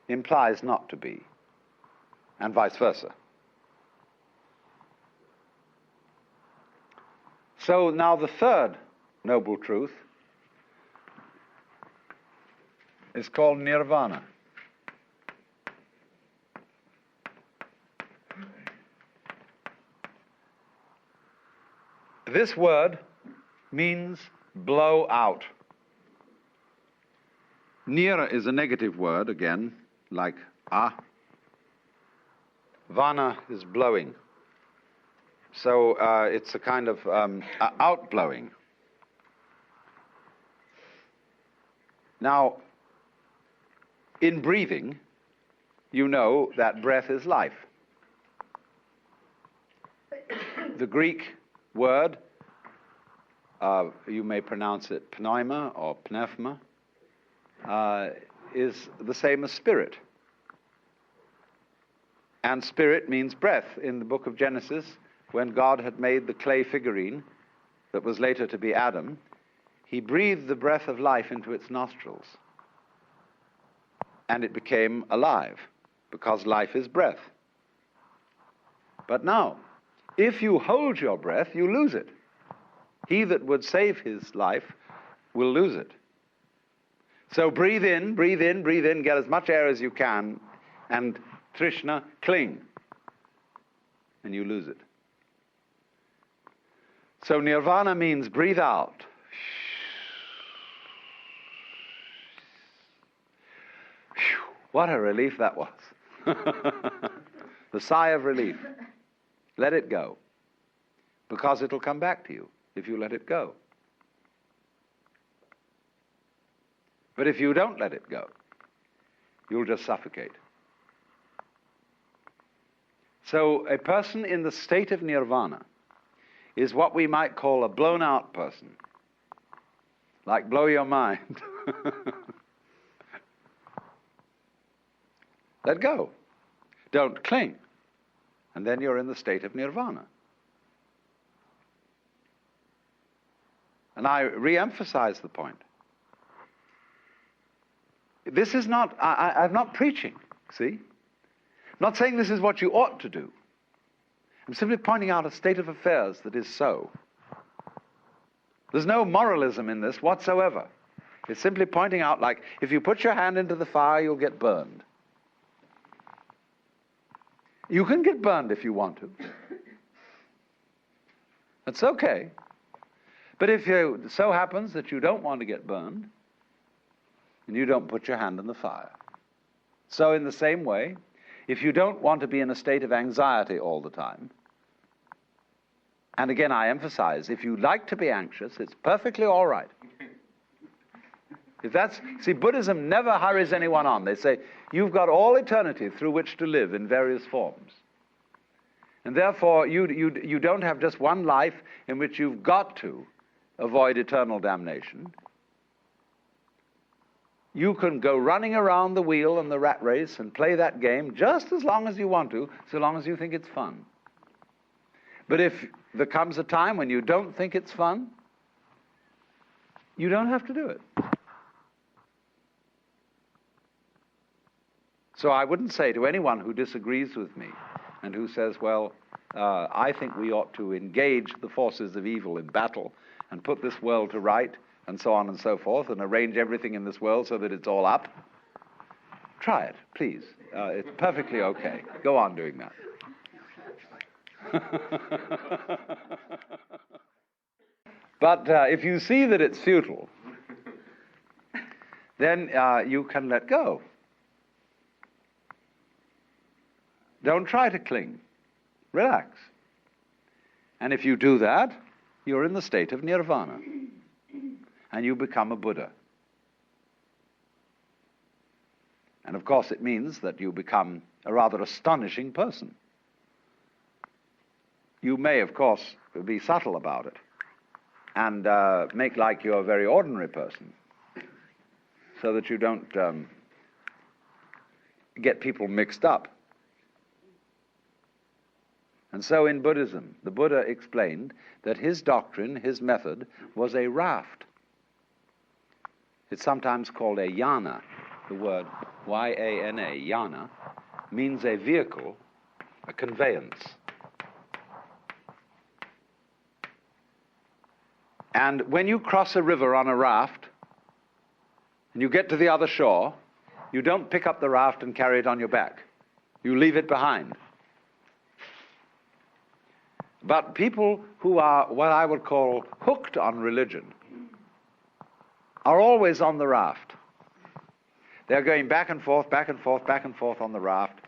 implies not to be, and vice versa. So now the third noble truth is called nirvana. This word means blow out. Nira is a negative word, again, like Vana is blowing. So it's a kind of outblowing. Now, in breathing, you know that breath is life. The Greek word, you may pronounce it pneuma or pneuma, is the same as spirit. And spirit means breath. In the book of Genesis, when God had made the clay figurine that was later to be Adam, he breathed the breath of life into its nostrils. And it became alive, because life is breath. But now, if you hold your breath, you lose it. He that would save his life will lose it. So breathe in, breathe in, breathe in, get as much air as you can, and Trishna, cling. And you lose it. So nirvana means breathe out. What a relief that was. The sigh of relief. Let it go. Because it'll come back to you if you let it go. But if you don't let it go, you'll just suffocate. So a person in the state of nirvana is what we might call a blown out person. Like blow your mind. Let go. Don't cling. And then you're in the state of nirvana. And I re-emphasize the point. This is not, I'm not preaching, see? I'm not saying this is what you ought to do. I'm simply pointing out a state of affairs that is so. There's no moralism in this whatsoever. It's simply pointing out, like, if you put your hand into the fire, you'll get burned. You can get burned if you want to. That's okay. But if it so happens that you don't want to get burned, then you don't put your hand in the fire. So in the same way, if you don't want to be in a state of anxiety all the time, and again I emphasize, if you like to be anxious, it's perfectly all right. If that's, see, Buddhism never hurries anyone on. They say, you've got all eternity through which to live in various forms. And therefore, you don't have just one life in which you've got to avoid eternal damnation. You can go running around the wheel and the rat race and play that game just as long as you want to, so long as you think it's fun. But if there comes a time when you don't think it's fun, you don't have to do it. So I wouldn't say to anyone who disagrees with me and who says, well, I think we ought to engage the forces of evil in battle and put this world to right and so on and so forth and arrange everything in this world so that it's all up. Try it, please. It's perfectly okay. Go on doing that. But if you see that it's futile, then you can let go. Don't try to cling. Relax. And if you do that, you're in the state of nirvana. And you become a Buddha. And of course it means that you become a rather astonishing person. You may, of course, be subtle about it and make like you're a very ordinary person so that you don't get people mixed up. And so in Buddhism, the Buddha explained that his doctrine, his method, was a raft. It's sometimes called a yana. The word Y-A-N-A, yana, means a vehicle, a conveyance. And when you cross a river on a raft, and you get to the other shore, you don't pick up the raft and carry it on your back. You leave it behind. But people who are what I would call hooked on religion are always on the raft. They're going back and forth, back and forth, back and forth on the raft.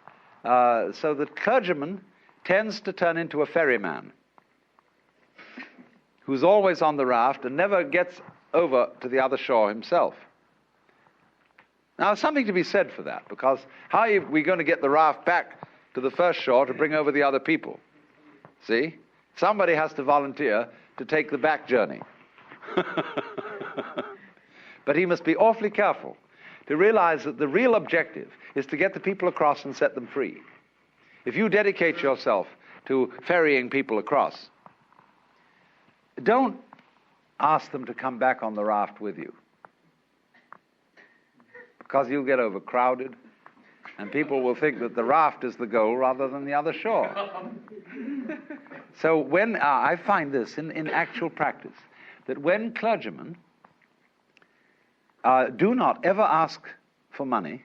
So the clergyman tends to turn into a ferryman who's always on the raft and never gets over to the other shore himself. Now, there's something to be said for that, because how are we going to get the raft back to the first shore to bring over the other people? See? Somebody has to volunteer to take the back journey. But he must be awfully careful to realize that the real objective is to get the people across and set them free. If you dedicate yourself to ferrying people across, don't ask them to come back on the raft with you, because you'll get overcrowded and people will think that the raft is the goal rather than the other shore. So when I find this in actual practice, that when clergymen do not ever ask for money,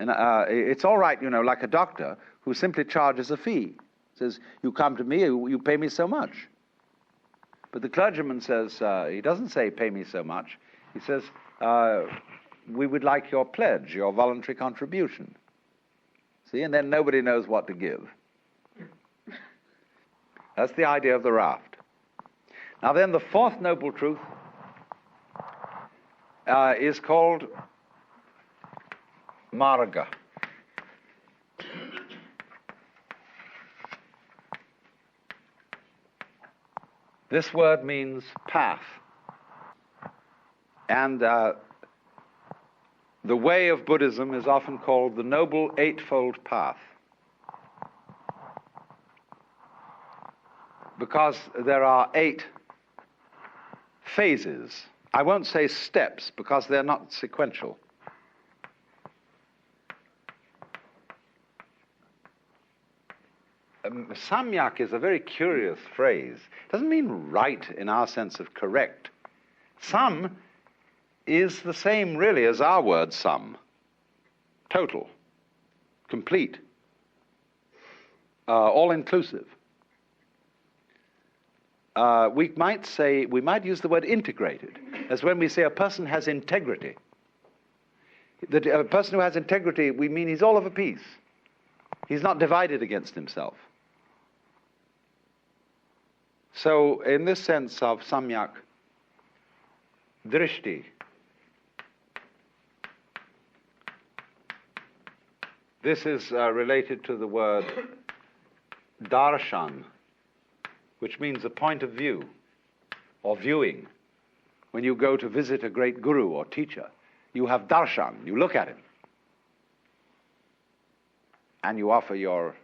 and it's all right, like a doctor who simply charges a fee. Says, you come to me, you pay me so much. But the clergyman says, he doesn't say pay me so much. He says, we would like your pledge, your voluntary contribution. See, and then nobody knows what to give. That's the idea of the raft. Now then, the fourth noble truth is called marga. This word means path. And the way of Buddhism is often called the Noble Eightfold Path, because there are 8 phases. I won't say steps, because they're not sequential. Samyak is a very curious phrase. It doesn't mean right in our sense of correct. Sam is the same really as our word sum. Total, complete, all-inclusive. We might use the word integrated, as when we say a person has integrity. That a person who has integrity, we mean he's all of a piece. He's not divided against himself. So, in this sense of samyak, drishti, this is related to the word darshan, which means a point of view or viewing. When you go to visit a great guru or teacher, you have darshan, you look at him, and you offer your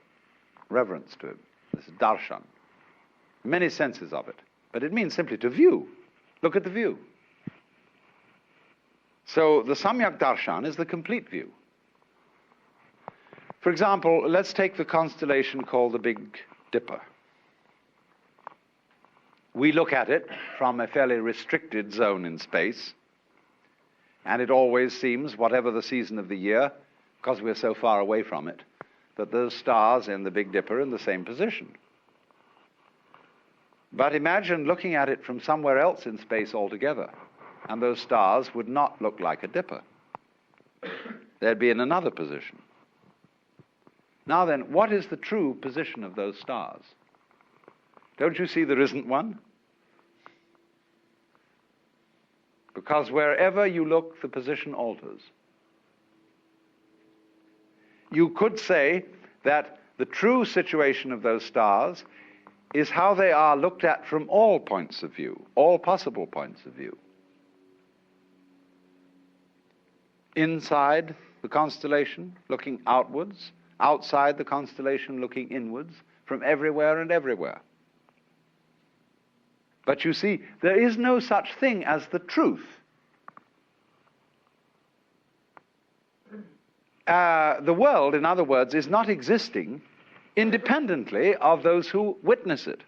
reverence to him. This is darshan. Many senses of it, but it means simply to view. Look at the view. So the samyak darshan is the complete view. For example, let's take the constellation called the Big Dipper. We look at it from a fairly restricted zone in space, And it always seems, whatever the season of the year, because we're so far away from it, that those stars in the Big Dipper are in the same position. But imagine looking at it from somewhere else in space altogether, and those stars would not look like a dipper. They'd be in another position. Now then, what is the true position of those stars? Don't you see there isn't one? Because wherever you look, the position alters. You could say that the true situation of those stars is how they are looked at from all points of view, all possible points of view. Inside the constellation, looking outwards, outside the constellation, looking inwards, from everywhere and everywhere. But you see, there is no such thing as the truth. The world, in other words, is not existing independently of those who witness it.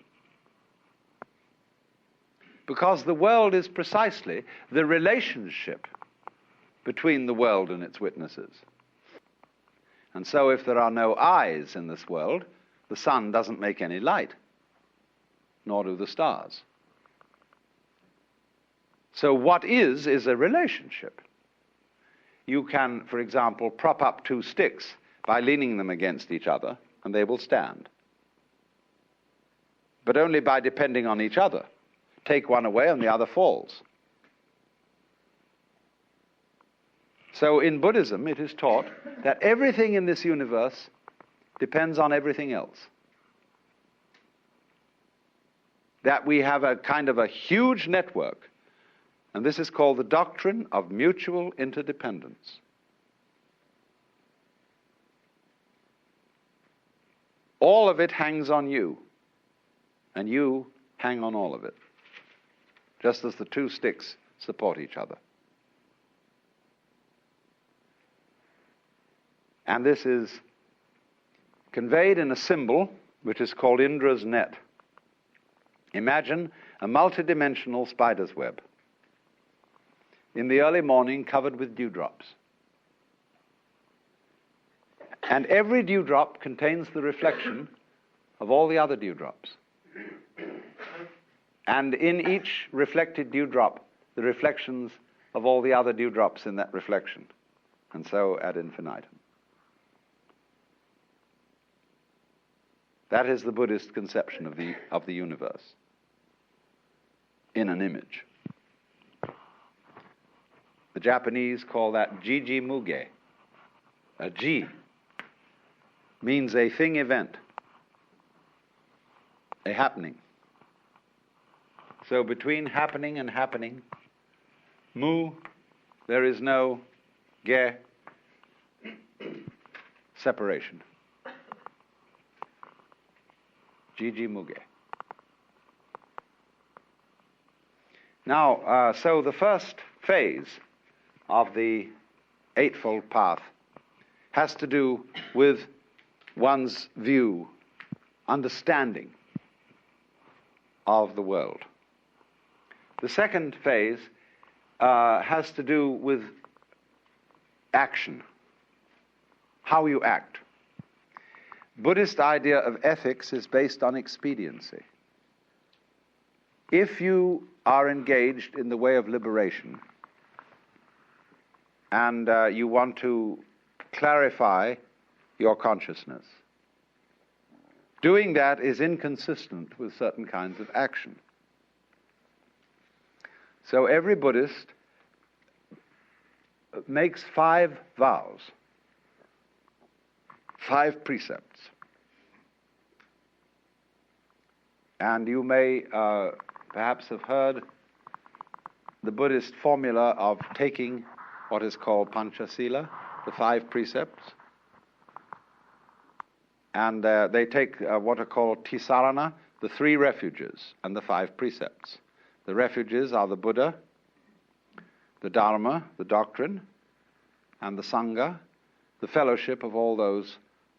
Because the world is precisely the relationship between the world and its witnesses. And so if there are no eyes in this world, the sun doesn't make any light, nor do the stars. So what is a relationship. You can, for example, prop up two sticks by leaning them against each other, and they will stand. But only by depending on each other. Take one away and the other falls. So in Buddhism, it is taught that everything in this universe depends on everything else. That we have a kind of a huge network, and this is called the doctrine of mutual interdependence. All of it hangs on you, and you hang on all of it, just as the two sticks support each other. And this is conveyed in a symbol which is called Indra's net. Imagine a multidimensional spider's web in the early morning covered with dewdrops. And every dewdrop contains the reflection of all the other dewdrops. And in each reflected dewdrop, the reflections of all the other dewdrops in that reflection. And so ad infinitum. That is the Buddhist conception of the universe in an image. The Japanese call that jiji muge. A ji means a thing event, a happening. So between happening and happening, mu, there is no ge, separation. Jiji muge. Now, so the first phase of the Eightfold Path has to do with one's view, understanding of the world. The second phase has to do with action, how you act. Buddhist idea of ethics is based on expediency. If you are engaged in the way of liberation and you want to clarify your consciousness, doing that is inconsistent with certain kinds of action. So every Buddhist makes 5 vows, 5 precepts. And you may perhaps have heard the Buddhist formula of taking what is called Panchasila, the 5 precepts. And they take what are called Tisarana, the 3 refuges, and the 5 precepts. The refuges are the Buddha, the Dharma, the doctrine, and the Sangha, the fellowship of all those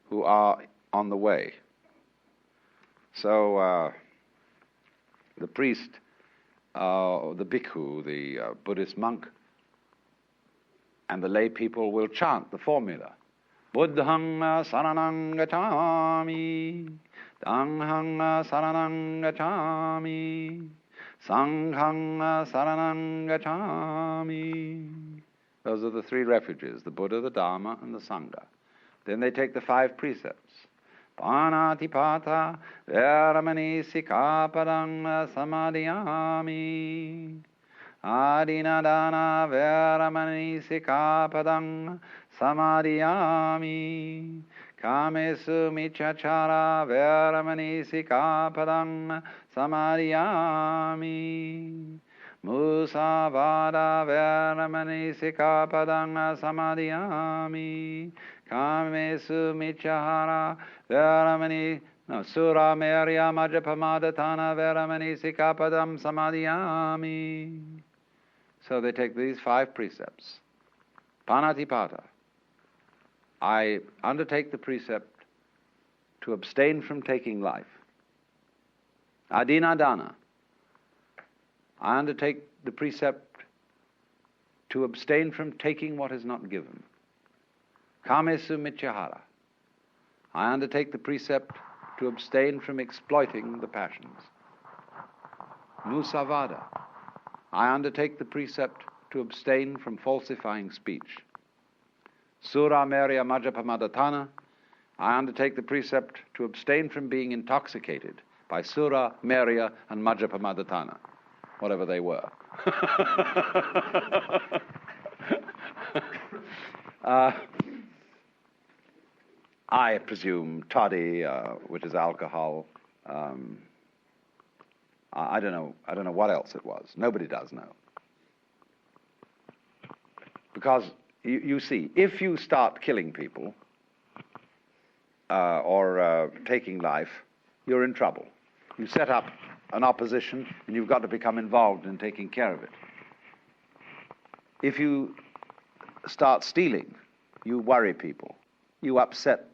who are on the way. So the priest, the bhikkhu, the Buddhist monk, And the lay people will chant the formula. Buddhang saranang gacchami, Danghang saranang gacchami, Sanghang saranang gacchami. Those are the three refuges, the Buddha, the Dharma, and the Sangha. Then they take the 5 precepts. Panatipata veramani sikapadang samadhiyami. Adinadana veramani sikapadang samadhiyami. Kamesu michachara veramani sikapadang samadhiyami. Musavada veramani sikapadang samadhiyami. Kamesu michahara veramani sura merya majapamadatana veramani sikapadam samadhiyami. So they take these 5 precepts. Panatipata. I undertake the precept to abstain from taking life. Adinadana. I undertake the precept to abstain from taking what is not given. Kamesu mityahara. I undertake the precept to abstain from exploiting the passions. Musavada. I undertake the precept to abstain from falsifying speech. Sura merya majapamadatana. I undertake the precept to abstain from being intoxicated by sura, merya, and majapamadatana, whatever they were. I presume toddy, which is alcohol. I don't know what else it was. Nobody does know. Because you see, if you start killing people or taking life, you're in trouble. You set up an opposition, and you've got to become involved in taking care of it. If you start stealing, you worry people. You upset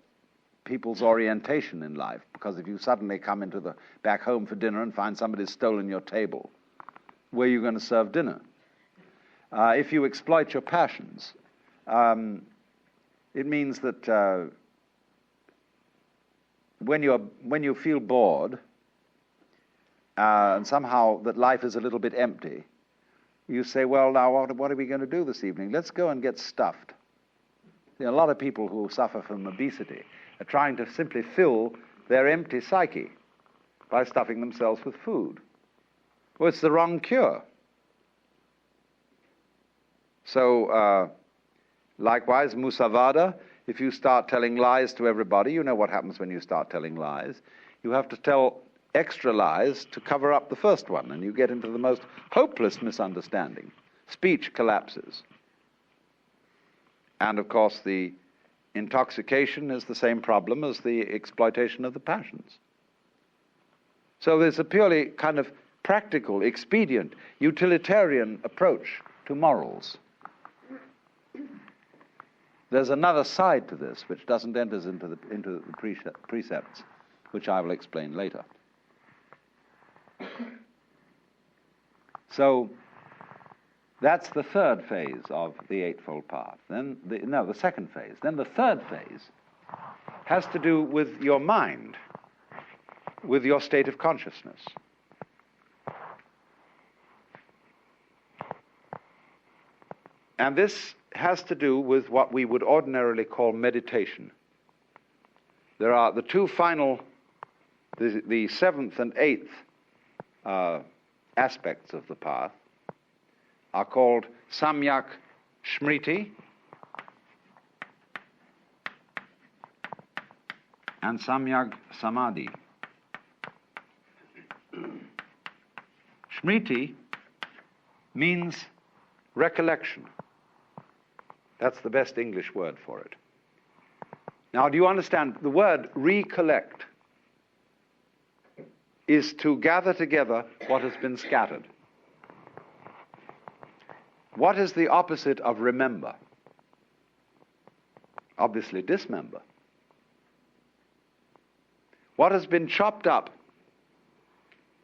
people's orientation in life, because if you suddenly come back home for dinner and find somebody's stolen your table, where are you going to serve dinner? If you exploit your passions, it means that when you feel bored, and somehow that life is a little bit empty, you say, well, now what are we going to do this evening? Let's go and get stuffed. A lot of people who suffer from obesity are trying to simply fill their empty psyche by stuffing themselves with food. Well, it's the wrong cure. So, likewise, musavada, if you start telling lies to everybody, you know what happens when you start telling lies. You have to tell extra lies to cover up the first one, and you get into the most hopeless misunderstanding. Speech collapses. And, of course, the intoxication is the same problem as the exploitation of the passions. So there's a purely kind of practical, expedient, utilitarian approach to morals. There's another side to this which doesn't enter into the precepts, which I will explain later. So that's the third phase of the Eightfold Path. Then the second phase. Then the third phase has to do with your mind, with your state of consciousness. And this has to do with what we would ordinarily call meditation. There are the two final, the seventh and eighth aspects of the path are called samyak smriti and samyak samadhi. Smriti means recollection. That's the best English word for it. Now, do you understand? The word recollect is to gather together what has been scattered. What is the opposite of remember? Obviously, dismember. What has been chopped up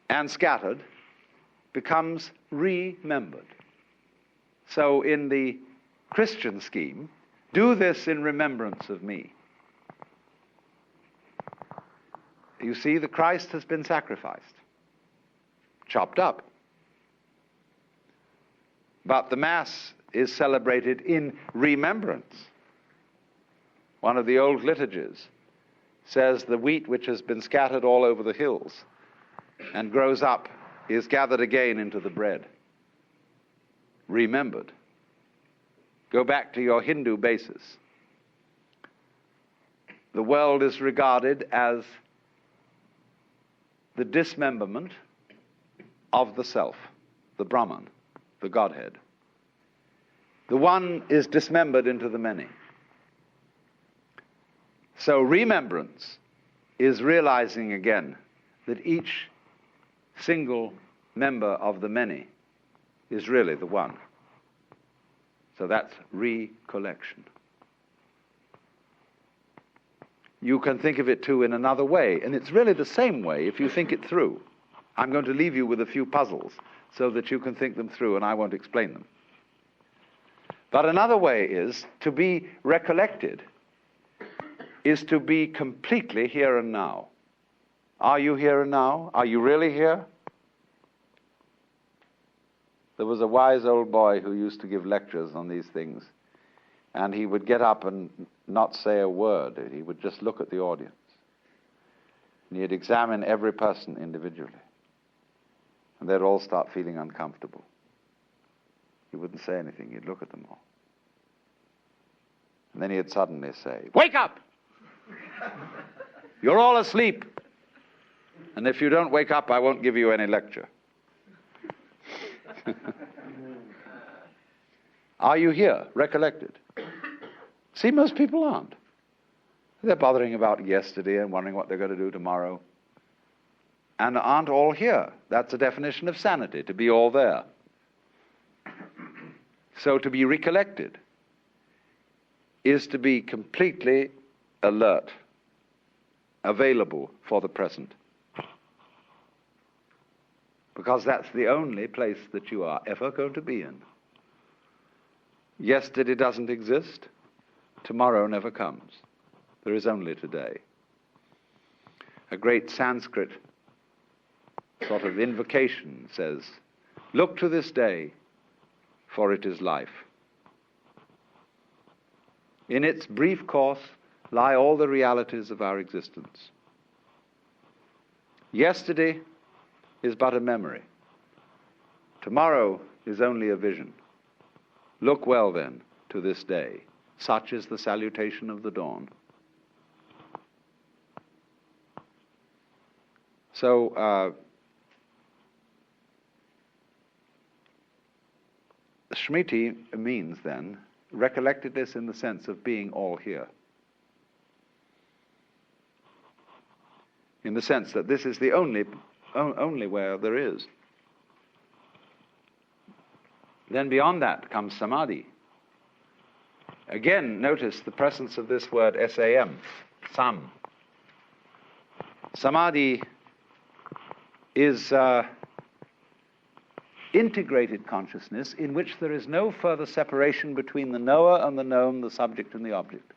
and scattered becomes remembered. So in the Christian scheme, do this in remembrance of me. You see, the Christ has been sacrificed, chopped up. But the Mass is celebrated in remembrance. One of the old liturgies says the wheat which has been scattered all over the hills and grows up is gathered again into the bread. Remembered. Go back to your Hindu basis. The world is regarded as the dismemberment of the self, the Brahman, the Godhead. The one is dismembered into the many. So remembrance is realizing again that each single member of the many is really the one. So that's recollection. You can think of it too in another way, and it's really the same way if you think it through. I'm going to leave you with a few puzzles so that you can think them through, and I won't explain them. But another way is to be recollected, is to be completely here and now. Are you here and now? Are you really here? There was a wise old boy who used to give lectures on these things, and he would get up and not say a word. He would just look at the audience. And he'd examine every person individually. And they'd all start feeling uncomfortable. He wouldn't say anything. He'd look at them all. And then he'd suddenly say, "Wake up! You're all asleep. And if you don't wake up, I won't give you any lecture." Are you here, recollected? See, most people aren't. They're bothering about yesterday and wondering what they're going to do tomorrow. And aren't all here. That's the definition of sanity, to be all there. So to be recollected is to be completely alert, available for the present. Because that's the only place that you are ever going to be in. Yesterday doesn't exist. Tomorrow never comes. There is only today. A great Sanskrit sort of invocation says, "Look to this day, for it is life." In its brief course lie all the realities of our existence. Yesterday is but a memory. Tomorrow is only a vision. Look well, then, to this day. Such is the salutation of the dawn. So, Smriti means, then, recollectedness in the sense of being all here. In the sense that this is the only where there is. Then beyond that comes samadhi. Again, notice the presence of this word S-A-M, sam. Samadhi is integrated consciousness in which there is no further separation between the knower and the known, the subject and the object.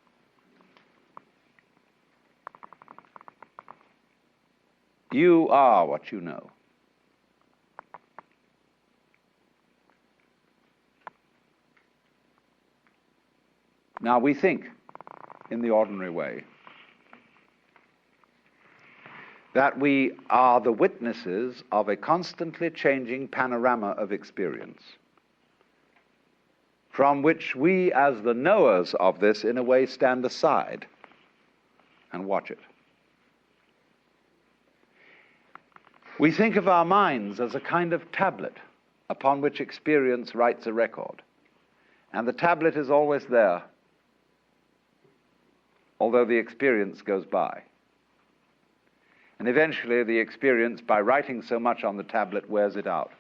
You are what you know. Now we think, in the ordinary way, that we are the witnesses of a constantly changing panorama of experience, from which we, as the knowers of this, in a way stand aside and watch it. We think of our minds as a kind of tablet upon which experience writes a record, and the tablet is always there, although the experience goes by. And eventually the experience, by writing so much on the tablet, wears it out.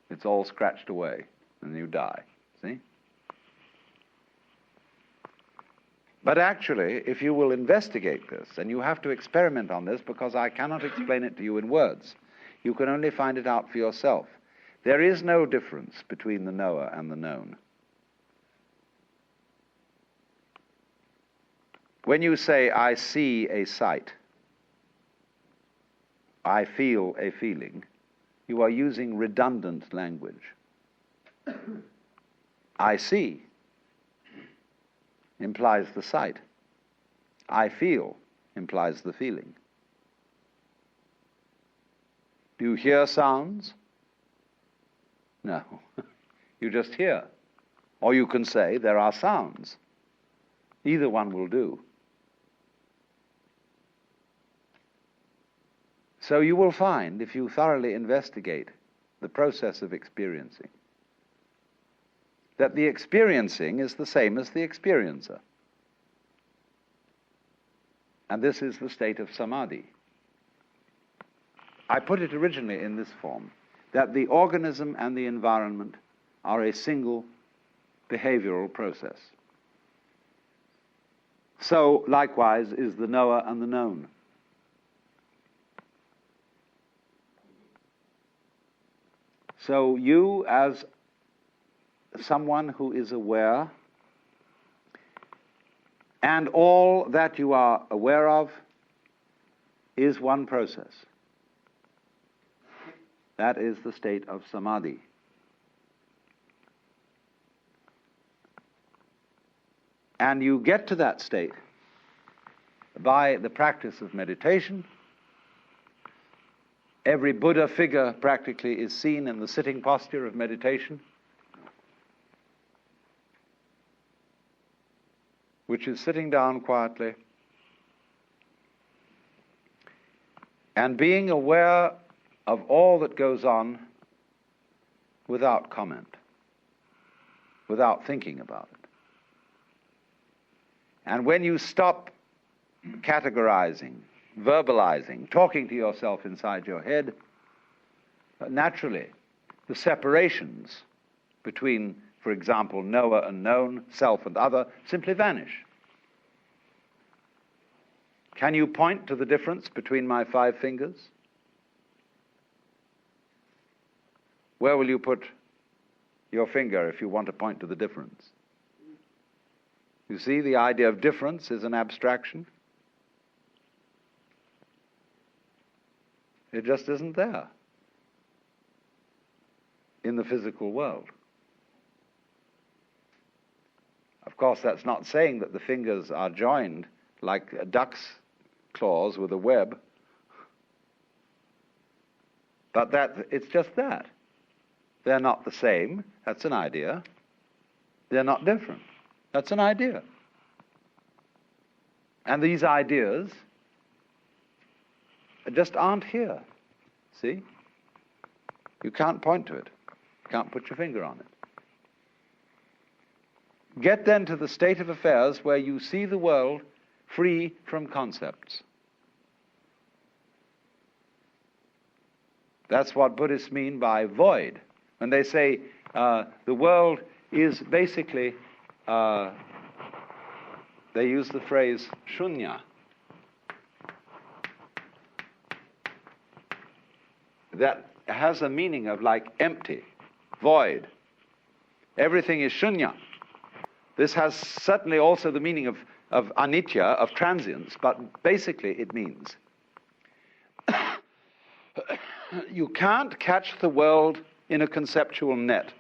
It's all scratched away, and you die. See? But actually, if you will investigate this, and you have to experiment on this because I cannot explain it to you in words, you can only find it out for yourself. There is no difference between the knower and the known. When you say, I see a sight, I feel a feeling, you are using redundant language. I see implies the sight. I feel implies the feeling. Do you hear sounds? No. You just hear. Or you can say there are sounds. Either one will do. So you will find, if you thoroughly investigate the process of experiencing, that the experiencing is the same as the experiencer. And this is the state of samadhi. I put it originally in this form, that the organism and the environment are a single behavioral process. So, likewise, is the knower and the known. So you, as someone who is aware, and all that you are aware of is one process. That is the state of samadhi. And you get to that state by the practice of meditation. Every Buddha figure practically is seen in the sitting posture of meditation, which is sitting down quietly and being aware of all that goes on without comment, without thinking about it. And when you stop categorizing, verbalizing, talking to yourself inside your head, naturally, the separations between, for example, knower and known, self and other, simply vanish. Can you point to the difference between my 5 fingers? Where will you put your finger if you want to point to the difference? You see, the idea of difference is an abstraction. It just isn't there in the physical world. Of course, that's not saying that the fingers are joined like a duck's claws with a web, but that it's just that. They're not the same. That's an idea. They're not different. That's an idea. And these ideas just aren't here. See? You can't point to it. You can't put your finger on it. Get then to the state of affairs where you see the world free from concepts. That's what Buddhists mean by void. When they say the world is basically, they use the phrase shunya. That has a meaning of like empty, void. Everything is shunya. This has certainly also the meaning of anitya, of transience, but basically it means you can't catch the world in a conceptual net.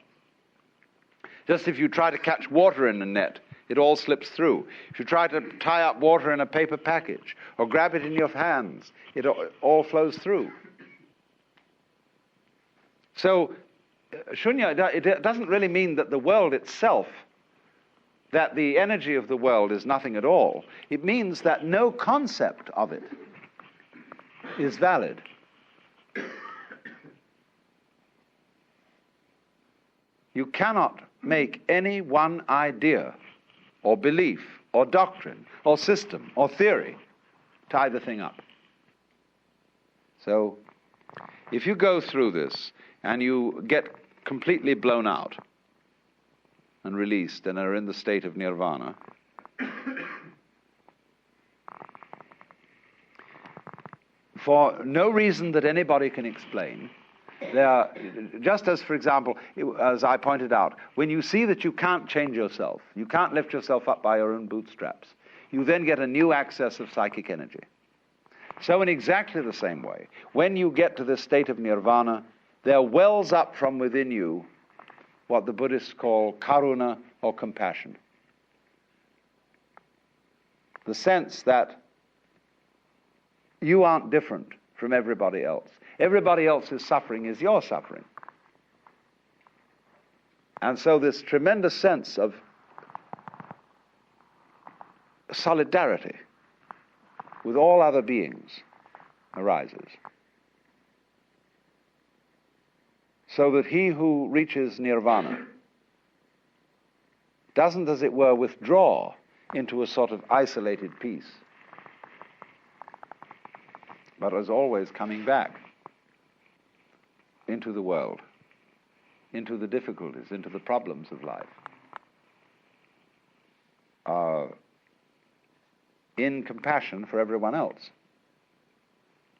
Just if you try to catch water in a net, it all slips through. If you try to tie up water in a paper package or grab it in your hands, it all flows through. So, shunya, it doesn't really mean that the world itself, that the energy of the world is nothing at all. It means that no concept of it is valid. You cannot make any one idea or belief or doctrine or system or theory tie the thing up. So, if you go through this and you get completely blown out and released and are in the state of nirvana, for no reason that anybody can explain, Just as, for example, as I pointed out, when you see that you can't change yourself, you can't lift yourself up by your own bootstraps, you then get a new access of psychic energy. So in exactly the same way, when you get to this state of nirvana, there wells up from within you what the Buddhists call karuna, or compassion. The sense that you aren't different from everybody else. Everybody else's suffering is your suffering. And so this tremendous sense of solidarity with all other beings arises. So that he who reaches nirvana doesn't, as it were, withdraw into a sort of isolated peace, but is always coming back into the world, into the difficulties, into the problems of life, in compassion for everyone else.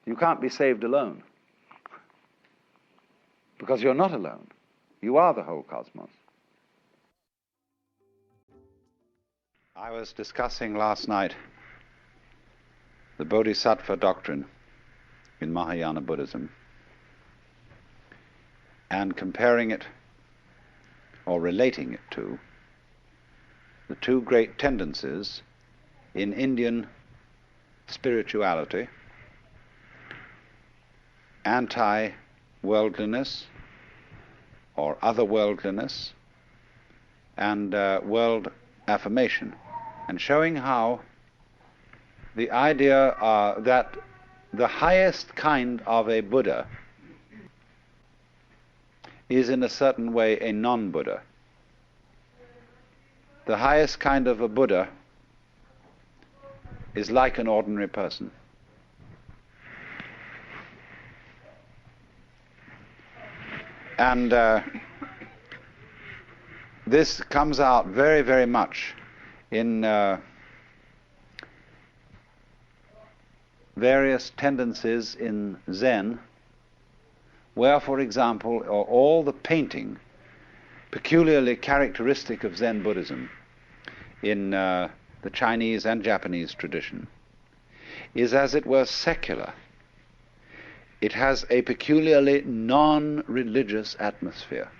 You can't be saved alone, because you're not alone. You are the whole cosmos. I was discussing last night the Bodhisattva doctrine in Mahayana Buddhism, and comparing it or relating it to the two great tendencies in Indian spirituality: anti-worldliness or otherworldliness, and world affirmation, and showing how the idea that the highest kind of a Buddha is in a certain way a non-Buddha. The highest kind of a Buddha is like an ordinary person. And this comes out very, very much in various tendencies in Zen, where, for example, all the painting peculiarly characteristic of Zen Buddhism in the Chinese and Japanese tradition is, as it were, secular. It has a peculiarly non-religious atmosphere.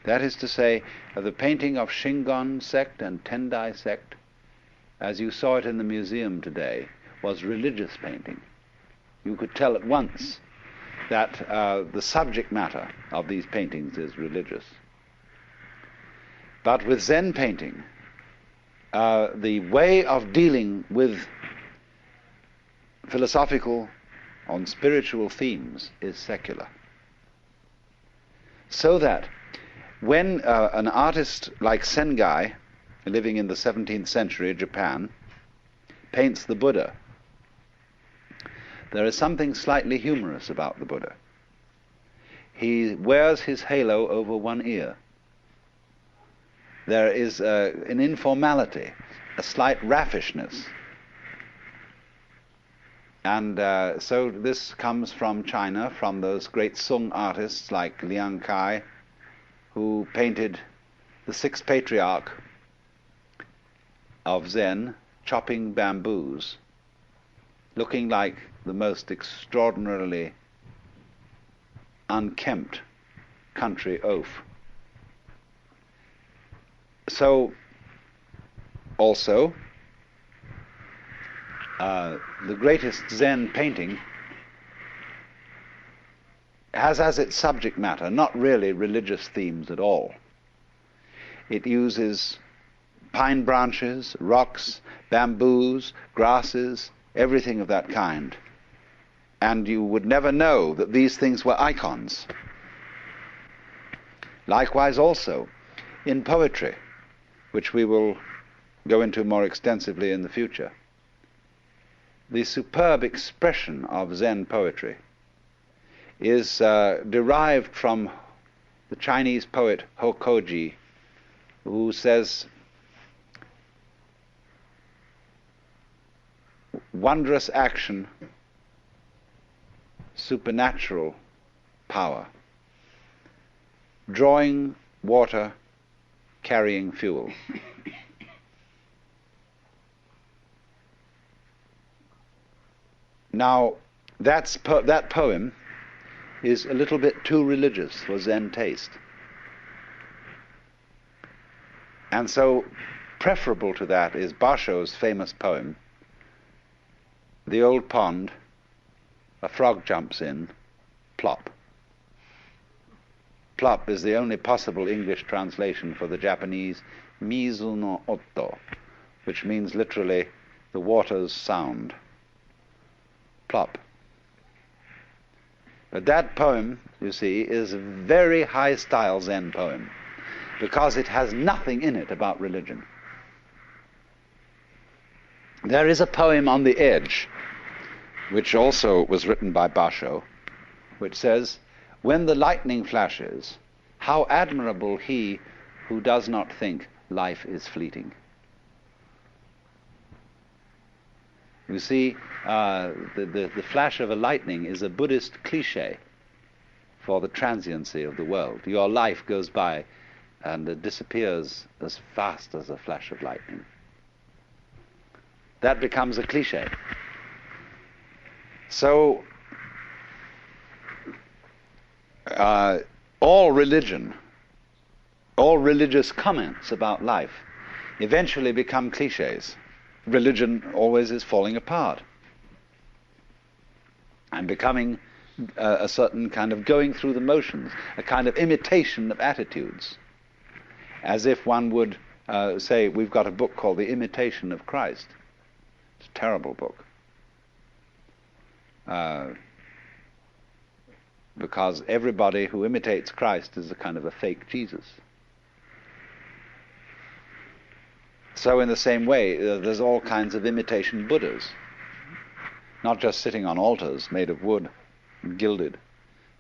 That is to say, the painting of Shingon sect and Tendai sect, as you saw it in the museum today, was religious painting. You could tell at once that the subject matter of these paintings is religious. But with Zen painting, the way of dealing with philosophical and spiritual themes is secular. So that when an artist like Sengai, living in the 17th century Japan, paints the Buddha, there is something slightly humorous about the Buddha. He wears his halo over one ear. There is an informality, a slight raffishness. And so this comes from China, from those great Sung artists like Liang Kai, who painted the sixth patriarch of Zen chopping bamboos, looking like the most extraordinarily unkempt country oaf. So, also, the greatest Zen painting has as its subject matter not really religious themes at all. It uses pine branches, rocks, bamboos, grasses, everything of that kind. And you would never know that these things were icons. Likewise also in poetry, which we will go into more extensively in the future. The superb expression of Zen poetry is derived from the Chinese poet Hokoji, who says, "Wondrous action, supernatural power. Drawing water, carrying fuel. Now, that poem is a little bit too religious for Zen taste. And so, preferable to that is Basho's famous poem, The Old Pond, a frog jumps in, plop. Plop is the only possible English translation for the Japanese mizu no otto, which means literally the water's sound. Plop. But that poem, you see, is a very high-style Zen poem because it has nothing in it about religion. There is a poem on the edge, which also was written by Basho, which says, "When the lightning flashes, how admirable he who does not think life is fleeting." You see, the flash of a lightning is a Buddhist cliché for the transiency of the world. Your life goes by and it disappears as fast as a flash of lightning. That becomes a cliché. So, all religion, all religious comments about life eventually become clichés. Religion always is falling apart and becoming a certain kind of going through the motions, a kind of imitation of attitudes, as if one would say, we've got a book called The Imitation of Christ. It's a terrible book. Because everybody who imitates Christ is a kind of a fake Jesus. So in the same way, there's all kinds of imitation Buddhas, not just sitting on altars made of wood and gilded,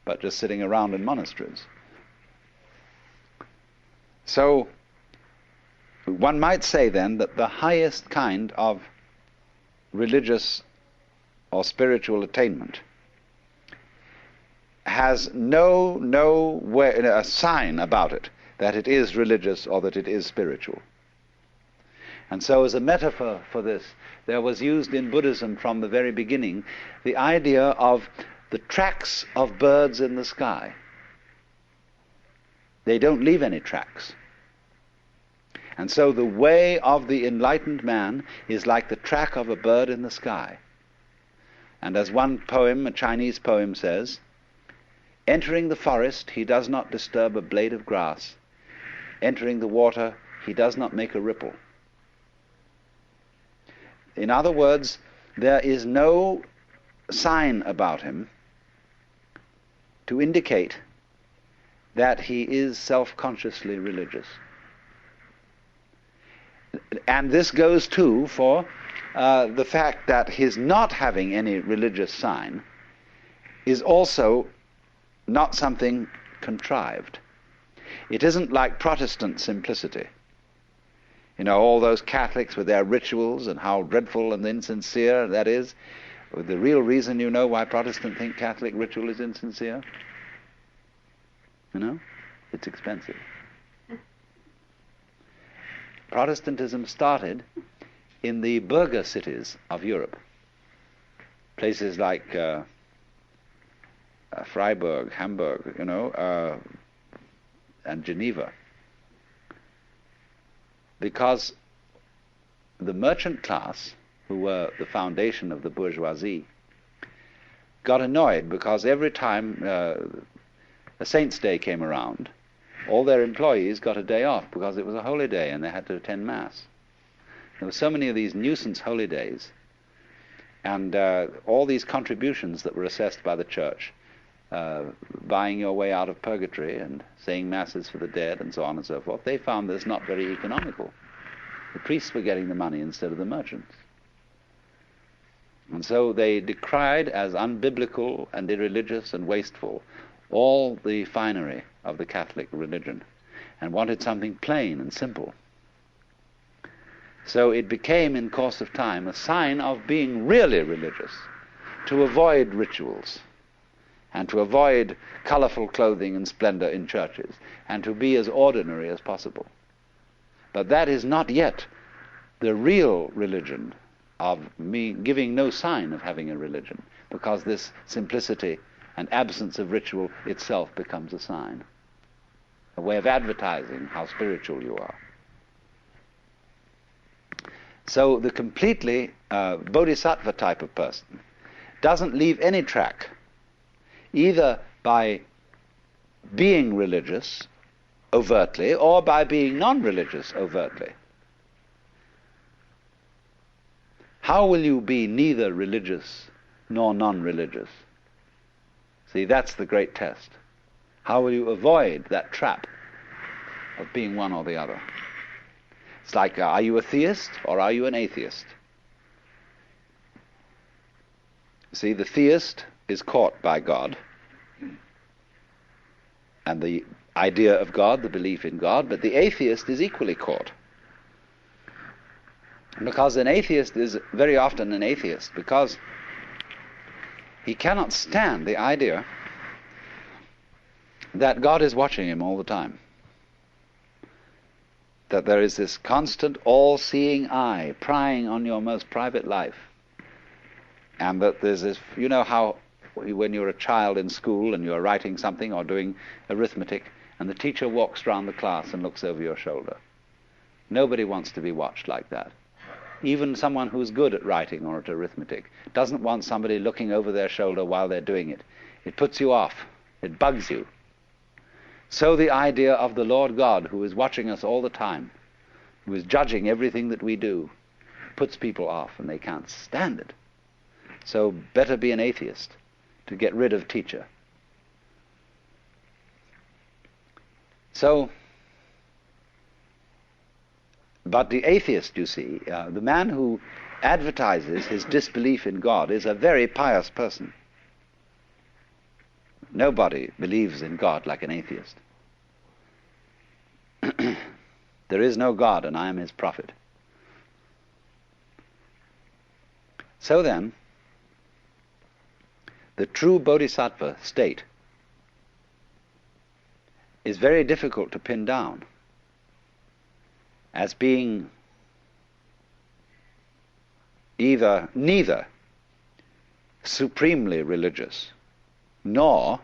but just sitting around in monasteries. So one might say then that the highest kind of religious or spiritual attainment has no way, a sign about it that it is religious or that it is spiritual. And so as a metaphor for this, there was used in Buddhism from the very beginning the idea of the tracks of birds in the sky. They don't leave any tracks. And so the way of the enlightened man is like the track of a bird in the sky. And as one poem, a Chinese poem says, "Entering the forest, he does not disturb a blade of grass. Entering the water, he does not make a ripple." In other words, there is no sign about him to indicate that he is self-consciously religious. And this goes too for the fact that his not having any religious sign is also not something contrived. It isn't like Protestant simplicity. You know, all those Catholics with their rituals and how dreadful and insincere that is. The real reason, you know, why Protestants think Catholic ritual is insincere? You know? It's expensive. Protestantism started in the burgher cities of Europe. Places like Freiburg, Hamburg, you know, and Geneva. Because the merchant class, who were the foundation of the bourgeoisie, got annoyed because every time a saint's day came around, all their employees got a day off because it was a holy day and they had to attend Mass. There were so many of these nuisance holy days, and all these contributions that were assessed by the church, buying your way out of purgatory and saying masses for the dead and so on and so forth, they found this not very economical. The priests were getting the money instead of the merchants. And so they decried as unbiblical and irreligious and wasteful all the finery of the Catholic religion and wanted something plain and simple. So it became, in course of time, a sign of being really religious to avoid rituals and to avoid colorful clothing and splendor in churches, and to be as ordinary as possible. But that is not yet the real religion of me giving no sign of having a religion, because this simplicity and absence of ritual itself becomes a sign, a way of advertising how spiritual you are. So the completely bodhisattva type of person doesn't leave any track, either by being religious overtly or by being non-religious overtly. How will you be neither religious nor non-religious? See, that's the great test. How will you avoid that trap of being one or the other? It's like, are you a theist or are you an atheist? See, the theist is caught by God and the idea of God, the belief in God, but the atheist is equally caught. Because an atheist is very often an atheist because he cannot stand the idea that God is watching him all the time. That there is this constant all-seeing eye prying on your most private life. And that there's this, you know how when you're a child in school and you're writing something or doing arithmetic and the teacher walks around the class and looks over your shoulder. Nobody wants to be watched like that. Even someone who's good at writing or at arithmetic doesn't want somebody looking over their shoulder while they're doing it. It puts you off. It bugs you. So the idea of the Lord God, who is watching us all the time, who is judging everything that we do, puts people off and they can't stand it. So better be an atheist to get rid of teacher. So, but the atheist, you see, the man who advertises his disbelief in God is a very pious person. Nobody believes in God like an atheist. There is no God and I am his prophet. So then, the true bodhisattva state is very difficult to pin down as being neither supremely religious nor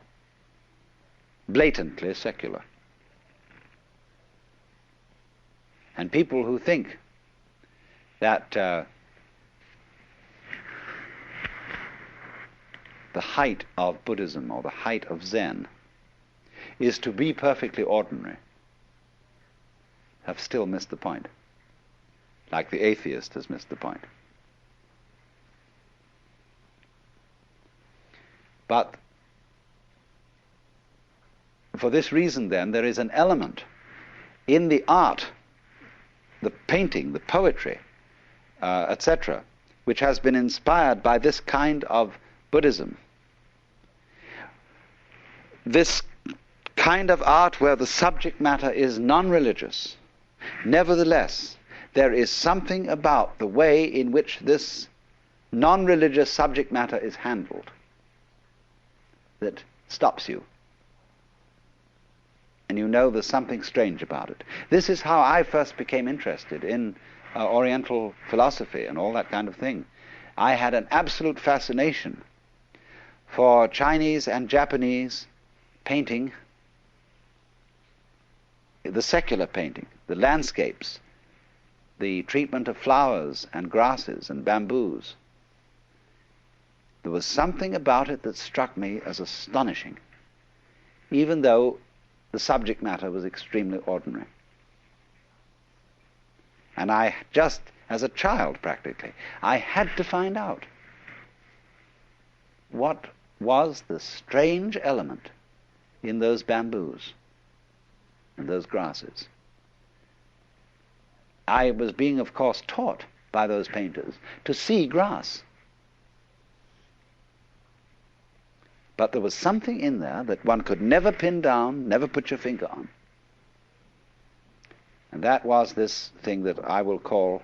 blatantly secular. And people who think that the height of Buddhism or the height of Zen is to be perfectly ordinary have still missed the point, like the atheist has missed the point. But for this reason, then, there is an element in the art, the painting, the poetry, etc., which has been inspired by this kind of Buddhism. This kind of art where the subject matter is non-religious. Nevertheless, there is something about the way in which this non-religious subject matter is handled that stops you. And you know there's something strange about it. This is how I first became interested in Oriental philosophy and all that kind of thing. I had an absolute fascination for Chinese and Japanese painting, the secular painting, the landscapes, the treatment of flowers and grasses and bamboos. There was something about it that struck me as astonishing, even though the subject matter was extremely ordinary. And I just, as a child practically, I had to find out what was the strange element in those bamboos and those grasses. I was being, of course, taught by those painters to see grass. But there was something in there that one could never pin down, never put your finger on. And that was this thing that I will call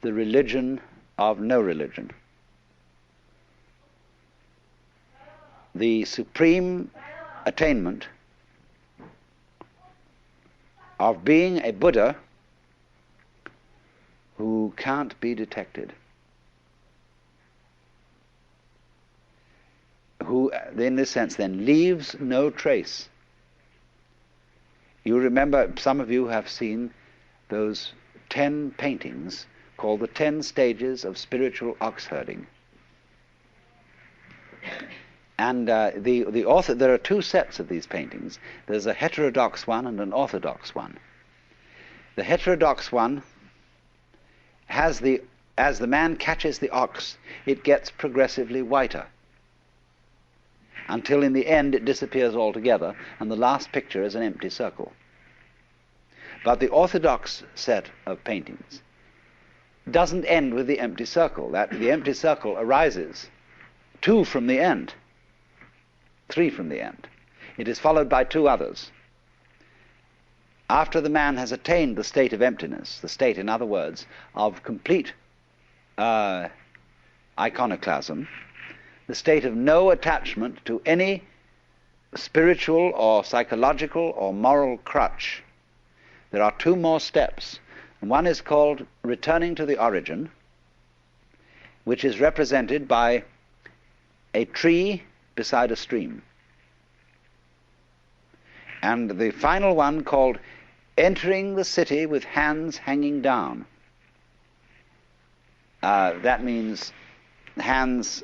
the religion of no religion. the supreme attainment of being a Buddha who can't be detected, who, in this sense, then leaves no trace. You remember, some of you have seen those 10 paintings called the 10 Stages of Spiritual Ox Herding. And the author, there are two sets of these paintings. There's a heterodox one and an orthodox one. The heterodox one has as the man catches the ox, it gets progressively whiter, until in the end it disappears altogether, and the last picture is an empty circle. But the orthodox set of paintings doesn't end with the empty circle. The empty circle arises 2 from the end, 3 from the end. It is followed by 2 others. After the man has attained the state of emptiness, the state, in other words, of complete iconoclasm, the state of no attachment to any spiritual or psychological or moral crutch, there are 2 more steps. And one is called returning to the origin, which is represented by a tree beside a stream. And the final one called entering the city with hands hanging down. That means hands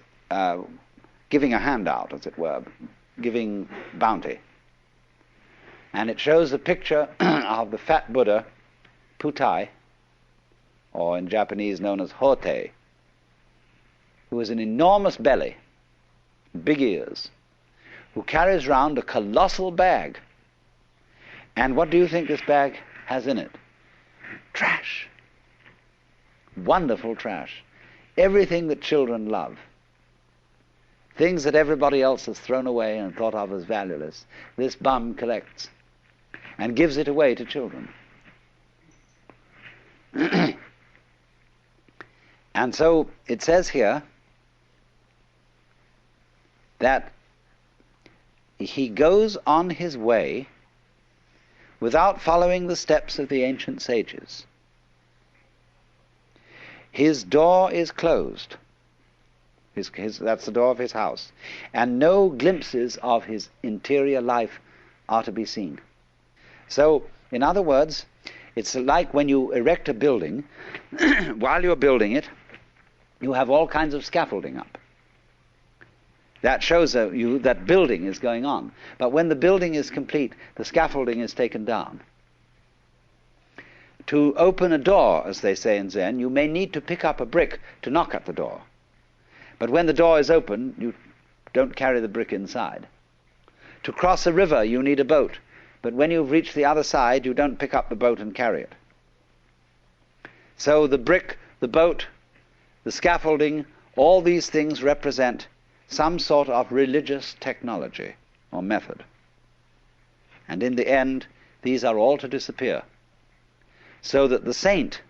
giving a handout, as it were, giving bounty. And it shows a picture of the fat Buddha, Putai, or in Japanese known as Hotei, who has an enormous belly, big ears, who carries round a colossal bag. And what do you think this bag has in it? Trash. Wonderful trash. Everything that children love. Things that everybody else has thrown away and thought of as valueless, this bum collects and gives it away to children. And so it says here that he goes on his way without following the steps of the ancient sages. His door is closed. That's the door of his house. And no glimpses of his interior life are to be seen. So, in other words, it's like when you erect a building, while you're building it, you have all kinds of scaffolding up. That shows you that building is going on. But when the building is complete, the scaffolding is taken down. To open a door, as they say in Zen, you may need to pick up a brick to knock at the door. But when the door is open, you don't carry the brick inside. To cross a river, you need a boat. But when you've reached the other side, you don't pick up the boat and carry it. So the brick, the boat, the scaffolding, all these things represent some sort of religious technology or method. And in the end, these are all to disappear, so that the saint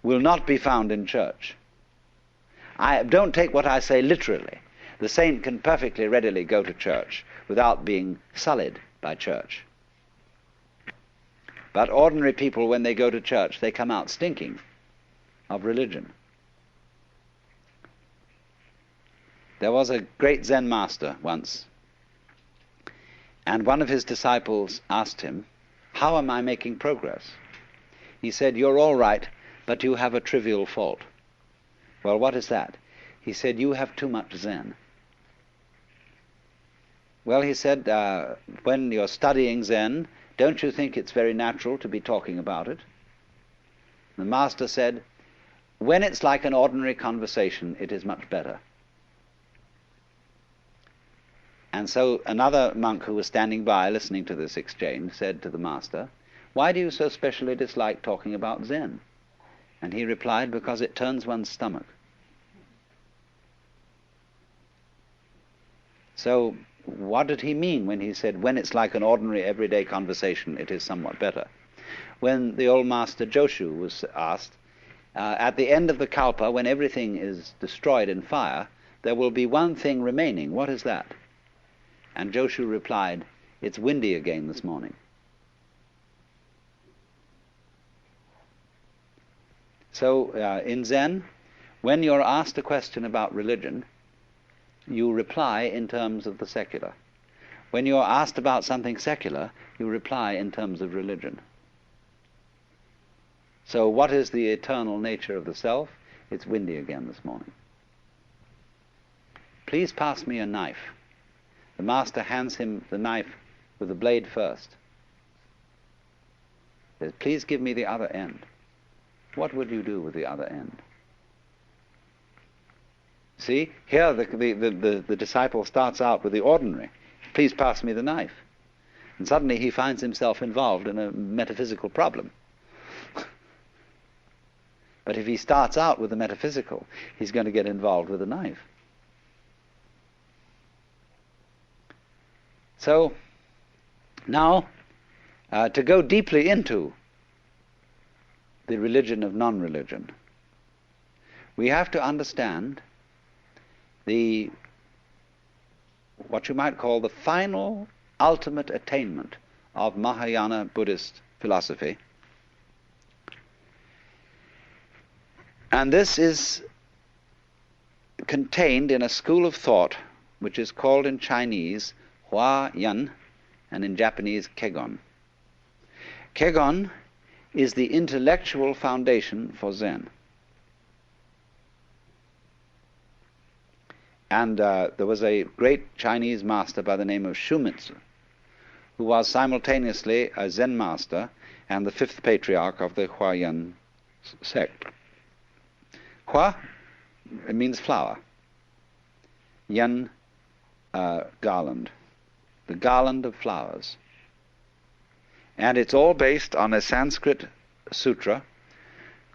will not be found in church. I don't take what I say literally. The saint can perfectly readily go to church without being sullied by church. But ordinary people, when they go to church, they come out stinking of religion. There was a great Zen master once, and one of his disciples asked him, "How am I making progress?" He said, "You're all right, but you have a trivial fault." "Well, what is that?" He said, "You have too much Zen." Well, he said, when you're studying Zen, don't you think it's very natural to be talking about it? The master said, "When it's like an ordinary conversation, it is much better." And so another monk who was standing by listening to this exchange said to the master, "Why do you so specially dislike talking about Zen?" And he replied, "Because it turns one's stomach." So what did he mean when he said, when it's like an ordinary everyday conversation, it is somewhat better? When the old master Joshu was asked, at the end of the kalpa, when everything is destroyed in fire, there will be one thing remaining. What is that? And Joshu replied, it's windy again this morning. So in Zen, when you're asked a question about religion, you reply in terms of the secular. When you're asked about something secular, you reply in terms of religion. So what is the eternal nature of the self? It's windy again this morning. Please pass me a knife. The master hands him the knife with the blade first. Says, please give me the other end. What would you do with the other end? See, here the disciple starts out with the ordinary. Please pass me the knife. And suddenly he finds himself involved in a metaphysical problem. But if he starts out with the metaphysical, he's going to get involved with the knife. So, now, to go deeply into the religion of non-religion, we have to understand what you might call the final, ultimate attainment of Mahayana Buddhist philosophy. And this is contained in a school of thought which is called in Chinese Hua Yan and in Japanese Kegon. Kegon is the intellectual foundation for Zen. And there was a great Chinese master by the name of Shumitsu, who was simultaneously a Zen master and the fifth patriarch of the Huayan sect. Hua, it means flower. Yan, garland. The garland of flowers. And it's all based on a Sanskrit sutra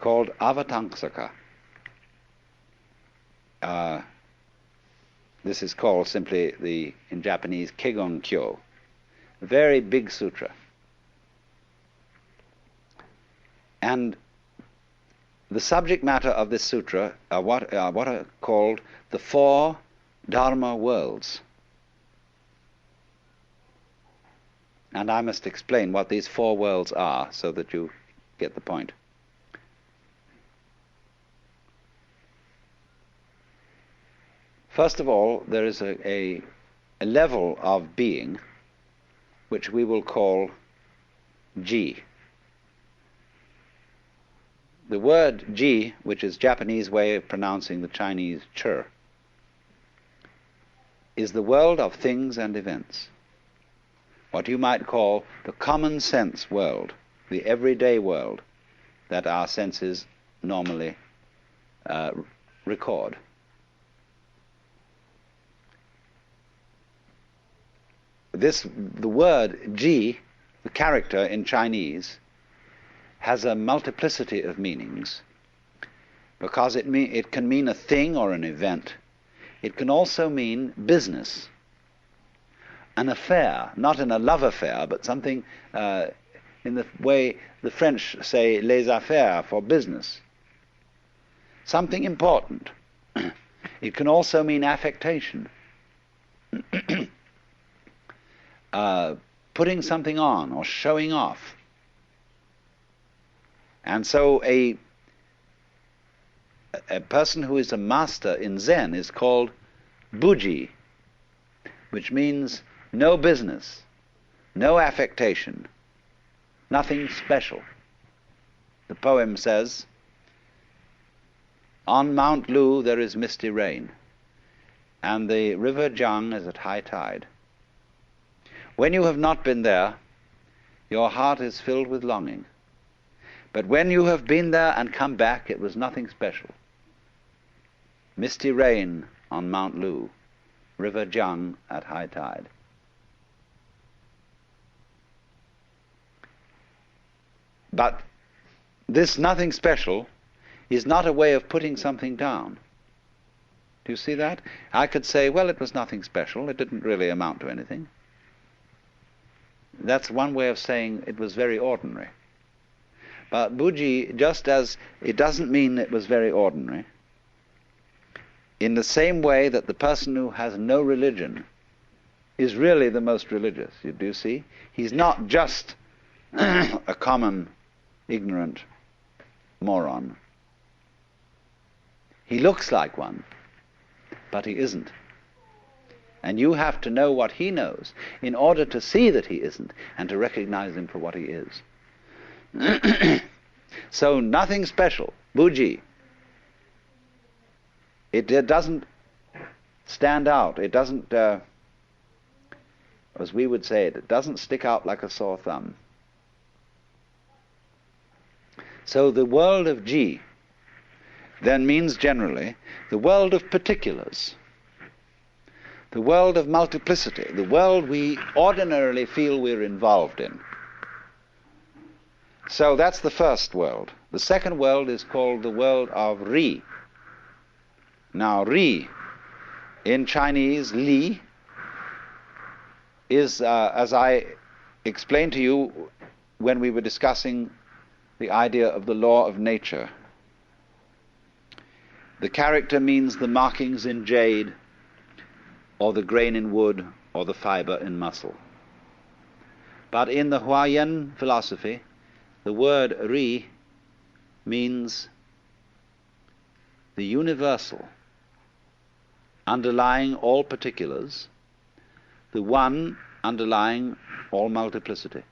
called Avatamsaka. This is called simply, in Japanese, Kegon Kyo. A very big sutra. And the subject matter of this sutra are what are called the four Dharma worlds. And I must explain what these four worlds are so that you get the point. First of all, there is a level of being which we will call Ji. The word Ji, which is Japanese way of pronouncing the Chinese Chur, is the world of things and events. What you might call the common sense world, the everyday world that our senses normally record. The word Ji, the character in Chinese, has a multiplicity of meanings because it can mean a thing or an event. It can also mean business, an affair, not in a love affair, but something in the way the French say les affaires, for business. Something important. It can also mean affectation. Putting something on or showing off. And so a person who is a master in Zen is called Buji, which means no business, no affectation, nothing special. The poem says, on Mount Lu there is misty rain, and the river Jiang is at high tide. When you have not been there, your heart is filled with longing. But when you have been there and come back, it was nothing special. Misty rain on Mount Lu, river Jiang at high tide. But this nothing special is not a way of putting something down. Do you see that? I could say, well, it was nothing special. It didn't really amount to anything. That's one way of saying it was very ordinary. But Buji, just as it doesn't mean it was very ordinary, in the same way that the person who has no religion is really the most religious. You do see? He's not just a common, ignorant moron. He looks like one, but he isn't. And you have to know what he knows in order to see that he isn't and to recognize him for what he is. So nothing special. Buji. It doesn't stand out. It doesn't, as we would say it doesn't stick out like a sore thumb. So the world of Ji then means generally the world of particulars, the world of multiplicity, the world we ordinarily feel we're involved in. So that's the first world. The second world is called the world of Ri. Now Ri, in Chinese, Li, is, as I explained to you when we were discussing the idea of the law of nature, the character means the markings in jade, or the grain in wood, or the fiber in muscle. But in the Huayan philosophy, the word Ri means the universal, underlying all particulars, the one underlying all multiplicity.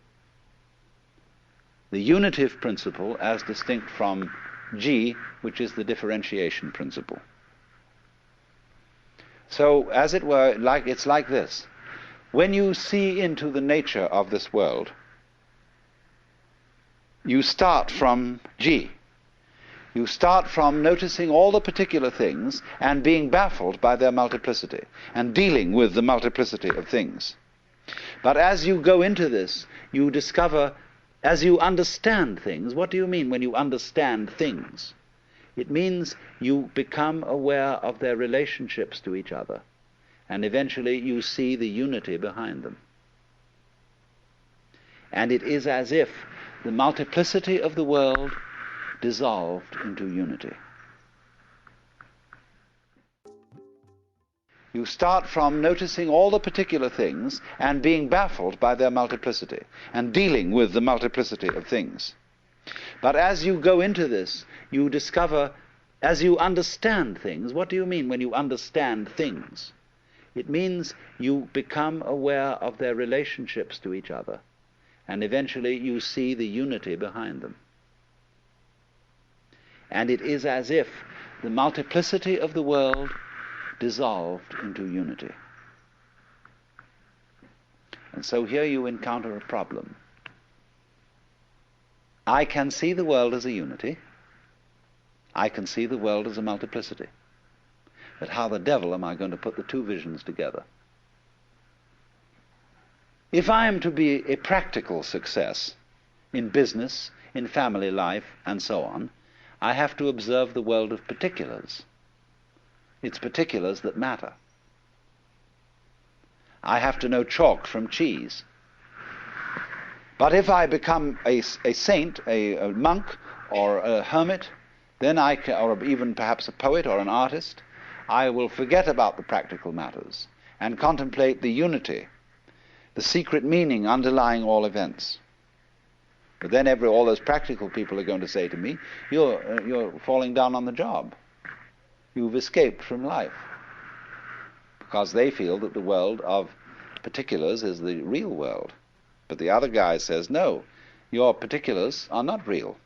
The unitive principle as distinct from Ji, which is the differentiation principle. So, as it were, it's like this. When you see into the nature of this world, you start from Ji. You start from noticing all the particular things and being baffled by their multiplicity and dealing with the multiplicity of things. But as you go into this, you discover, as you understand things, what do you mean when you understand things? It means you become aware of their relationships to each other, and eventually you see the unity behind them. And it is as if the multiplicity of the world dissolved into unity. You start from noticing all the particular things and being baffled by their multiplicity and dealing with the multiplicity of things. But as you go into this, you discover, as you understand things, what do you mean when you understand things? It means you become aware of their relationships to each other, and eventually you see the unity behind them. And it is as if the multiplicity of the world dissolved into unity. And so here you encounter a problem. I can see the world as a unity. I can see the world as a multiplicity. But how the devil am I going to put the two visions together? If I am to be a practical success in business, in family life, and so on, I have to observe the world of particulars. It's particulars that matter. I have to know chalk from cheese. But if I become a saint, a monk, or a hermit, then or even perhaps a poet or an artist, I will forget about the practical matters and contemplate the unity, the secret meaning underlying all events. But then all those practical people are going to say to me, you're falling down on the job. You've escaped from life. Because they feel that the world of particulars is the real world. But the other guy says, no, your particulars are not real.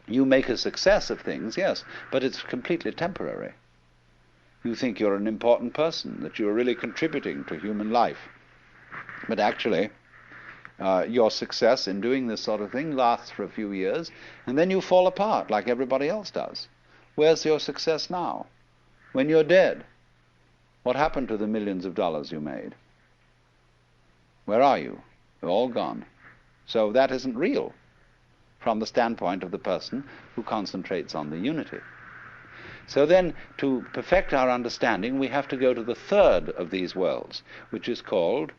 You make a success of things, yes, but it's completely temporary. You think you're an important person, that you're really contributing to human life. But actually, your success in doing this sort of thing lasts for a few years, and then you fall apart like everybody else does. Where's your success now? When you're dead, what happened to the millions of dollars you made? Where are you? They're all gone. So that isn't real from the standpoint of the person who concentrates on the unity. So then, to perfect our understanding, we have to go to the third of these worlds, which is called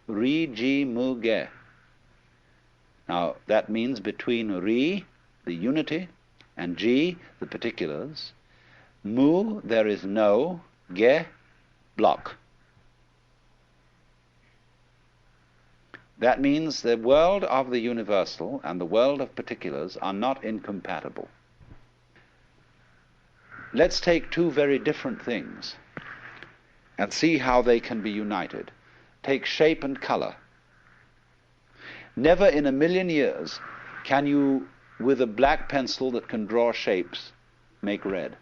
Ri Ji Mu Ge. Now, that means between Ri, the unity, and Ji, the particulars, Mu, there is no. Ge, block. That means the world of the universal and the world of particulars are not incompatible. Let's take two very different things and see how they can be united. Take shape and color. Never in a million years can you, with a black pencil that can draw shapes, make red.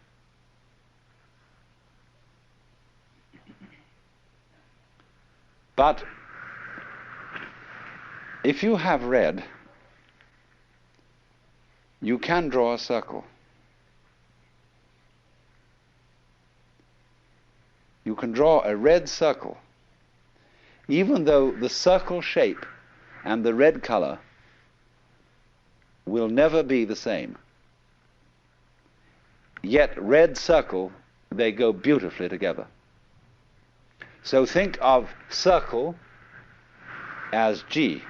But if you have red, you can draw a circle. You can draw a red circle, even though the circle shape and the red color will never be the same. Yet red circle, they go beautifully together. So think of circle as G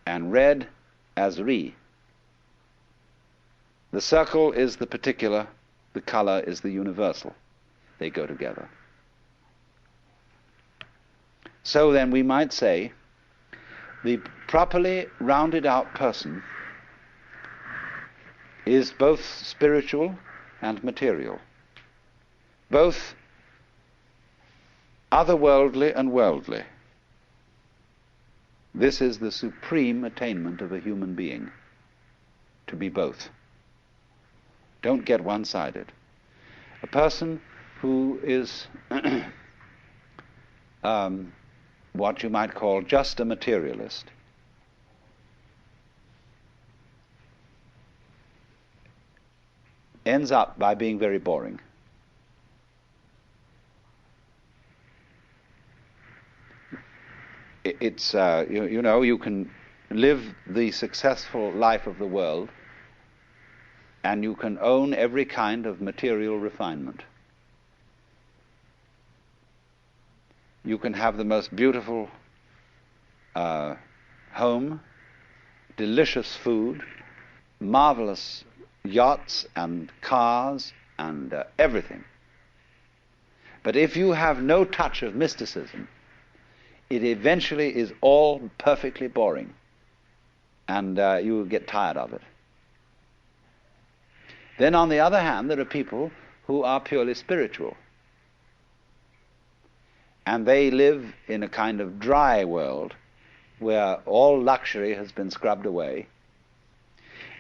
and red as Ri. The circle is the particular, the color is the universal. They go together. So then we might say the properly rounded out person is both spiritual and material, both otherworldly and worldly. This is the supreme attainment of a human being, to be both. Don't get one-sided. A person who is what you might call just a materialist ends up by being very boring. It's you know, you can live the successful life of the world and you can own every kind of material refinement. You can have the most beautiful home, delicious food, marvelous yachts and cars and everything. But if you have no touch of mysticism, it eventually is all perfectly boring, and you will get tired of it. Then on the other hand, there are people who are purely spiritual, and they live in a kind of dry world where all luxury has been scrubbed away,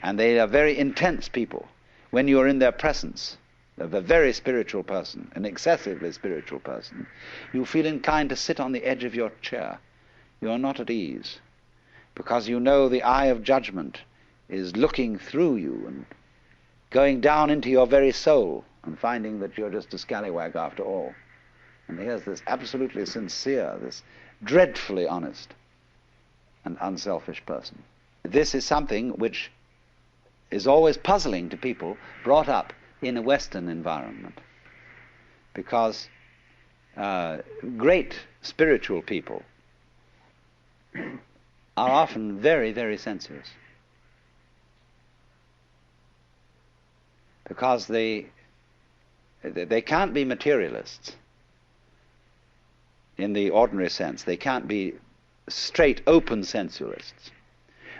and they are very intense people. When you are in their presence of a very spiritual person, an excessively spiritual person, you feel inclined to sit on the edge of your chair. You are not at ease, because you know the eye of judgment is looking through you and going down into your very soul and finding that you're just a scallywag after all. And here's this absolutely sincere, this dreadfully honest and unselfish person. This is something which is always puzzling to people brought up in a Western environment, because great spiritual people are often very, very sensuous, because they can't be materialists in the ordinary sense. They can't be straight, open sensualists,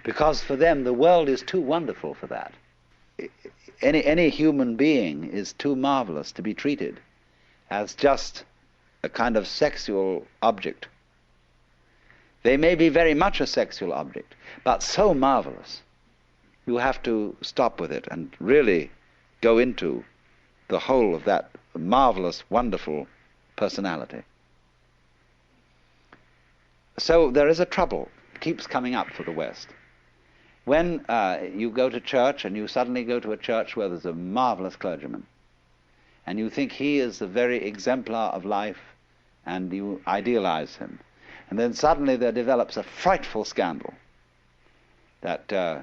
because for them the world is too wonderful for that. Any human being is too marvelous to be treated as just a kind of sexual object. They may be very much a sexual object, but so marvelous, you have to stop with it and really go into the whole of that marvelous, wonderful personality. So there is a trouble, keeps coming up for the West. When you go to church and you suddenly go to a church where there's a marvelous clergyman, and you think he is the very exemplar of life, and you idealize him, and then suddenly there develops a frightful scandal that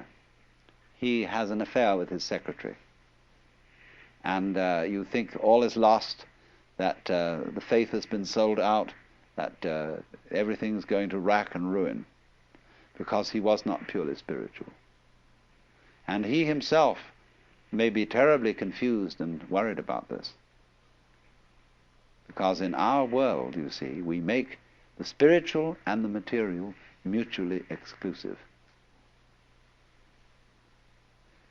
he has an affair with his secretary, and you think all is lost, that the faith has been sold out, that everything's going to rack and ruin, because he was not purely spiritual. And he himself may be terribly confused and worried about this. Because in our world, you see, we make the spiritual and the material mutually exclusive.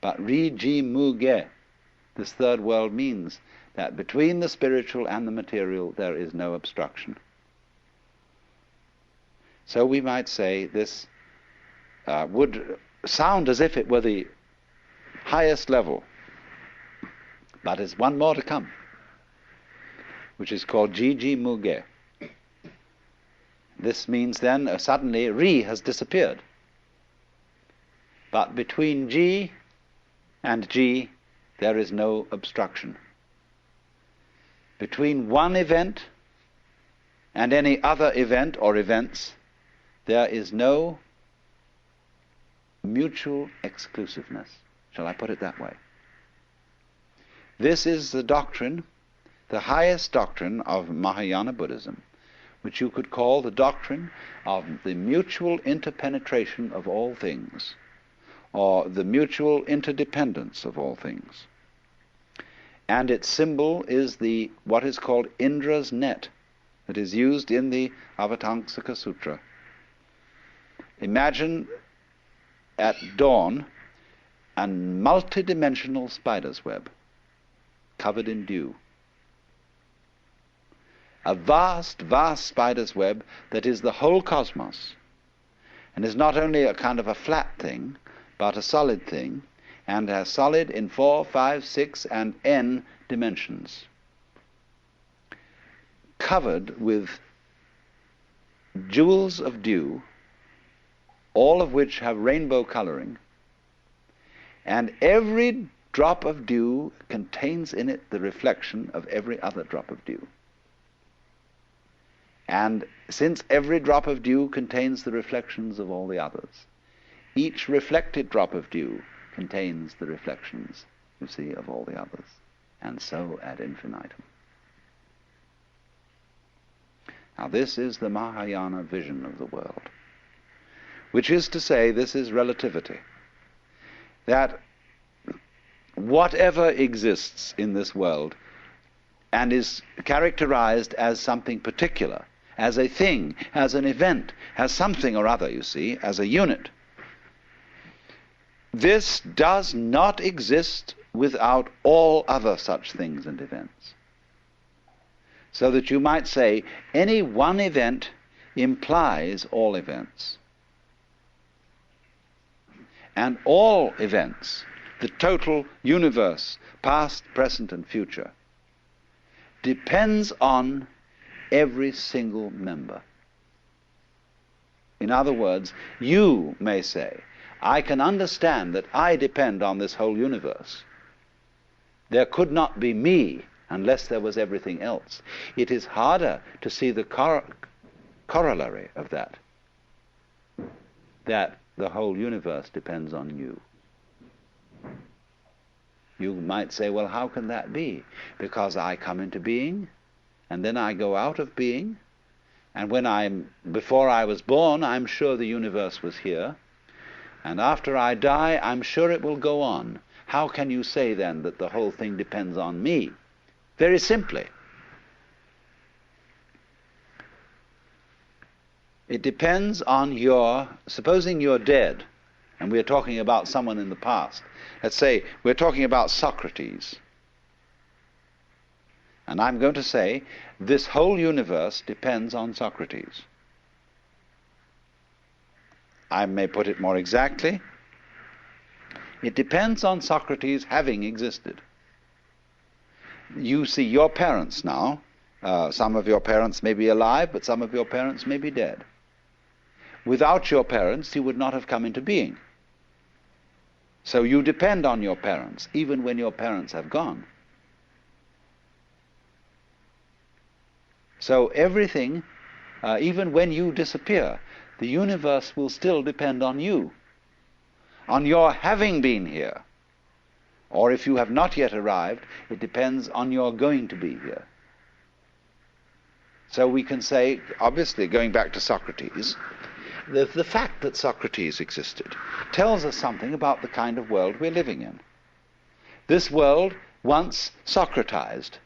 But ri-ji mu-ge, this third world, means that between the spiritual and the material there is no obstruction. So we might say this would sound as if it were the highest level, but there's one more to come, which is called ji-ji mu-ge. This means then suddenly ri has disappeared. But between ji and ji there is no obstruction. Between one event and any other event or events there is no mutual exclusiveness. Shall I put it that way? This is the doctrine, the highest doctrine of Mahayana Buddhism, which you could call the doctrine of the mutual interpenetration of all things, or the mutual interdependence of all things. And its symbol is what is called Indra's net, that is used in the Avatamsaka Sutra. Imagine at dawn a multidimensional spider's web covered in dew. A vast, vast spider's web that is the whole cosmos, and is not only a kind of a flat thing, but a solid thing, and as solid in 4, 5, 6, and n dimensions, covered with jewels of dew, all of which have rainbow coloring, and every drop of dew contains in it the reflection of every other drop of dew. And since every drop of dew contains the reflections of all the others, each reflected drop of dew contains the reflections, you see, of all the others, and so ad infinitum. Now this is the Mahayana vision of the world, which is to say, this is relativity, that whatever exists in this world and is characterized as something particular, as a thing, as an event, as something or other, you see, as a unit, this does not exist without all other such things and events. So that you might say any one event implies all events. And all events, the total universe, past, present, and future, depends on every single member. In other words, you may say, I can understand that I depend on this whole universe. There could not be me unless there was everything else. It is harder to see the corollary of that the whole universe depends on you. You might say, well, how can that be? Because I come into being, and then I go out of being, and before I was born, I'm sure the universe was here, and after I die, I'm sure it will go on. How can you say then that the whole thing depends on me? Very simply, it depends on supposing you're dead, and we're talking about someone in the past. Let's say we're talking about Socrates. And I'm going to say, this whole universe depends on Socrates. I may put it more exactly. It depends on Socrates having existed. You see your parents now. Some of your parents may be alive, but some of your parents may be dead. Without your parents, you would not have come into being. So you depend on your parents, even when your parents have gone. So everything, even when you disappear, the universe will still depend on you, on your having been here. Or if you have not yet arrived, it depends on your going to be here. So we can say, obviously, going back to Socrates, the fact that Socrates existed tells us something about the kind of world we're living in. this world once Socratized.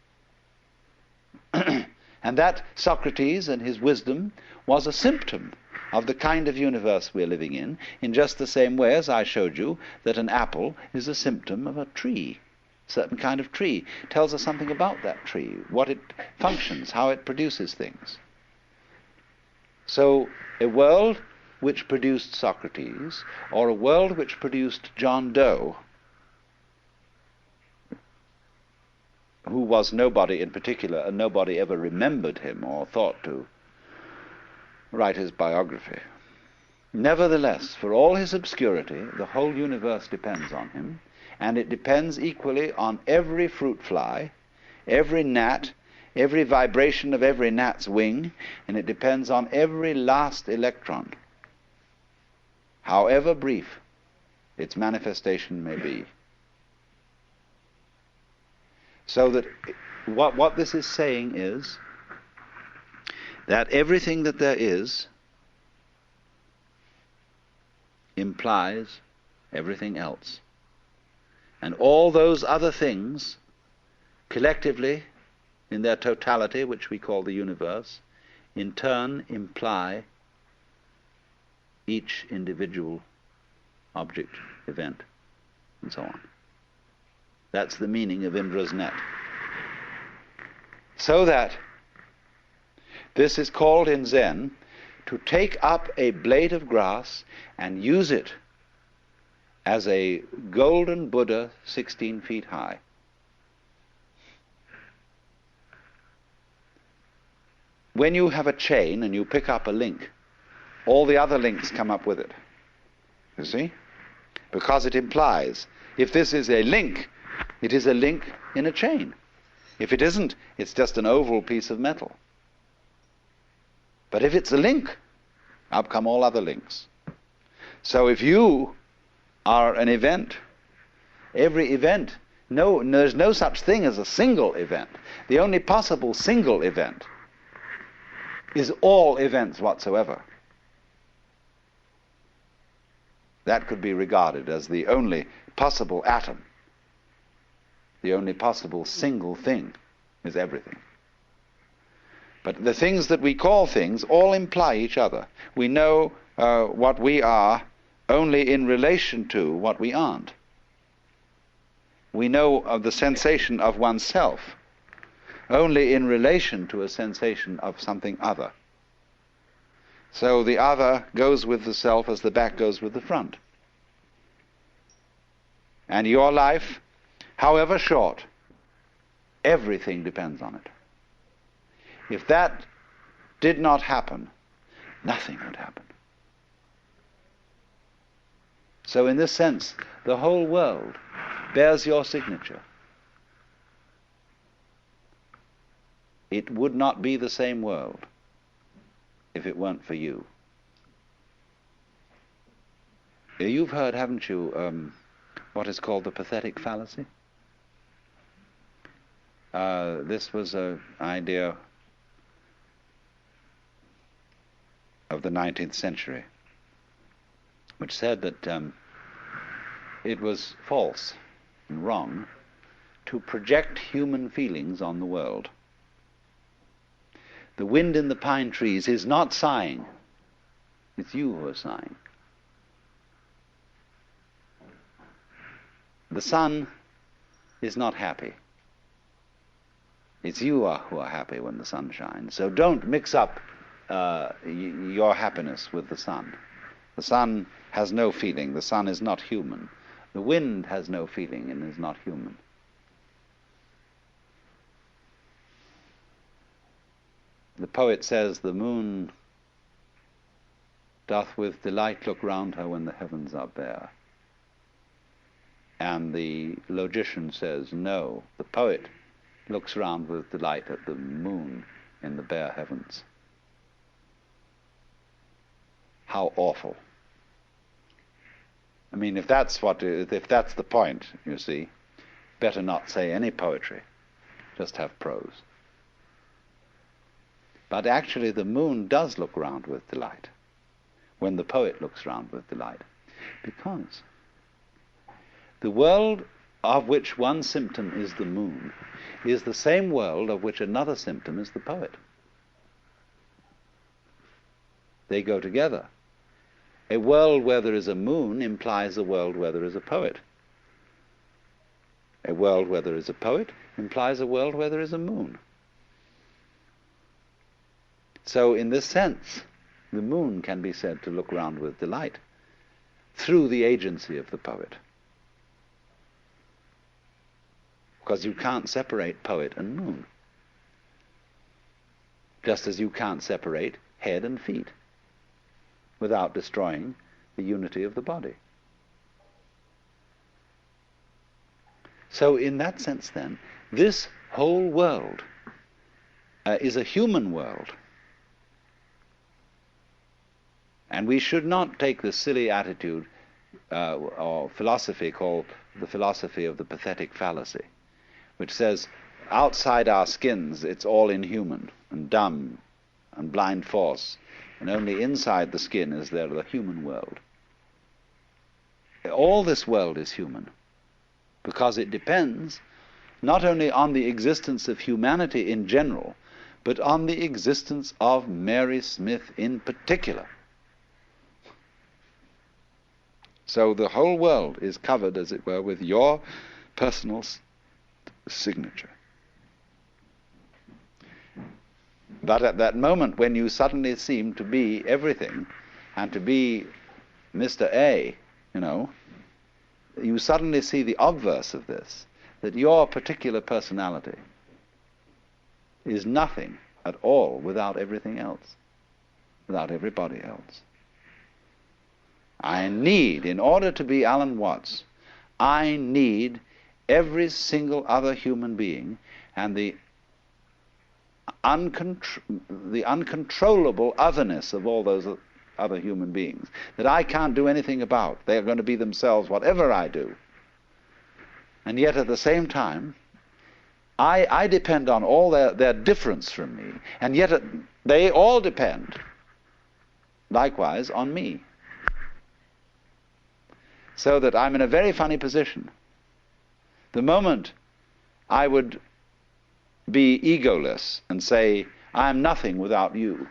And that Socrates and his wisdom was a symptom of the kind of universe we're living in just the same way as I showed you that an apple is a symptom of a tree. A certain kind of tree tells us something about that tree, what it functions, how it produces things. So a world which produced Socrates, or a world which produced John Doe, who was nobody in particular, and nobody ever remembered him or thought to write his biography. Nevertheless, for all his obscurity, the whole universe depends on him, and it depends equally on every fruit fly, every gnat, every vibration of every gnat's wing, and it depends on every last electron, however brief its manifestation may be. So that what this is saying is that everything that there is implies everything else. And all those other things, collectively, in their totality, which we call the universe, in turn imply each individual object, event, and so on. That's the meaning of Indra's net. So that this is called in Zen to take up a blade of grass and use it as a golden Buddha 16 feet high. When you have a chain and you pick up a link, all the other links come up with it. You see? Because it implies, if this is a link, it is a link in a chain. If it isn't, it's just an oval piece of metal. But if it's a link, up come all other links. So if you are an event, every event, there's no such thing as a single event. The only possible single event is all events whatsoever. That could be regarded as the only possible atom. The only possible single thing is everything. But the things that we call things all imply each other. We know what we are only in relation to what we aren't. We know of the sensation of oneself only in relation to a sensation of something other. So the other goes with the self as the back goes with the front. And your life, however short, everything depends on it. If that did not happen, nothing would happen. So in this sense, the whole world bears your signature. It would not be the same world if it weren't for you. You've heard, haven't you, what is called the pathetic fallacy? This was an idea of the 19th century, which said that it was false and wrong to project human feelings on the world. The wind in the pine trees is not sighing. It's you who are sighing. The sun is not happy. It's you who are happy when the sun shines. So don't mix up your happiness with the sun. The sun has no feeling. The sun is not human. The wind has no feeling and is not human. The poet says, the moon doth with delight look round her when the heavens are bare. And the logician says, no, the poet looks round with delight at the moon in the bare heavens. How awful. I mean, if that's the point, you see, better not say any poetry, just have prose. But actually the moon does look round with delight when the poet looks round with delight, because the world of which one symptom is the moon, is the same world of which another symptom is the poet. They go together. A world where there is a moon implies a world where there is a poet. A world where there is a poet implies a world where there is a moon. So in this sense, the moon can be said to look round with delight through the agency of the poet. Because you can't separate poet and moon. Just as you can't separate head and feet without destroying the unity of the body. So in that sense then, this whole world is a human world. And we should not take the silly attitude or philosophy called the philosophy of the pathetic fallacy, which says outside our skins it's all inhuman and dumb and blind force, and only inside the skin is there the human world. All this world is human, because it depends not only on the existence of humanity in general, but on the existence of Mary Smith in particular. So the whole world is covered, as it were, with your personal signature. But at that moment when you suddenly seem to be everything, and to be Mr. A, you suddenly see the obverse of this, that your particular personality is nothing at all without everything else, without everybody else. I need, in order to be Alan Watts, I need every single other human being and the uncontrollable otherness of all those other human beings that I can't do anything about. They are going to be themselves whatever I do. And yet at the same time, I depend on all their difference from me, and yet they all depend likewise on me. So that I'm in a very funny position. The moment I would be egoless and say, I'm nothing without you,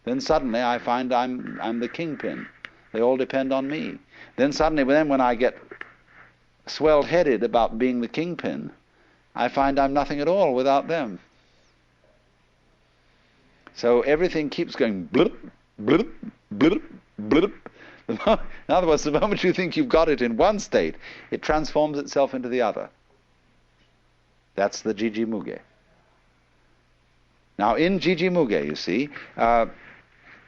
then suddenly I find I'm the kingpin. They all depend on me. Then suddenly, when I get swelled-headed about being the kingpin, I find I'm nothing at all without them. So everything keeps going blip, blip, blip, blip. In other words, the moment you think you've got it in one state, it transforms itself into the other. That's the Jiji Muge. Now, in Jiji Muge, you see,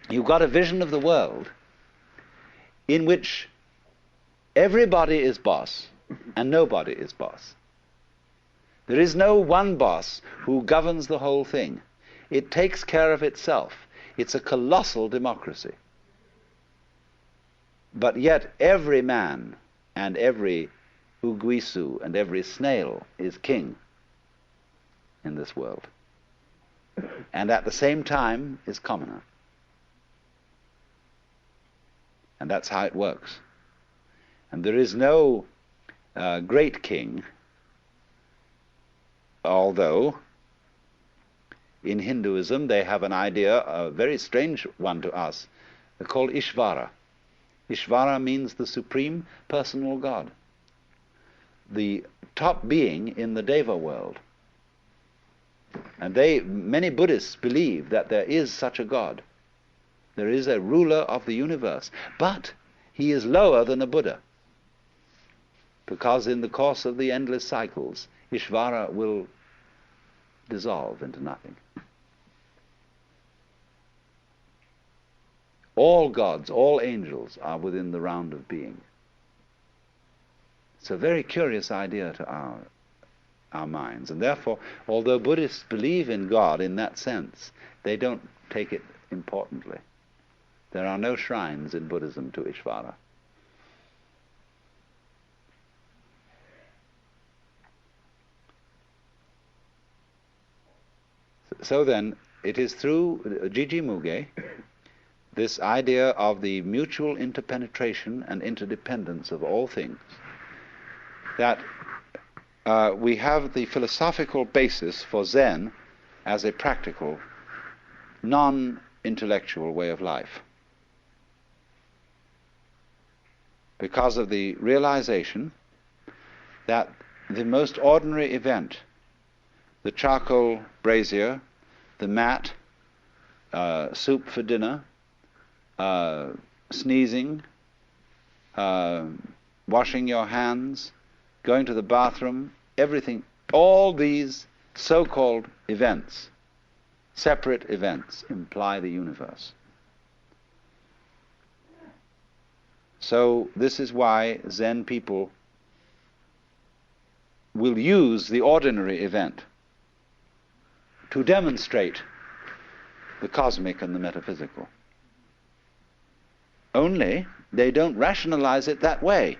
you've got a vision of the world in which everybody is boss and nobody is boss. There is no one boss who governs the whole thing. It takes care of itself. It's a colossal democracy. But yet every man and every uguisu and every snail is king in this world. And at the same time is commoner. And that's how it works. And there is no great king, although in Hinduism they have an idea, a very strange one to us, called Ishvara. Ishvara means the supreme personal God, the top being in the Deva world. And many Buddhists believe that there is such a God. There is a ruler of the universe, but he is lower than a Buddha, because in the course of the endless cycles, Ishvara will dissolve into nothing. All gods, all angels are within the round of being. It's a very curious idea to our minds, and therefore, although Buddhists believe in God in that sense, they don't take it importantly. There are no shrines in Buddhism to Ishvara. So then, it is through Jiji Muge, this idea of the mutual interpenetration and interdependence of all things, that we have the philosophical basis for Zen as a practical, non-intellectual way of life. Because of the realization that the most ordinary event, the charcoal brazier, the mat, soup for dinner, sneezing, washing your hands, going to the bathroom, everything, all these so-called events, separate events, imply the universe. So this is why Zen people will use the ordinary event to demonstrate the cosmic and the metaphysical. Only they don't rationalize it that way.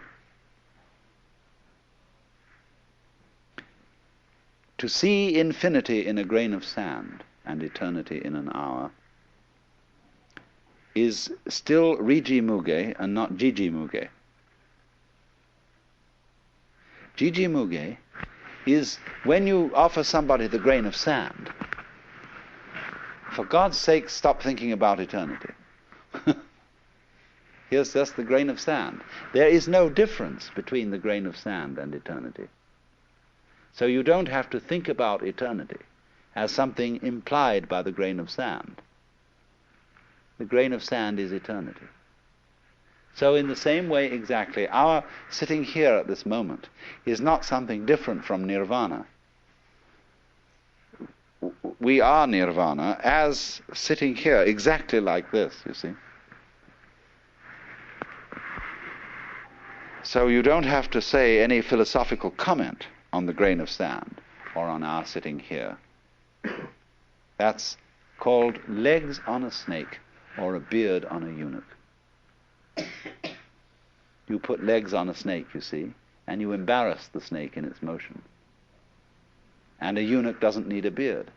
To see infinity in a grain of sand and eternity in an hour is still Riji Muge and not Jiji Muge. Jiji Muge is when you offer somebody the grain of sand, for God's sake stop thinking about eternity. Here's just the grain of sand. There is no difference between the grain of sand and eternity. So you don't have to think about eternity as something implied by the grain of sand. The grain of sand is eternity. So in the same way exactly, our sitting here at this moment is not something different from nirvana. We are nirvana as sitting here exactly like this, you see. So you don't have to say any philosophical comment on the grain of sand or on our sitting here. That's called legs on a snake or a beard on a eunuch. You put legs on a snake, you see, and you embarrass the snake in its motion. And a eunuch doesn't need a beard.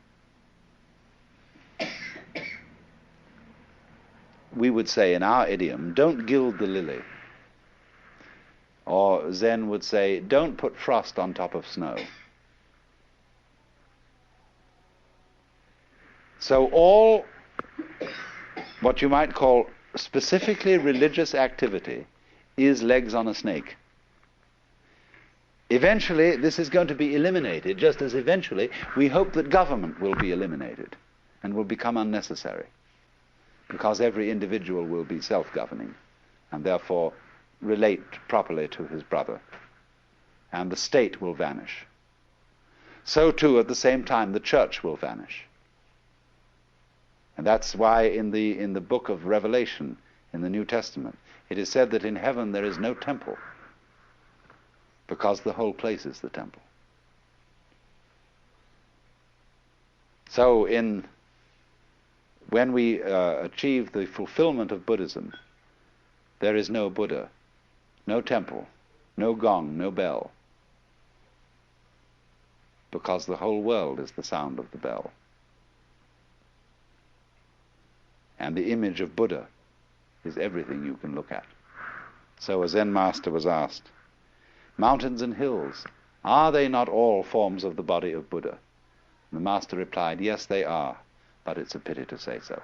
We would say in our idiom, don't gild the lily. Or Zen would say, don't put frost on top of snow. So all what you might call specifically religious activity is legs on a snake. Eventually this is going to be eliminated, just as eventually we hope that government will be eliminated and will become unnecessary, because every individual will be self-governing and therefore relate properly to his brother, and the state will vanish. So too at the same time the church will vanish. And that's why in the book of Revelation, in the New Testament, it is said that in heaven there is no temple, because the whole place is the temple. So when we achieve the fulfillment of Buddhism, there is no Buddha, no temple, no gong, no bell, because the whole world is the sound of the bell. And the image of Buddha is everything you can look at. So a Zen master was asked, mountains and hills, are they not all forms of the body of Buddha? And the master replied, yes, they are, but it's a pity to say so.